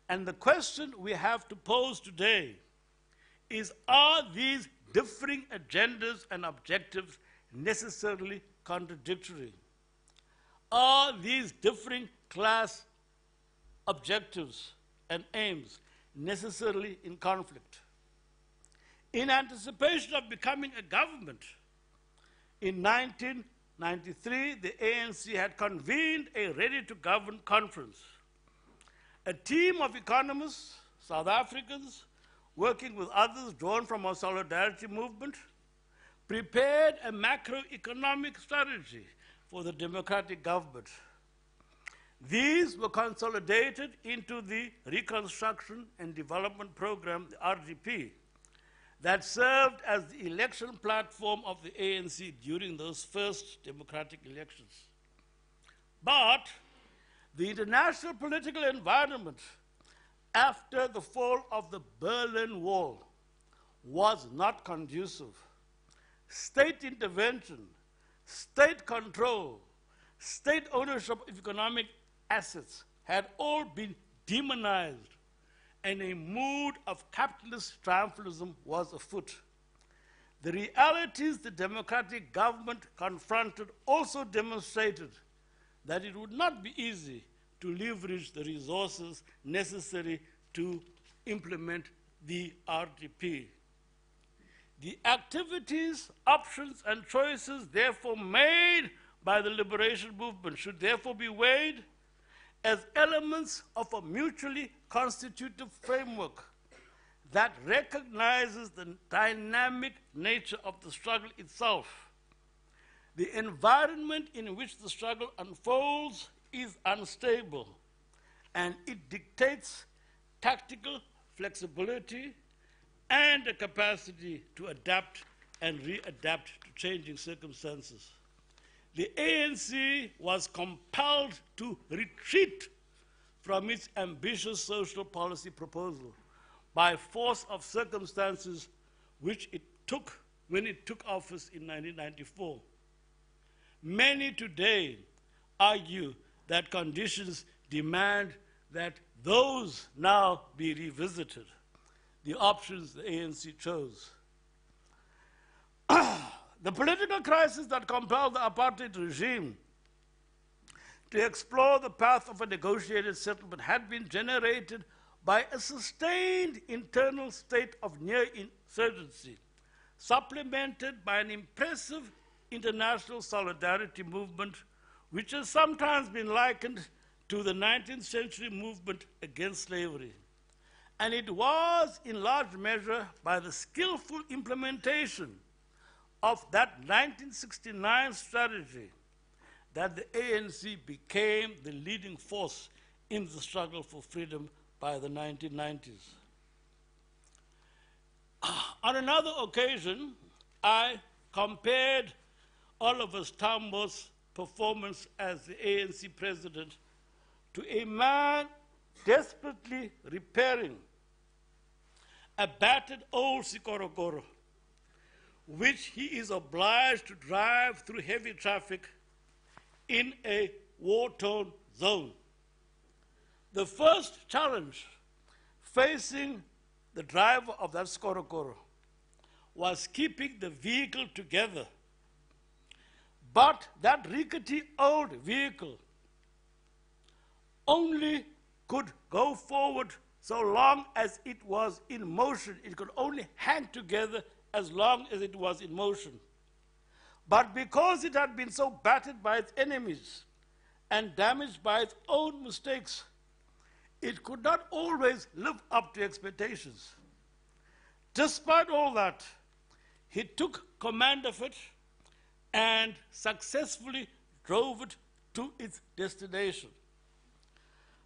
And the question we have to pose today is, are these differing agendas and objectives necessarily contradictory? Are these differing class objectives and aims necessarily in conflict? In anticipation of becoming a government, in 1993, the ANC had convened a ready-to-govern conference. A team of economists, South Africans, working with others drawn from our solidarity movement, prepared a macroeconomic strategy for the democratic government. These were consolidated into the Reconstruction and Development Program, the RDP, that served as the election platform of the ANC during those first democratic elections. But the international political environment after the fall of the Berlin Wall was not conducive. State intervention, state control, state ownership of economic assets had all been demonized, and a mood of capitalist triumphalism was afoot. The realities the democratic government confronted also demonstrated that it would not be easy to leverage the resources necessary to implement the RDP. The activities, options, and choices therefore made by the liberation movement should therefore be weighed as elements of a mutually constitutive framework that recognizes the dynamic nature of the struggle itself. The environment in which the struggle unfolds is unstable, and it dictates tactical flexibility and a capacity to adapt and readapt to changing circumstances. The ANC was compelled to retreat from its ambitious social policy proposal by force of circumstances which it took when it took office in 1994. Many today argue that conditions demand that those now be revisited, the options the ANC chose. The political crisis that compelled the apartheid regime to explore the path of a negotiated settlement had been generated by a sustained internal state of near insurgency, supplemented by an impressive international solidarity movement, which has sometimes been likened to the 19th century movement against slavery. And it was, in large measure, by the skillful implementation of that 1969 strategy that the ANC became the leading force in the struggle for freedom by the 1990s. On another occasion, I compared Oliver Tambo's performance as the ANC president to a man desperately repairing a battered old Sikorokoro, which he is obliged to drive through heavy traffic in a war-torn zone. The first challenge facing the driver of that Sikorokoro was keeping the vehicle together. But that rickety old vehicle only could go forward so long as it was in motion. It could only hang together as long as it was in motion. But because it had been so battered by its enemies and damaged by its own mistakes, it could not always live up to expectations. Despite all that, he took command of it and successfully drove it to its destination.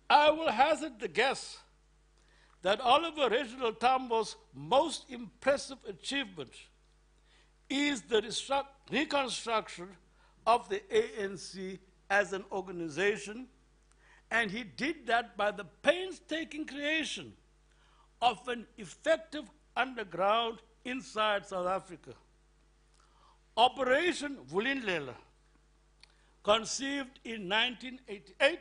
I will hazard the guess that Oliver Reginald Tambo's most impressive achievement is the reconstruction of the ANC as an organization And he did that by the painstaking creation of an effective underground inside South Africa. Operation Vulindlela, conceived in 1988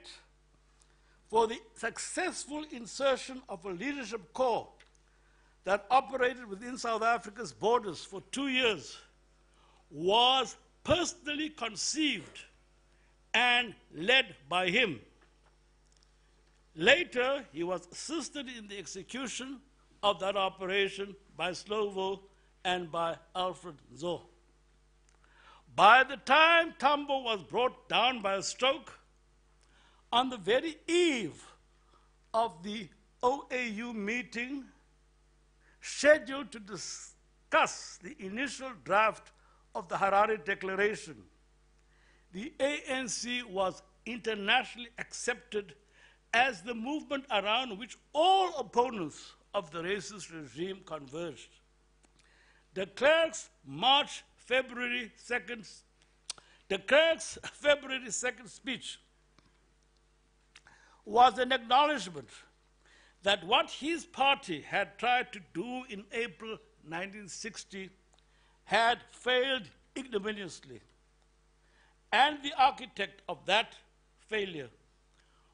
for the successful insertion of a leadership corps that operated within South Africa's borders for 2 years, was personally conceived and led by him. Later, he was assisted in the execution of that operation by Slovo and by Alfred Nzo. By the time Tambo was brought down by a stroke, on the very eve of the OAU meeting scheduled to discuss the initial draft of the Harare Declaration, the ANC was internationally accepted as the movement around which all opponents of the racist regime converged. De Klerk's February 2nd speech was an acknowledgement that what his party had tried to do in April 1960 had failed ignominiously. And the architect of that failure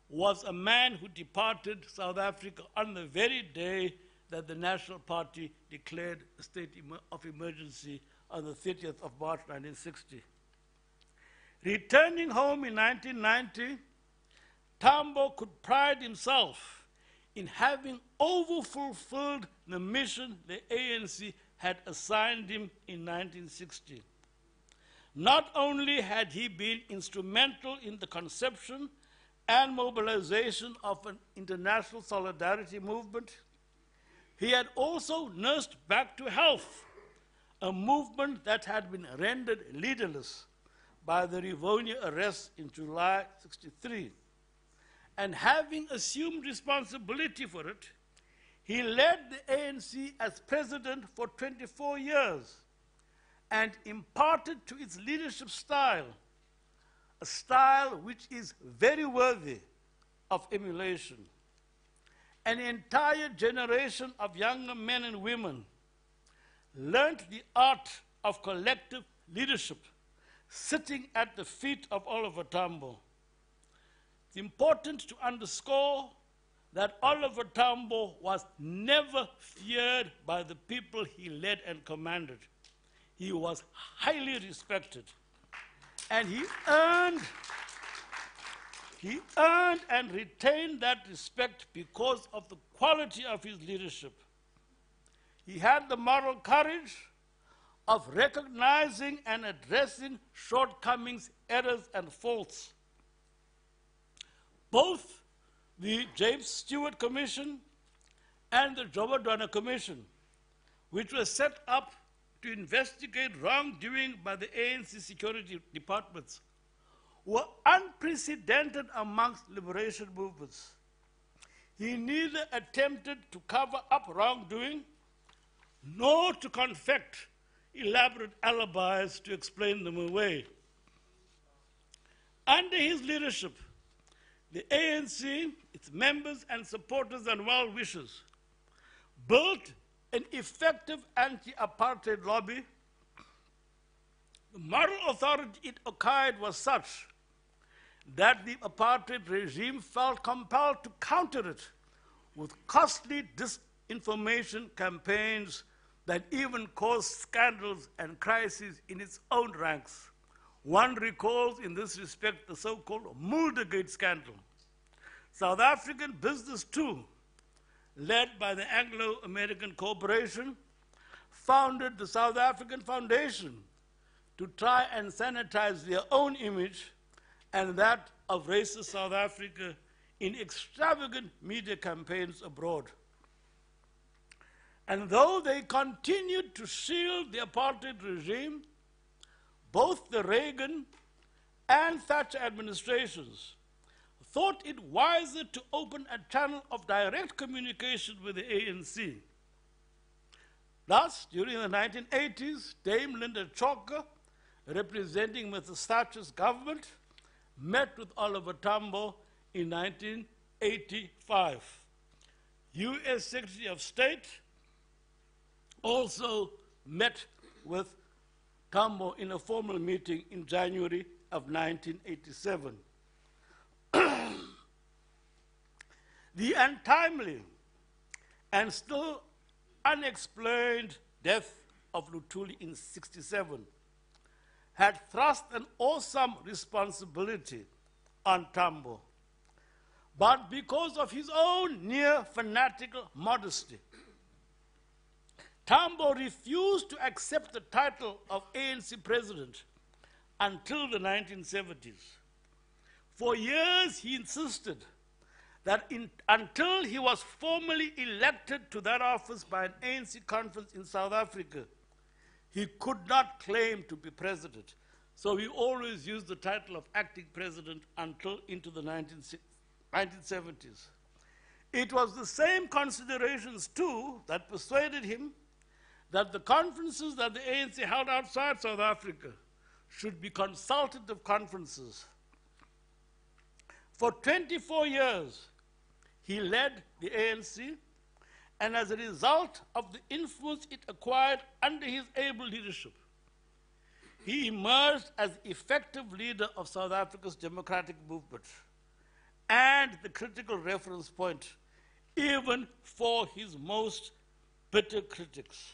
was a man who departed South Africa on the very day that the National Party declared a state of emergency on the 30th of March 1960. Returning home in 1990, Tambo could pride himself in having overfulfilled the mission the ANC had assigned him in 1960. Not only had he been instrumental in the conception and mobilization of an international solidarity movement, he had also nursed back to health a movement that had been rendered leaderless by the Rivonia arrest in July '63. And having assumed responsibility for it, he led the ANC as president for 24 years and imparted to its leadership style, a style which is very worthy of emulation. An entire generation of younger men and women learned the art of collective leadership sitting at the feet of Oliver Tambo. It's important to underscore that Oliver Tambo was never feared by the people he led and commanded. He was highly respected. And he earned and retained that respect because of the quality of his leadership. He had the moral courage of recognizing and addressing shortcomings, errors, and faults. Both the James Stewart Commission and the Jobodwana Commission, which was set up to investigate wrongdoing by the ANC security departments, were unprecedented amongst liberation movements. He neither attempted to cover up wrongdoing nor to confect elaborate alibis to explain them away. Under his leadership, the ANC, its members and supporters and well-wishers, built an effective anti-apartheid lobby. The moral authority it acquired was such that the apartheid regime felt compelled to counter it with costly disinformation campaigns that even caused scandals and crises in its own ranks. One recalls in this respect the so-called Muldergate scandal. South African business too, led by the Anglo-American Corporation, founded the South African Foundation to try and sanitize their own image and that of racist South Africa in extravagant media campaigns abroad. And though they continued to shield the apartheid regime, both the Reagan and Thatcher administrations thought it wiser to open a channel of direct communication with the ANC. Thus, during the 1980s, Dame Linda Chalker, representing Mr. Thatcher's government, met with Oliver Tambo in 1985. U.S. Secretary of State also met with Tambo in a formal meeting in January of 1987. The untimely and still unexplained death of Luthuli in '67 had thrust an awesome responsibility on Tambo. But because of his own near fanatical modesty, Tambo refused to accept the title of ANC president until the 1970s. For years he insisted that until he was formally elected to that office by an ANC conference in South Africa, he could not claim to be president. So he always used the title of acting president until into the 1970s. It was the same considerations, too, that persuaded him that the conferences that the ANC held outside South Africa should be consultative conferences. For 24 years, he led the ANC, and as a result of the influence it acquired under his able leadership, he emerged as the effective leader of South Africa's democratic movement and the critical reference point, even for his most bitter critics.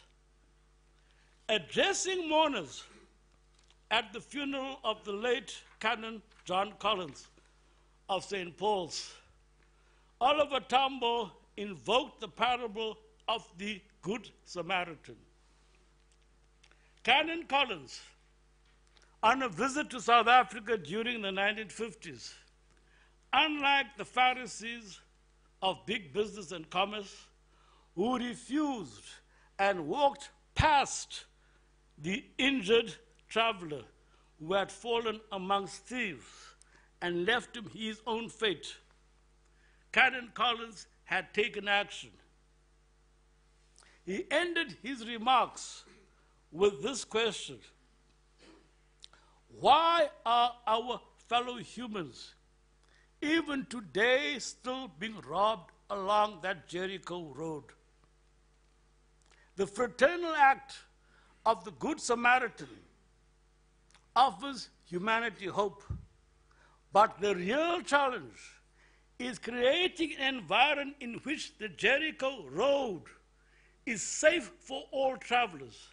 Addressing mourners at the funeral of the late Canon John Collins of St. Paul's, Oliver Tambo invoked the parable of the Good Samaritan. Canon Collins, on a visit to South Africa during the 1950s, unlike the Pharisees of big business and commerce, who refused and walked past the injured traveler who had fallen amongst thieves and left him his own fate, Canon Collins had taken action. He ended his remarks with this question: why are our fellow humans even today still being robbed along that Jericho road? The fraternal act of the Good Samaritan offers humanity hope, but the real challenge is creating an environment in which the Jericho road is safe for all travelers,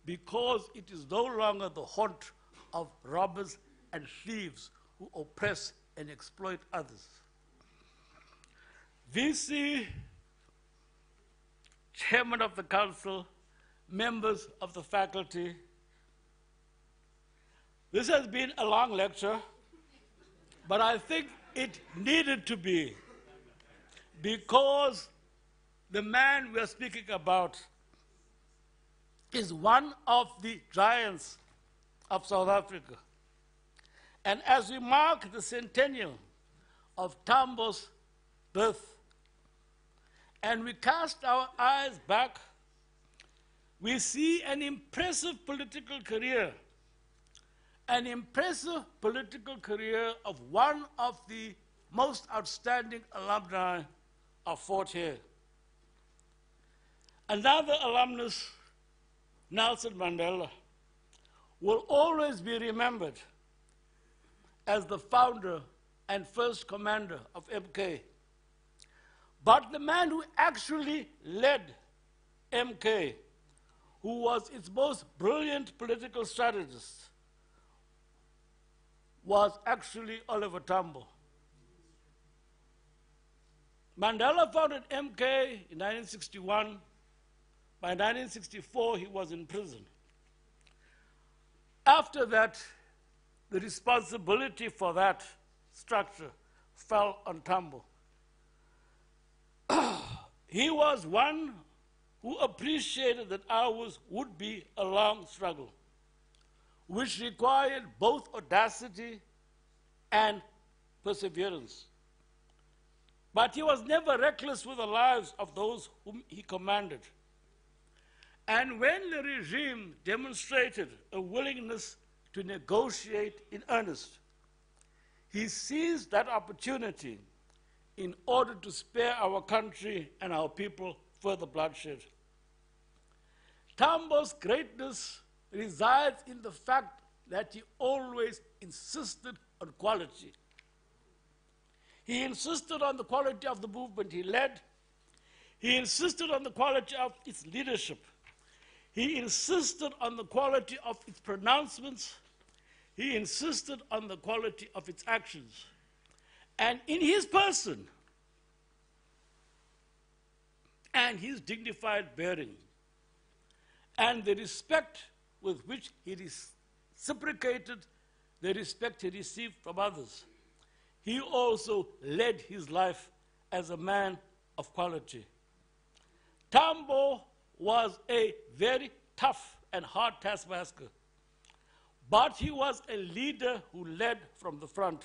because it is no longer the haunt of robbers and thieves who oppress and exploit others. VC, chairman of the council, members of the faculty, this has been a long lecture, but I think it needed to be, because the man we are speaking about is one of the giants of South Africa. And as we mark the centennial of Tambo's birth, and we cast our eyes back, we see an impressive political career of one of the most outstanding alumni of Fort Hare. Another alumnus, Nelson Mandela, will always be remembered as the founder and first commander of MK. But the man who actually led MK, who was its most brilliant political strategist, was actually Oliver Tambo. Mandela founded MK in 1961. By 1964, he was in prison. After that, the responsibility for that structure fell on Tambo. He was one who appreciated that ours would be a long struggle, which required both audacity and perseverance. But he was never reckless with the lives of those whom he commanded. And when the regime demonstrated a willingness to negotiate in earnest, he seized that opportunity in order to spare our country and our people further bloodshed. Tambo's greatness resides in the fact that he always insisted on quality. He insisted on the quality of the movement he led. He insisted on the quality of its leadership. He insisted on the quality of its pronouncements. He insisted on the quality of its actions. And in his person and his dignified bearing and the respect with which he reciprocated the respect he received from others, he also led his life as a man of quality. Tambo was a very tough and hard taskmaster, but he was a leader who led from the front,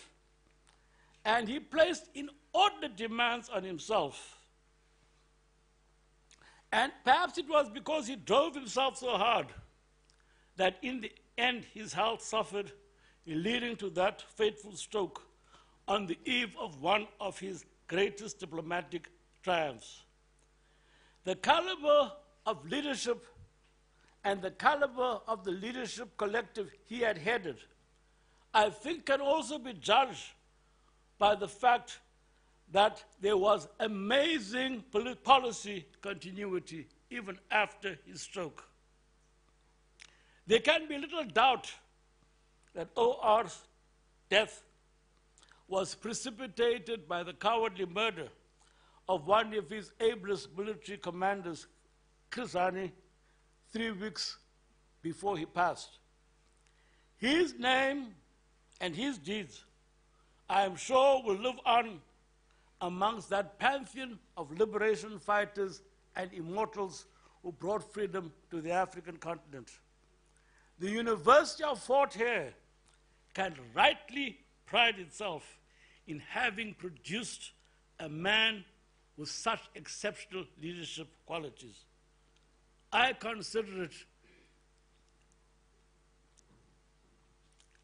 and he placed inordinate demands on himself. And perhaps it was because he drove himself so hard that in the end his health suffered, leading to that fateful stroke on the eve of one of his greatest diplomatic triumphs. The caliber of leadership and the caliber of the leadership collective he had headed, I think, can also be judged by the fact that there was amazing policy continuity even after his stroke. There can be little doubt that OR's death was precipitated by the cowardly murder of one of his ablest military commanders, Khizani, 3 weeks before he passed. His name and his deeds, I am sure, will live on amongst that pantheon of liberation fighters and immortals who brought freedom to the African continent. The University of Fort Hare can rightly pride itself in having produced a man with such exceptional leadership qualities. I consider it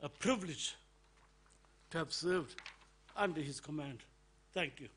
a privilege to have served under his command. Thank you.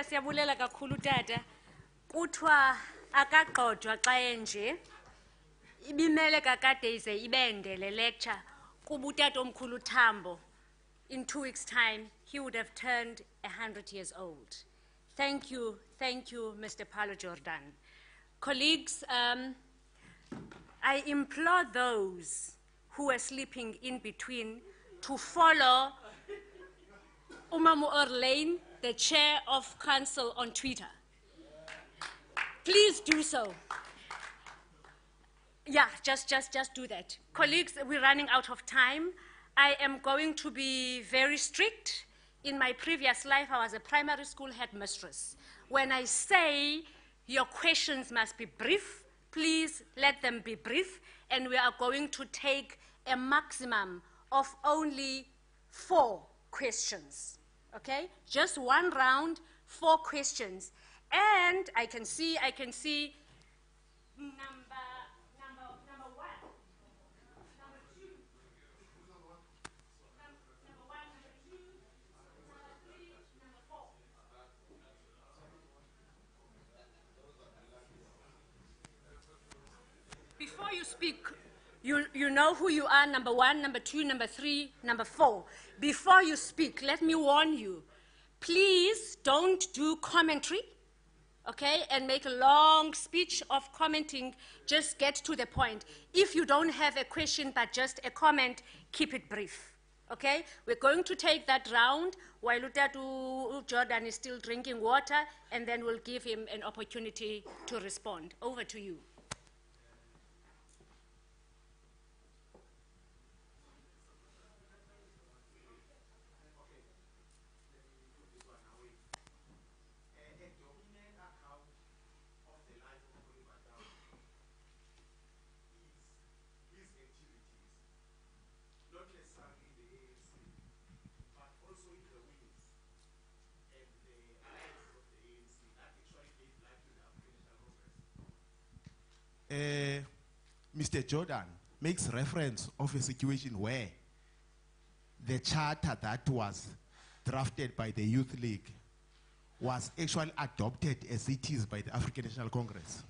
Siyabulela kakhulu tata. Kuthiwa akagqojwa xa enje. Ibimele kakade ize ibende le lecture kuba utata omkhulu Tambo. In 2 weeks' time, he would have turned 100 years old. Thank you, Mr. Paulo Jordan. Colleagues, I implore those who are sleeping in between to follow Umamu Orlane, the chair of council, on Twitter. Please do so. Yeah, just do that. Colleagues, we're running out of time. I am going to be very strict. In my previous life, I was a primary school headmistress. When I say your questions must be brief, please let them be brief, and we are going to take a maximum of only 4 questions. Okay? Just 1 round, 4 questions. And I can see number 1, number 2, number 1, number 2, number 3, number 4. Before you speak, you know who you are, number 1, number 2, number 3, number 4. Before you speak, let me warn you, please don't do commentary, okay, and make a long speech of commenting. Just get to the point. If you don't have a question but just a comment, keep it brief, Okay, we're going to take that round while Utatu Jordan is still drinking water, and then we'll give him an opportunity to respond. Over to you. Mr. Jordan makes reference of a situation where the charter that was drafted by the Youth League was actually adopted as it is by the African National Congress.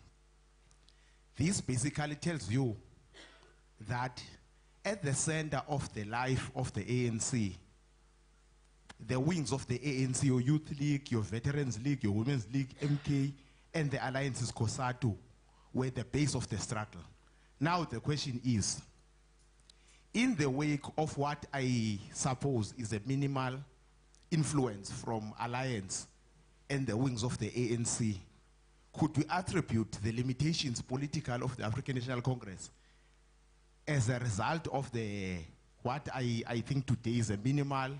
This basically tells you that at the center of the life of the ANC, the wings of the ANC, your Youth League, your Veterans League, your Women's League, MK, and the alliances COSATU were the base of the struggle. Now the question is, in the wake of what I suppose is a minimal influence from alliance and the wings of the ANC, could we attribute the limitations political of the African National Congress as a result of the, what I think today is a minimal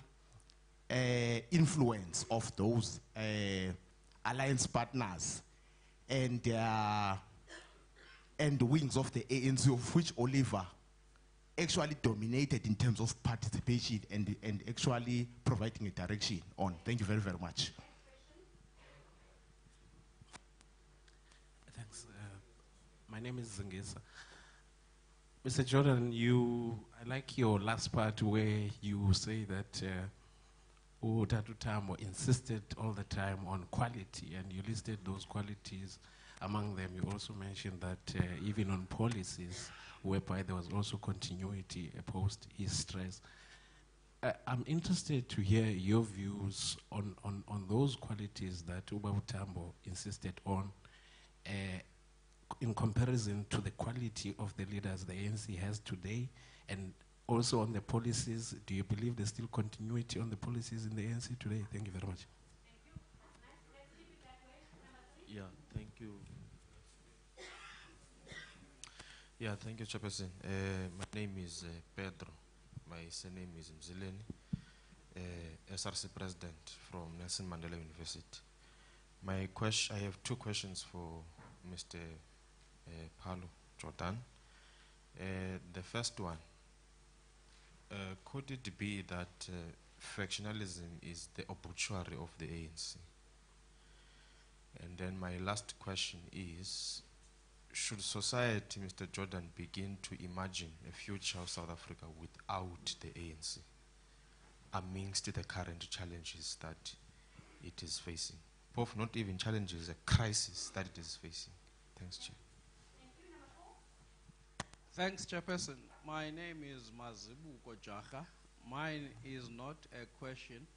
influence of those alliance partners and the wings of the ANC, of which Oliver actually dominated in terms of participation and actually providing a direction on? Thank you very, very much. Thanks. My name is Zingisa. Mr. Jordan, I like your last part where you say that Utatu Tambo insisted all the time on quality, and you listed those qualities. Among them, you also mentioned that even on policies, whereby there was also continuity opposed his stress. I'm interested to hear your views on those qualities that Ubaba Tambo insisted on in comparison to the quality of the leaders the ANC has today, and also on the policies. Do you believe there's still continuity on the policies in the ANC today? Thank you very much. Yeah, thank you. Yeah, thank you, Chairperson. My name is Pedro. My surname is Mzileni, SRC President from Nelson Mandela University. I have two questions for Mr. Paulo Jordan. The first one, could it be that factionalism is the obituary of the ANC? And then my last question is, should society, Mr. Jordan, begin to imagine a future of South Africa without the ANC amongst the current challenges that it is facing? Both not even challenges, a crisis that it is facing. Thanks, Chair. Thanks, Chairperson. My name is Mazibuko Jaha. Mine is not a question.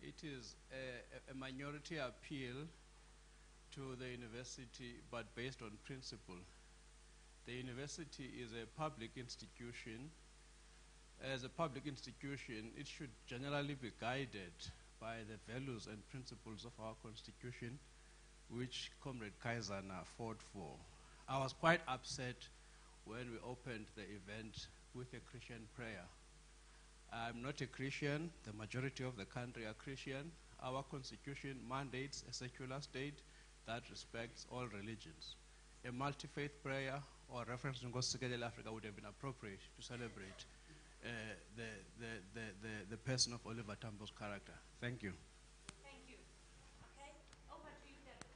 It is a minority appeal to the university, but based on principle. The university is a public institution. As a public institution, it should generally be guided by the values and principles of our constitution, which Comrade Kaizana fought for. I was quite upset when we opened the event with a Christian prayer. I'm not a Christian. The majority of the country are Christian. Our constitution mandates a secular state that respects all religions. A multi-faith prayer or reference to Ngosikele Africa would have been appropriate to celebrate the person of Oliver Tambo's character. Thank you. Thank you. Okay, over to you, David.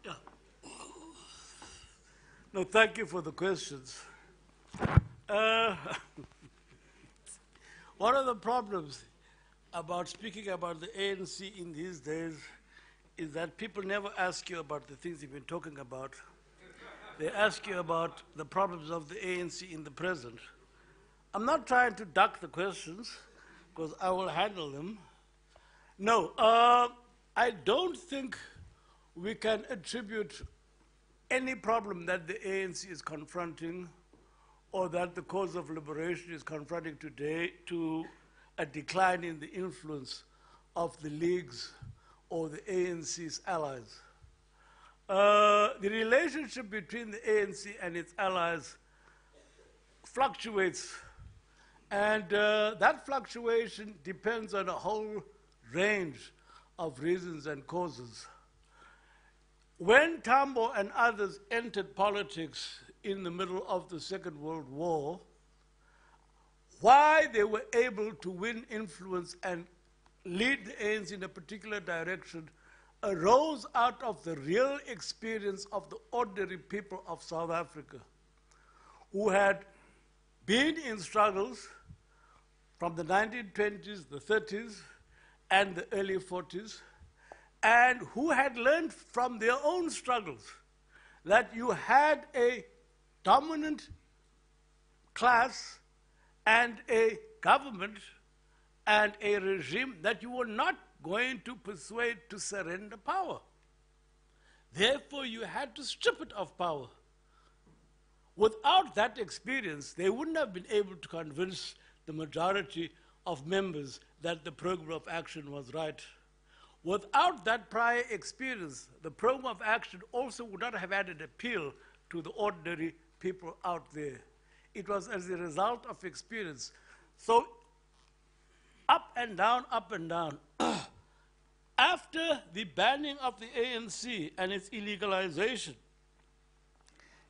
Yeah. No, thank you for the questions. One of the problems about speaking about the ANC in these days is that people never ask you about the things you've been talking about. They ask you about the problems of the ANC in the present. I'm not trying to duck the questions, because I will handle them. No, I don't think we can attribute any problem that the ANC is confronting or that the cause of liberation is confronting today to a decline in the influence of the leagues or the ANC's allies. The relationship between the ANC and its allies fluctuates, and that fluctuation depends on a whole range of reasons and causes. When Tambo and others entered politics in the middle of the Second World War, why they were able to win influence and lead the ANC in a particular direction arose out of the real experience of the ordinary people of South Africa, who had been in struggles from the 1920s, the 30s, and the early 40s, and who had learned from their own struggles that you had a dominant class and a government and a regime that you were not going to persuade to surrender power. Therefore, you had to strip it of power. Without that experience, they wouldn't have been able to convince the majority of members that the program of action was right. Without that prior experience, the program of action also would not have had an appeal to the ordinary people out there. It was as a result of experience. So, up and down, up and down. After the banning of the ANC and its illegalization,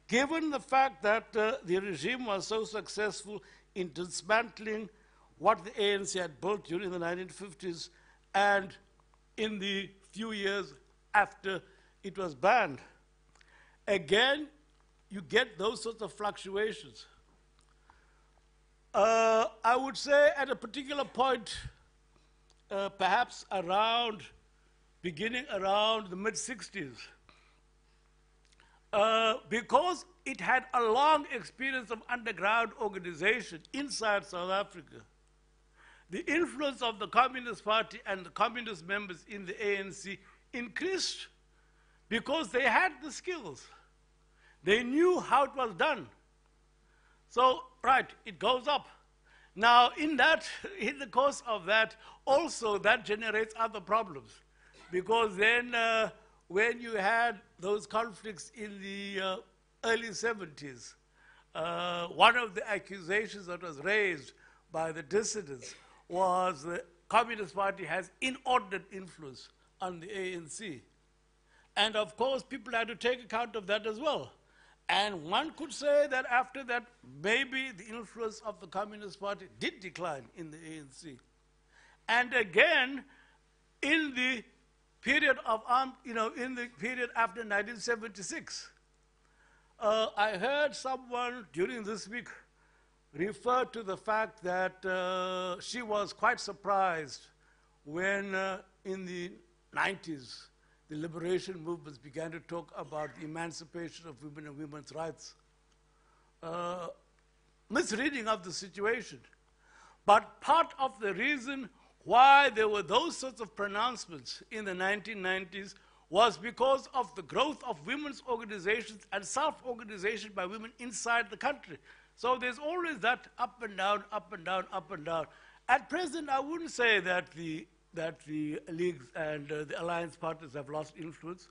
given the fact that the regime was so successful in dismantling what the ANC had built during the 1950s and in the few years after it was banned, again, you get those sorts of fluctuations. I would say at a particular point, perhaps beginning around the mid-60s, because it had a long experience of underground organization inside South Africa, the influence of the Communist Party and the communist members in the ANC increased because they had the skills. They knew how it was done. So, right, it goes up. Now, in the course of that, also that generates other problems. Because then when you had those conflicts in the early 70s, one of the accusations that was raised by the dissidents was the Communist Party has inordinate influence on the ANC. And of course, people had to take account of that as well. And one could say that after that, maybe the influence of the Communist Party did decline in the ANC. And again, in the period of, in the period after 1976, I heard someone during this week refer to the fact that she was quite surprised when in the 90s, the liberation movements began to talk about the emancipation of women and women's rights. Misreading of the situation. But part of the reason why there were those sorts of pronouncements in the 1990s was because of the growth of women's organizations and self-organization by women inside the country. So there's always that up and down, up and down, up and down. At present, I wouldn't say that the leagues and the alliance partners have lost influence.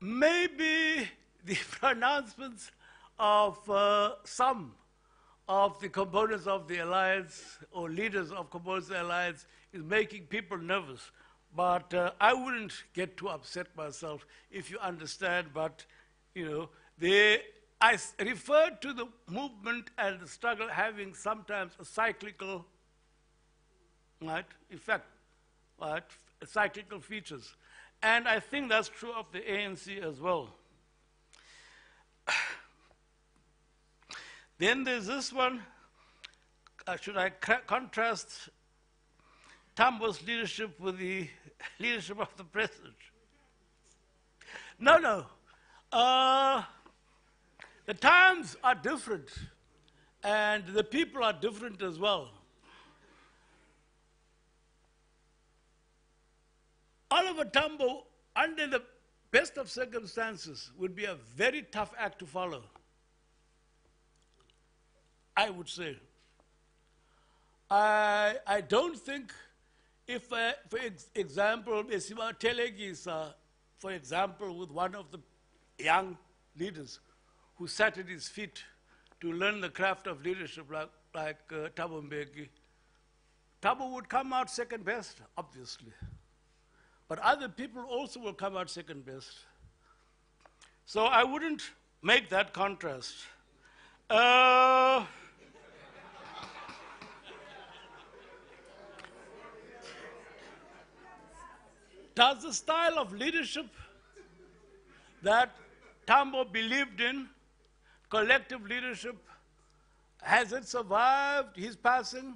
Maybe the pronouncements of some of the components of the alliance or leaders of components of the alliance is making people nervous. But I wouldn't get too upset myself, if you understand. But, I referred to the movement and the struggle having sometimes a cyclical effect, cyclical features. And I think that's true of the ANC as well. Then there's this one. Should I contrast Tambo's leadership with the leadership of the president? No. The times are different, and the people are different as well. Oliver Tambo, under the best of circumstances, would be a very tough act to follow, I would say. I don't think if, for example, Besiba Telegisa, for example, with one of the young leaders who sat at his feet to learn the craft of leadership like Thabo Mbeki, Thabo would come out second best, obviously. But other people also will come out second best. So I wouldn't make that contrast. Does the style of leadership that Tambo believed in, collective leadership, has it survived his passing?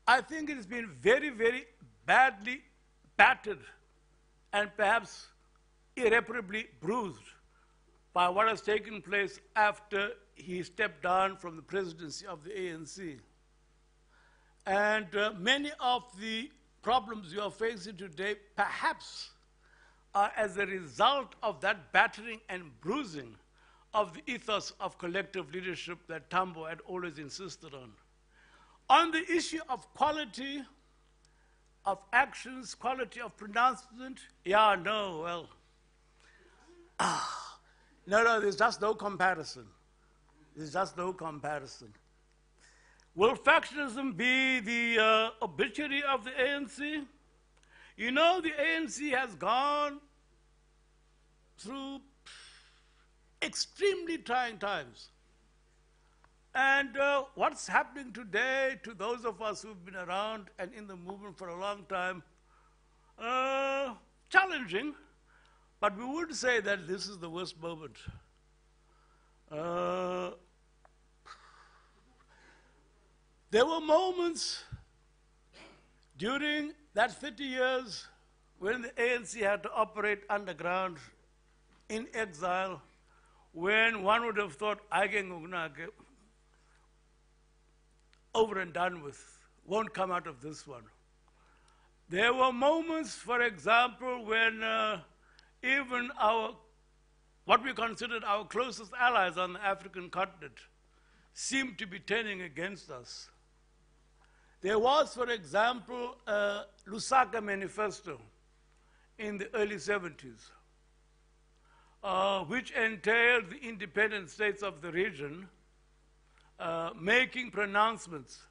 I think it has been very, very badly battered and perhaps irreparably bruised by what has taken place after he stepped down from the presidency of the ANC. And many of the problems you are facing today perhaps are as a result of that battering and bruising of the ethos of collective leadership that Tambo had always insisted on. On the issue of quality of actions, quality of pronouncement, no, there's just no comparison. There's just no comparison. Will factionalism be the obituary of the ANC? You know, the ANC has gone through extremely trying times. And what's happening today to those of us who've been around and in the movement for a long time, challenging, but we would say that this is the worst moment. There were moments during that 50 years when the ANC had to operate underground, in exile, when one would have thought, over and done with, won't come out of this one. There were moments, for example, when even what we considered our closest allies on the African continent seemed to be turning against us. There was, for example, a Lusaka Manifesto in the early 70s, which entailed the independent states of the region making pronouncements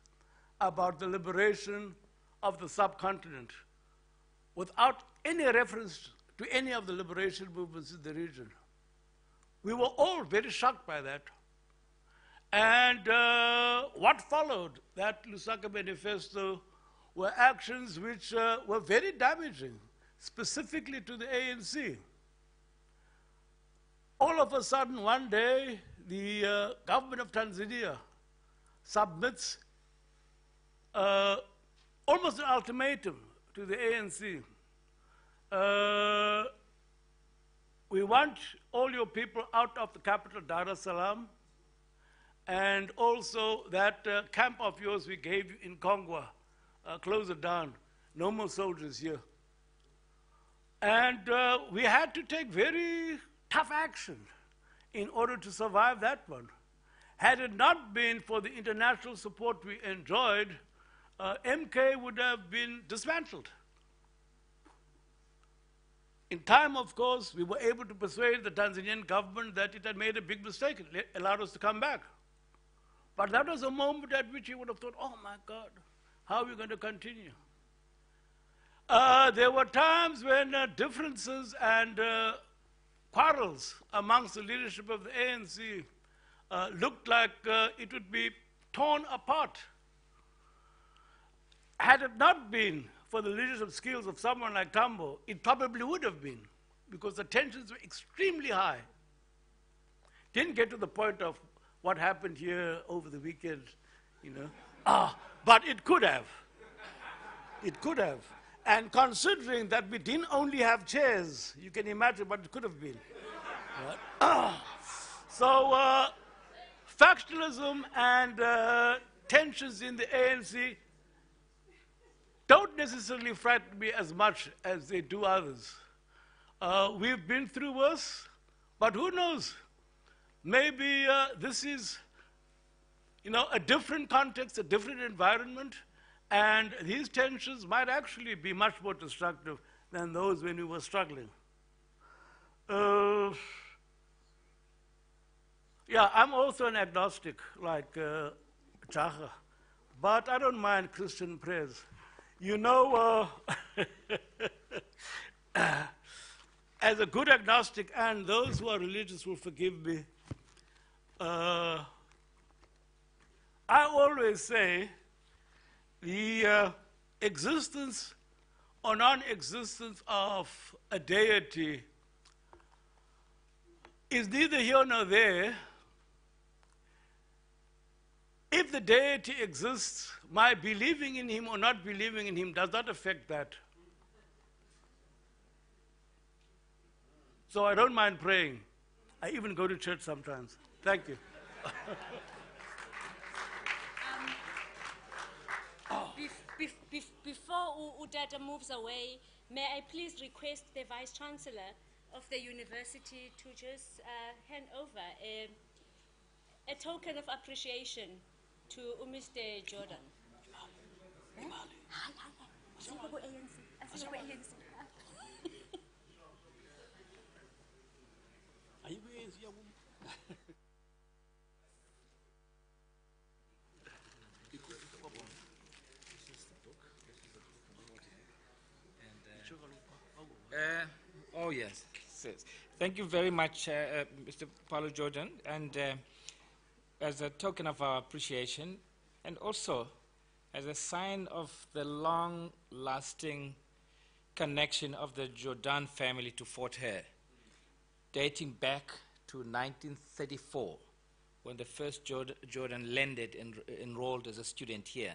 about the liberation of the subcontinent without any reference to any of the liberation movements in the region. We were all very shocked by that. And what followed that Lusaka Manifesto were actions which were very damaging, specifically to the ANC. All of a sudden, one day, the government of Tanzania submits almost an ultimatum to the ANC. We want all your people out of the capital, Dar es Salaam, and also that camp of yours we gave you in Kongwa, close it down. No more soldiers here. And we had to take very tough action in order to survive that one. Had it not been for the international support we enjoyed, MK would have been dismantled. In time, of course, we were able to persuade the Tanzanian government that it had made a big mistake. It allowed us to come back. But that was a moment at which you would have thought, oh my God, how are we going to continue? There were times when differences and quarrels amongst the leadership of the ANC looked like it would be torn apart. Had it not been for the leadership skills of someone like Tambo, it probably would have been, because the tensions were extremely high. Didn't get to the point of what happened here over the weekend, you know. But it could have. It could have. And considering that we didn't only have chairs, you can imagine what it could have been. Right? So factionalism and tensions in the ANC don't necessarily frighten me as much as they do others. We've been through worse, but who knows? Maybe this is, a different context, a different environment, and these tensions might actually be much more destructive than those when we were struggling. Yeah, I'm also an agnostic, like Jaha, but I don't mind Christian prayers. As a good agnostic, and those who are religious will forgive me, I always say the existence or non-existence of a deity is neither here nor there. If the deity exists, my believing in him or not believing in him does not affect that. So I don't mind praying. I even go to church sometimes. Thank you. Before Utata moves away, may I please request the Vice-chancellor of the university to just hand over a token of appreciation to Mr. Jordan. Oh, yes. Thank you very much, Mr. Paulo Jordan. And as a token of our appreciation, and also as a sign of the long-lasting connection of the Jordan family to Fort Hare, dating back to 1934, when the first Jordan landed and enrolled as a student here.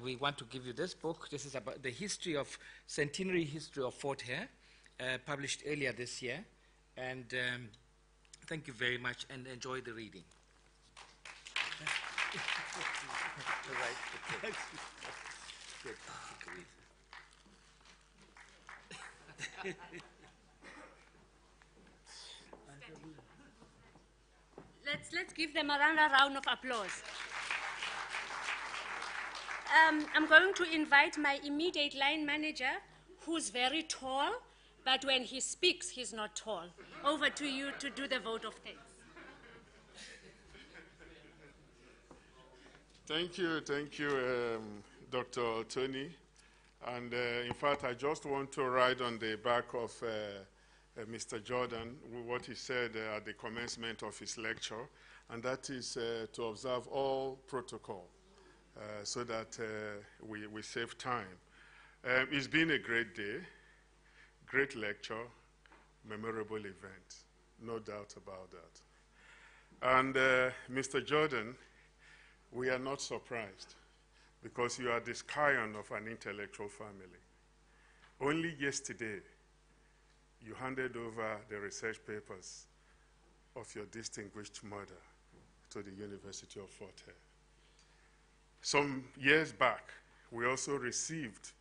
We want to give you this book. This is about the centenary history of Fort Hare, published earlier this year. And thank you very much, and enjoy the reading. Let's give them another round of applause. I'm going to invite my immediate line manager, who's very tall, but when he speaks, he's not tall. Over to you to do the vote of thanks. Thank you, Dr. Tony. And in fact, I just want to write on the back of Mr. Jordan what he said at the commencement of his lecture, and that is to observe all protocol so that we save time. It's been a great day, great lecture, memorable event, no doubt about that. And Mr. Jordan, we are not surprised because you are the scion of an intellectual family. Only yesterday, you handed over the research papers of your distinguished mother to the University of Fort Hare. Some years back, we also received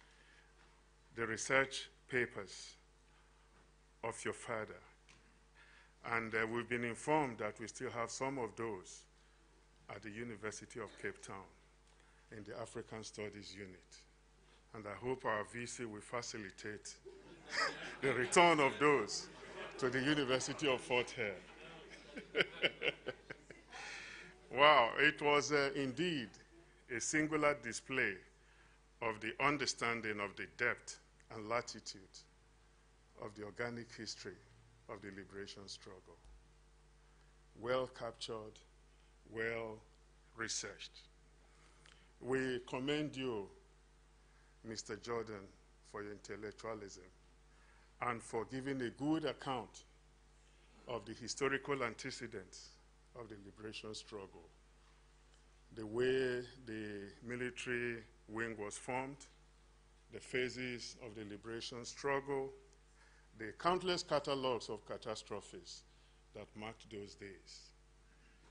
the research papers of your father. And we've been informed that we still have some of those at the University of Cape Town in the African Studies Unit. And I hope our VC will facilitate the return of those to the University of Fort Hare. Wow, it was indeed a singular display of the understanding of the depth and latitude of the organic history of the liberation struggle. Well captured, well researched. We commend you, Mr. Jordan, for your intellectualism and for giving a good account of the historical antecedents of the liberation struggle, the way the military wing was formed, the phases of the liberation struggle, the countless catalogs of catastrophes that marked those days,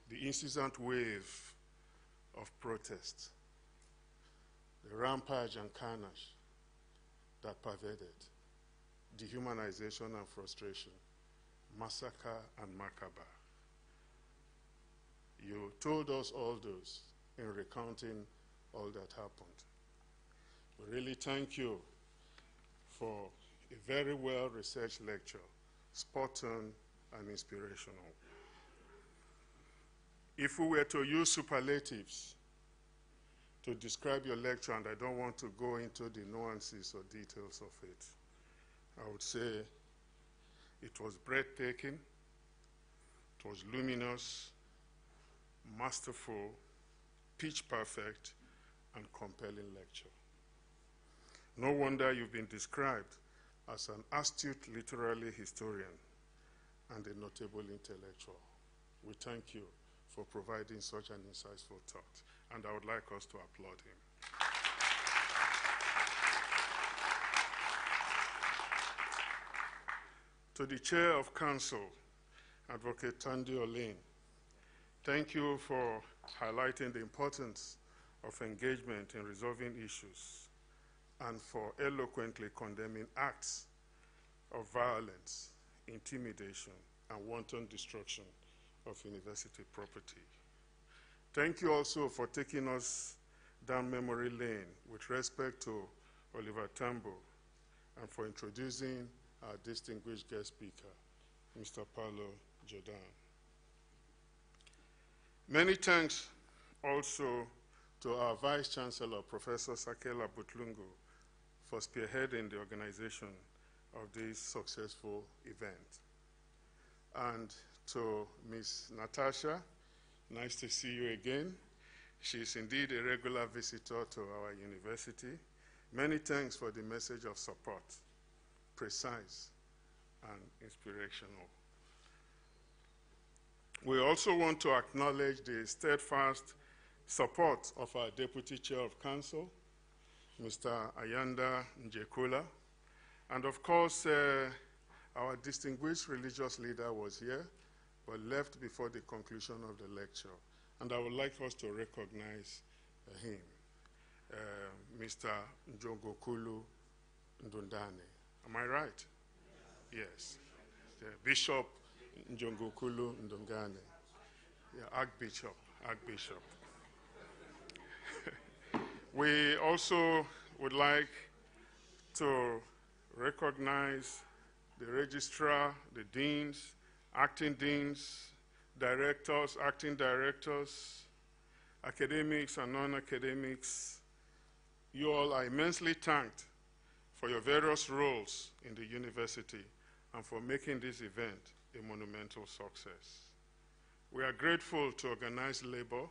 the incessant wave of protest, the rampage and carnage that pervaded dehumanization and frustration, massacre and macabre. You told us all those in recounting all that happened. We really thank you for a very well-researched lecture, spot on and inspirational. If we were to use superlatives to describe your lecture, and I don't want to go into the nuances or details of it, I would say it was breathtaking, it was luminous, masterful, pitch perfect, and compelling lecture. No wonder you've been described as an astute literary historian and a notable intellectual. We thank you for providing such an insightful thought, and I would like us to applaud him. To the Chair of Council, Advocate Tandy Olin, thank you for highlighting the importance of engagement in resolving issues and for eloquently condemning acts of violence, intimidation, and wanton destruction of university property. Thank you also for taking us down memory lane with respect to Oliver Tambo and for introducing our distinguished guest speaker, Mr. Paulo Jordan. Many thanks also to our Vice-chancellor, Professor Sakela Butlungu, for spearheading the organization of this successful event. And to Ms. Natasha, nice to see you again. She is indeed a regular visitor to our university. Many thanks for the message of support, precise and inspirational. We also want to acknowledge the steadfast support of our Deputy Chair of Council, Mr. Ayanda Njekula, and of course, our distinguished religious leader was here, but left before the conclusion of the lecture. And I would like us to recognize him, Mr. Njongokulu Ndundane. Am I right? Yes. Bishop Njongokulu Ndungane. Yeah, Archbishop. We also would like to recognize the registrar, the deans, acting deans, directors, acting directors, academics and non-academics. You all are immensely thanked for your various roles in the university and for making this event a monumental success. We are grateful to Organized Labor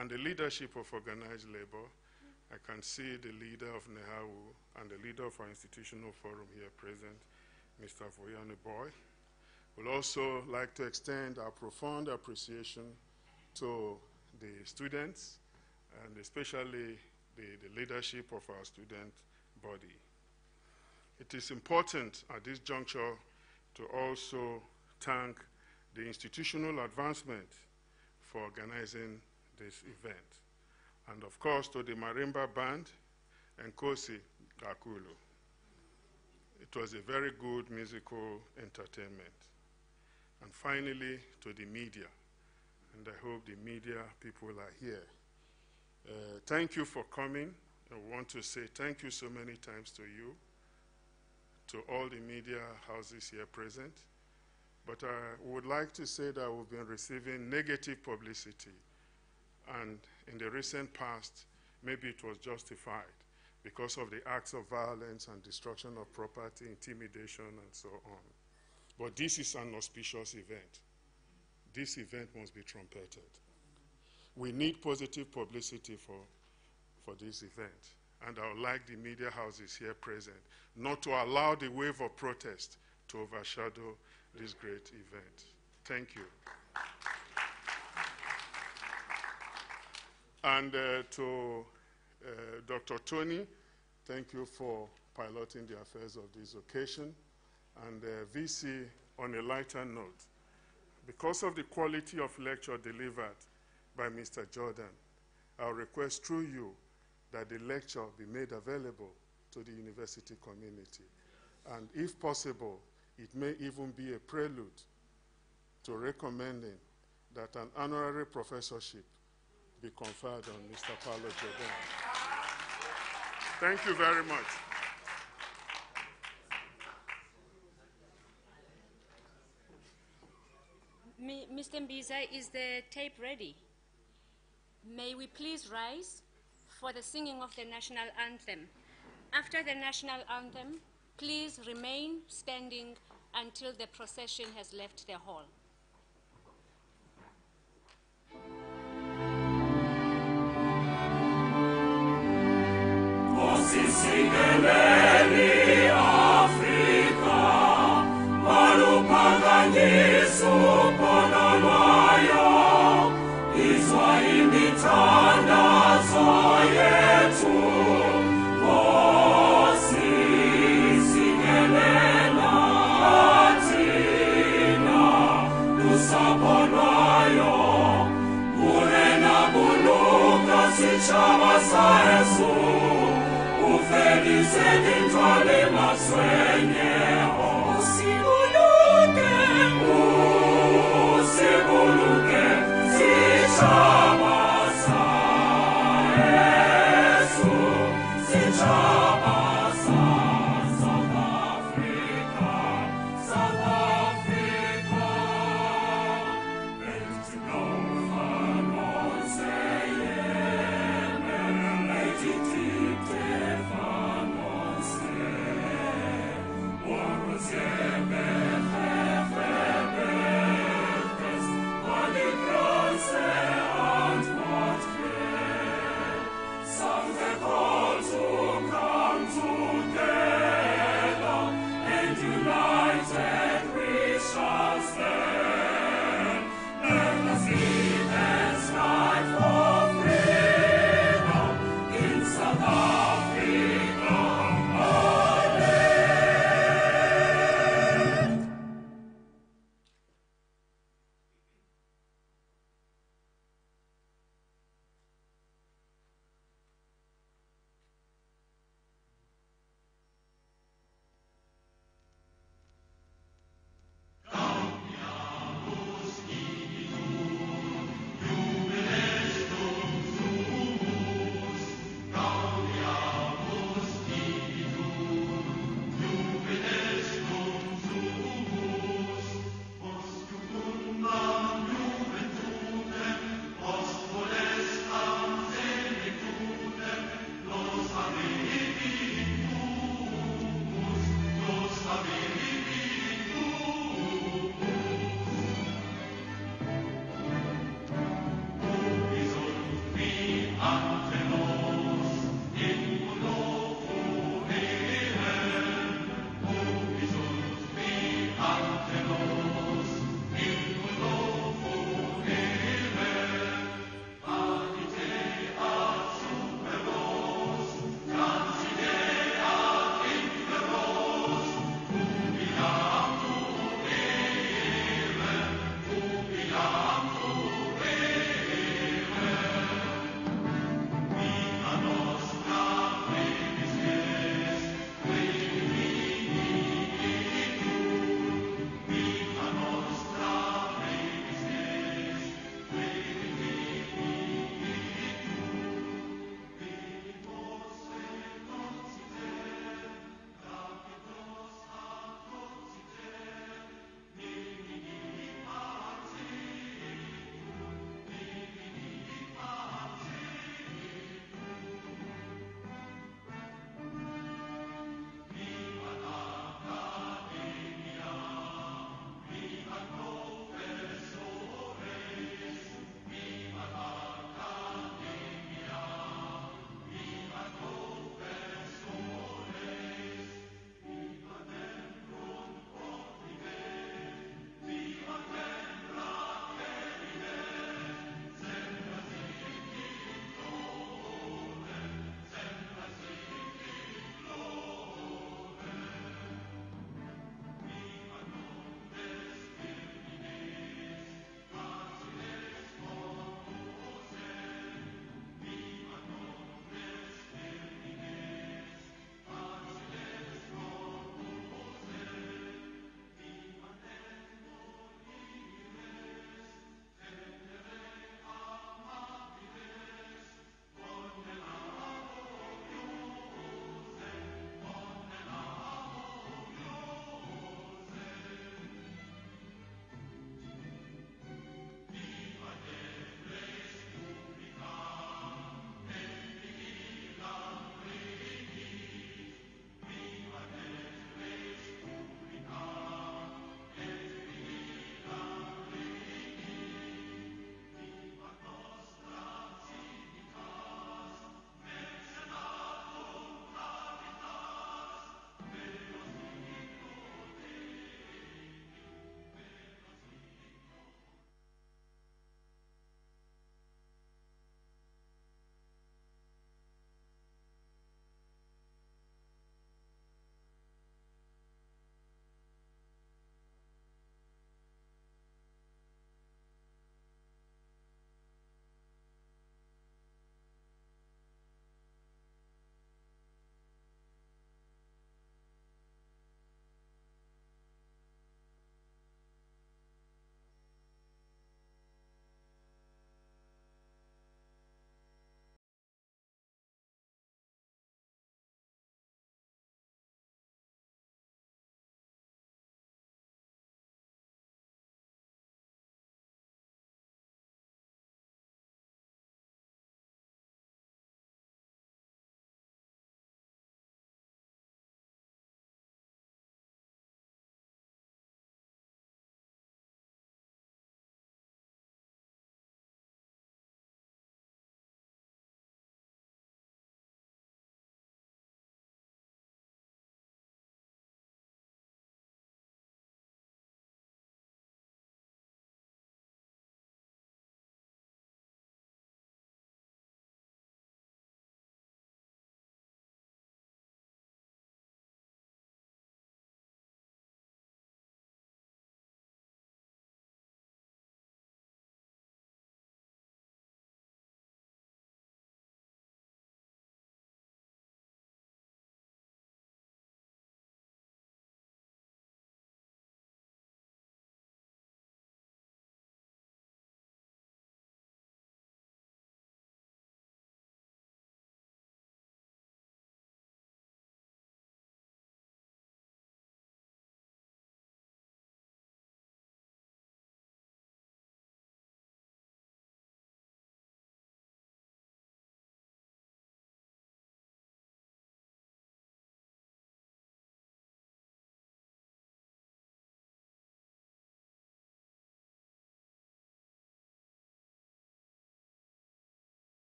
and the leadership of Organized Labor. I can see the leader of NEHAWU and the leader of our institutional forum here present, Mr. Voyane Boy. We'd also like to extend our profound appreciation to the students and especially the leadership of our student body. It is important at this juncture to also thank the institutional advancement for organizing this event. And of course, to the Marimba Band and Kosi Kakulu. It was a very good musical entertainment. And finally, to the media. And I hope the media people are here. Thank you for coming. I want to say thank you so many times to you, to all the media houses here present. But I would like to say that we've been receiving negative publicity. And in the recent past, maybe it was justified because of the acts of violence and destruction of property, intimidation, and so on. But this is an auspicious event. This event must be trumpeted. We need positive publicity for this event. And I would like the media houses here present not to allow the wave of protest to overshadow this great event. Thank you. And to Dr. Tony, thank you for piloting the affairs of this occasion. And VC, on a lighter note, because of the quality of lecture delivered by Mr. Jordan, I'll request through you that the lecture be made available to the university community. And if possible, it may even be a prelude to recommending that an honorary professorship be conferred on Mr. Paulo Jordan. Thank you very much. Mr. Mbiza, is the tape ready? May we please rise for the singing of the national anthem. After the national anthem, please remain standing until the procession has left the hall. Chama sa Yesu, ufelice dintro le maswenye.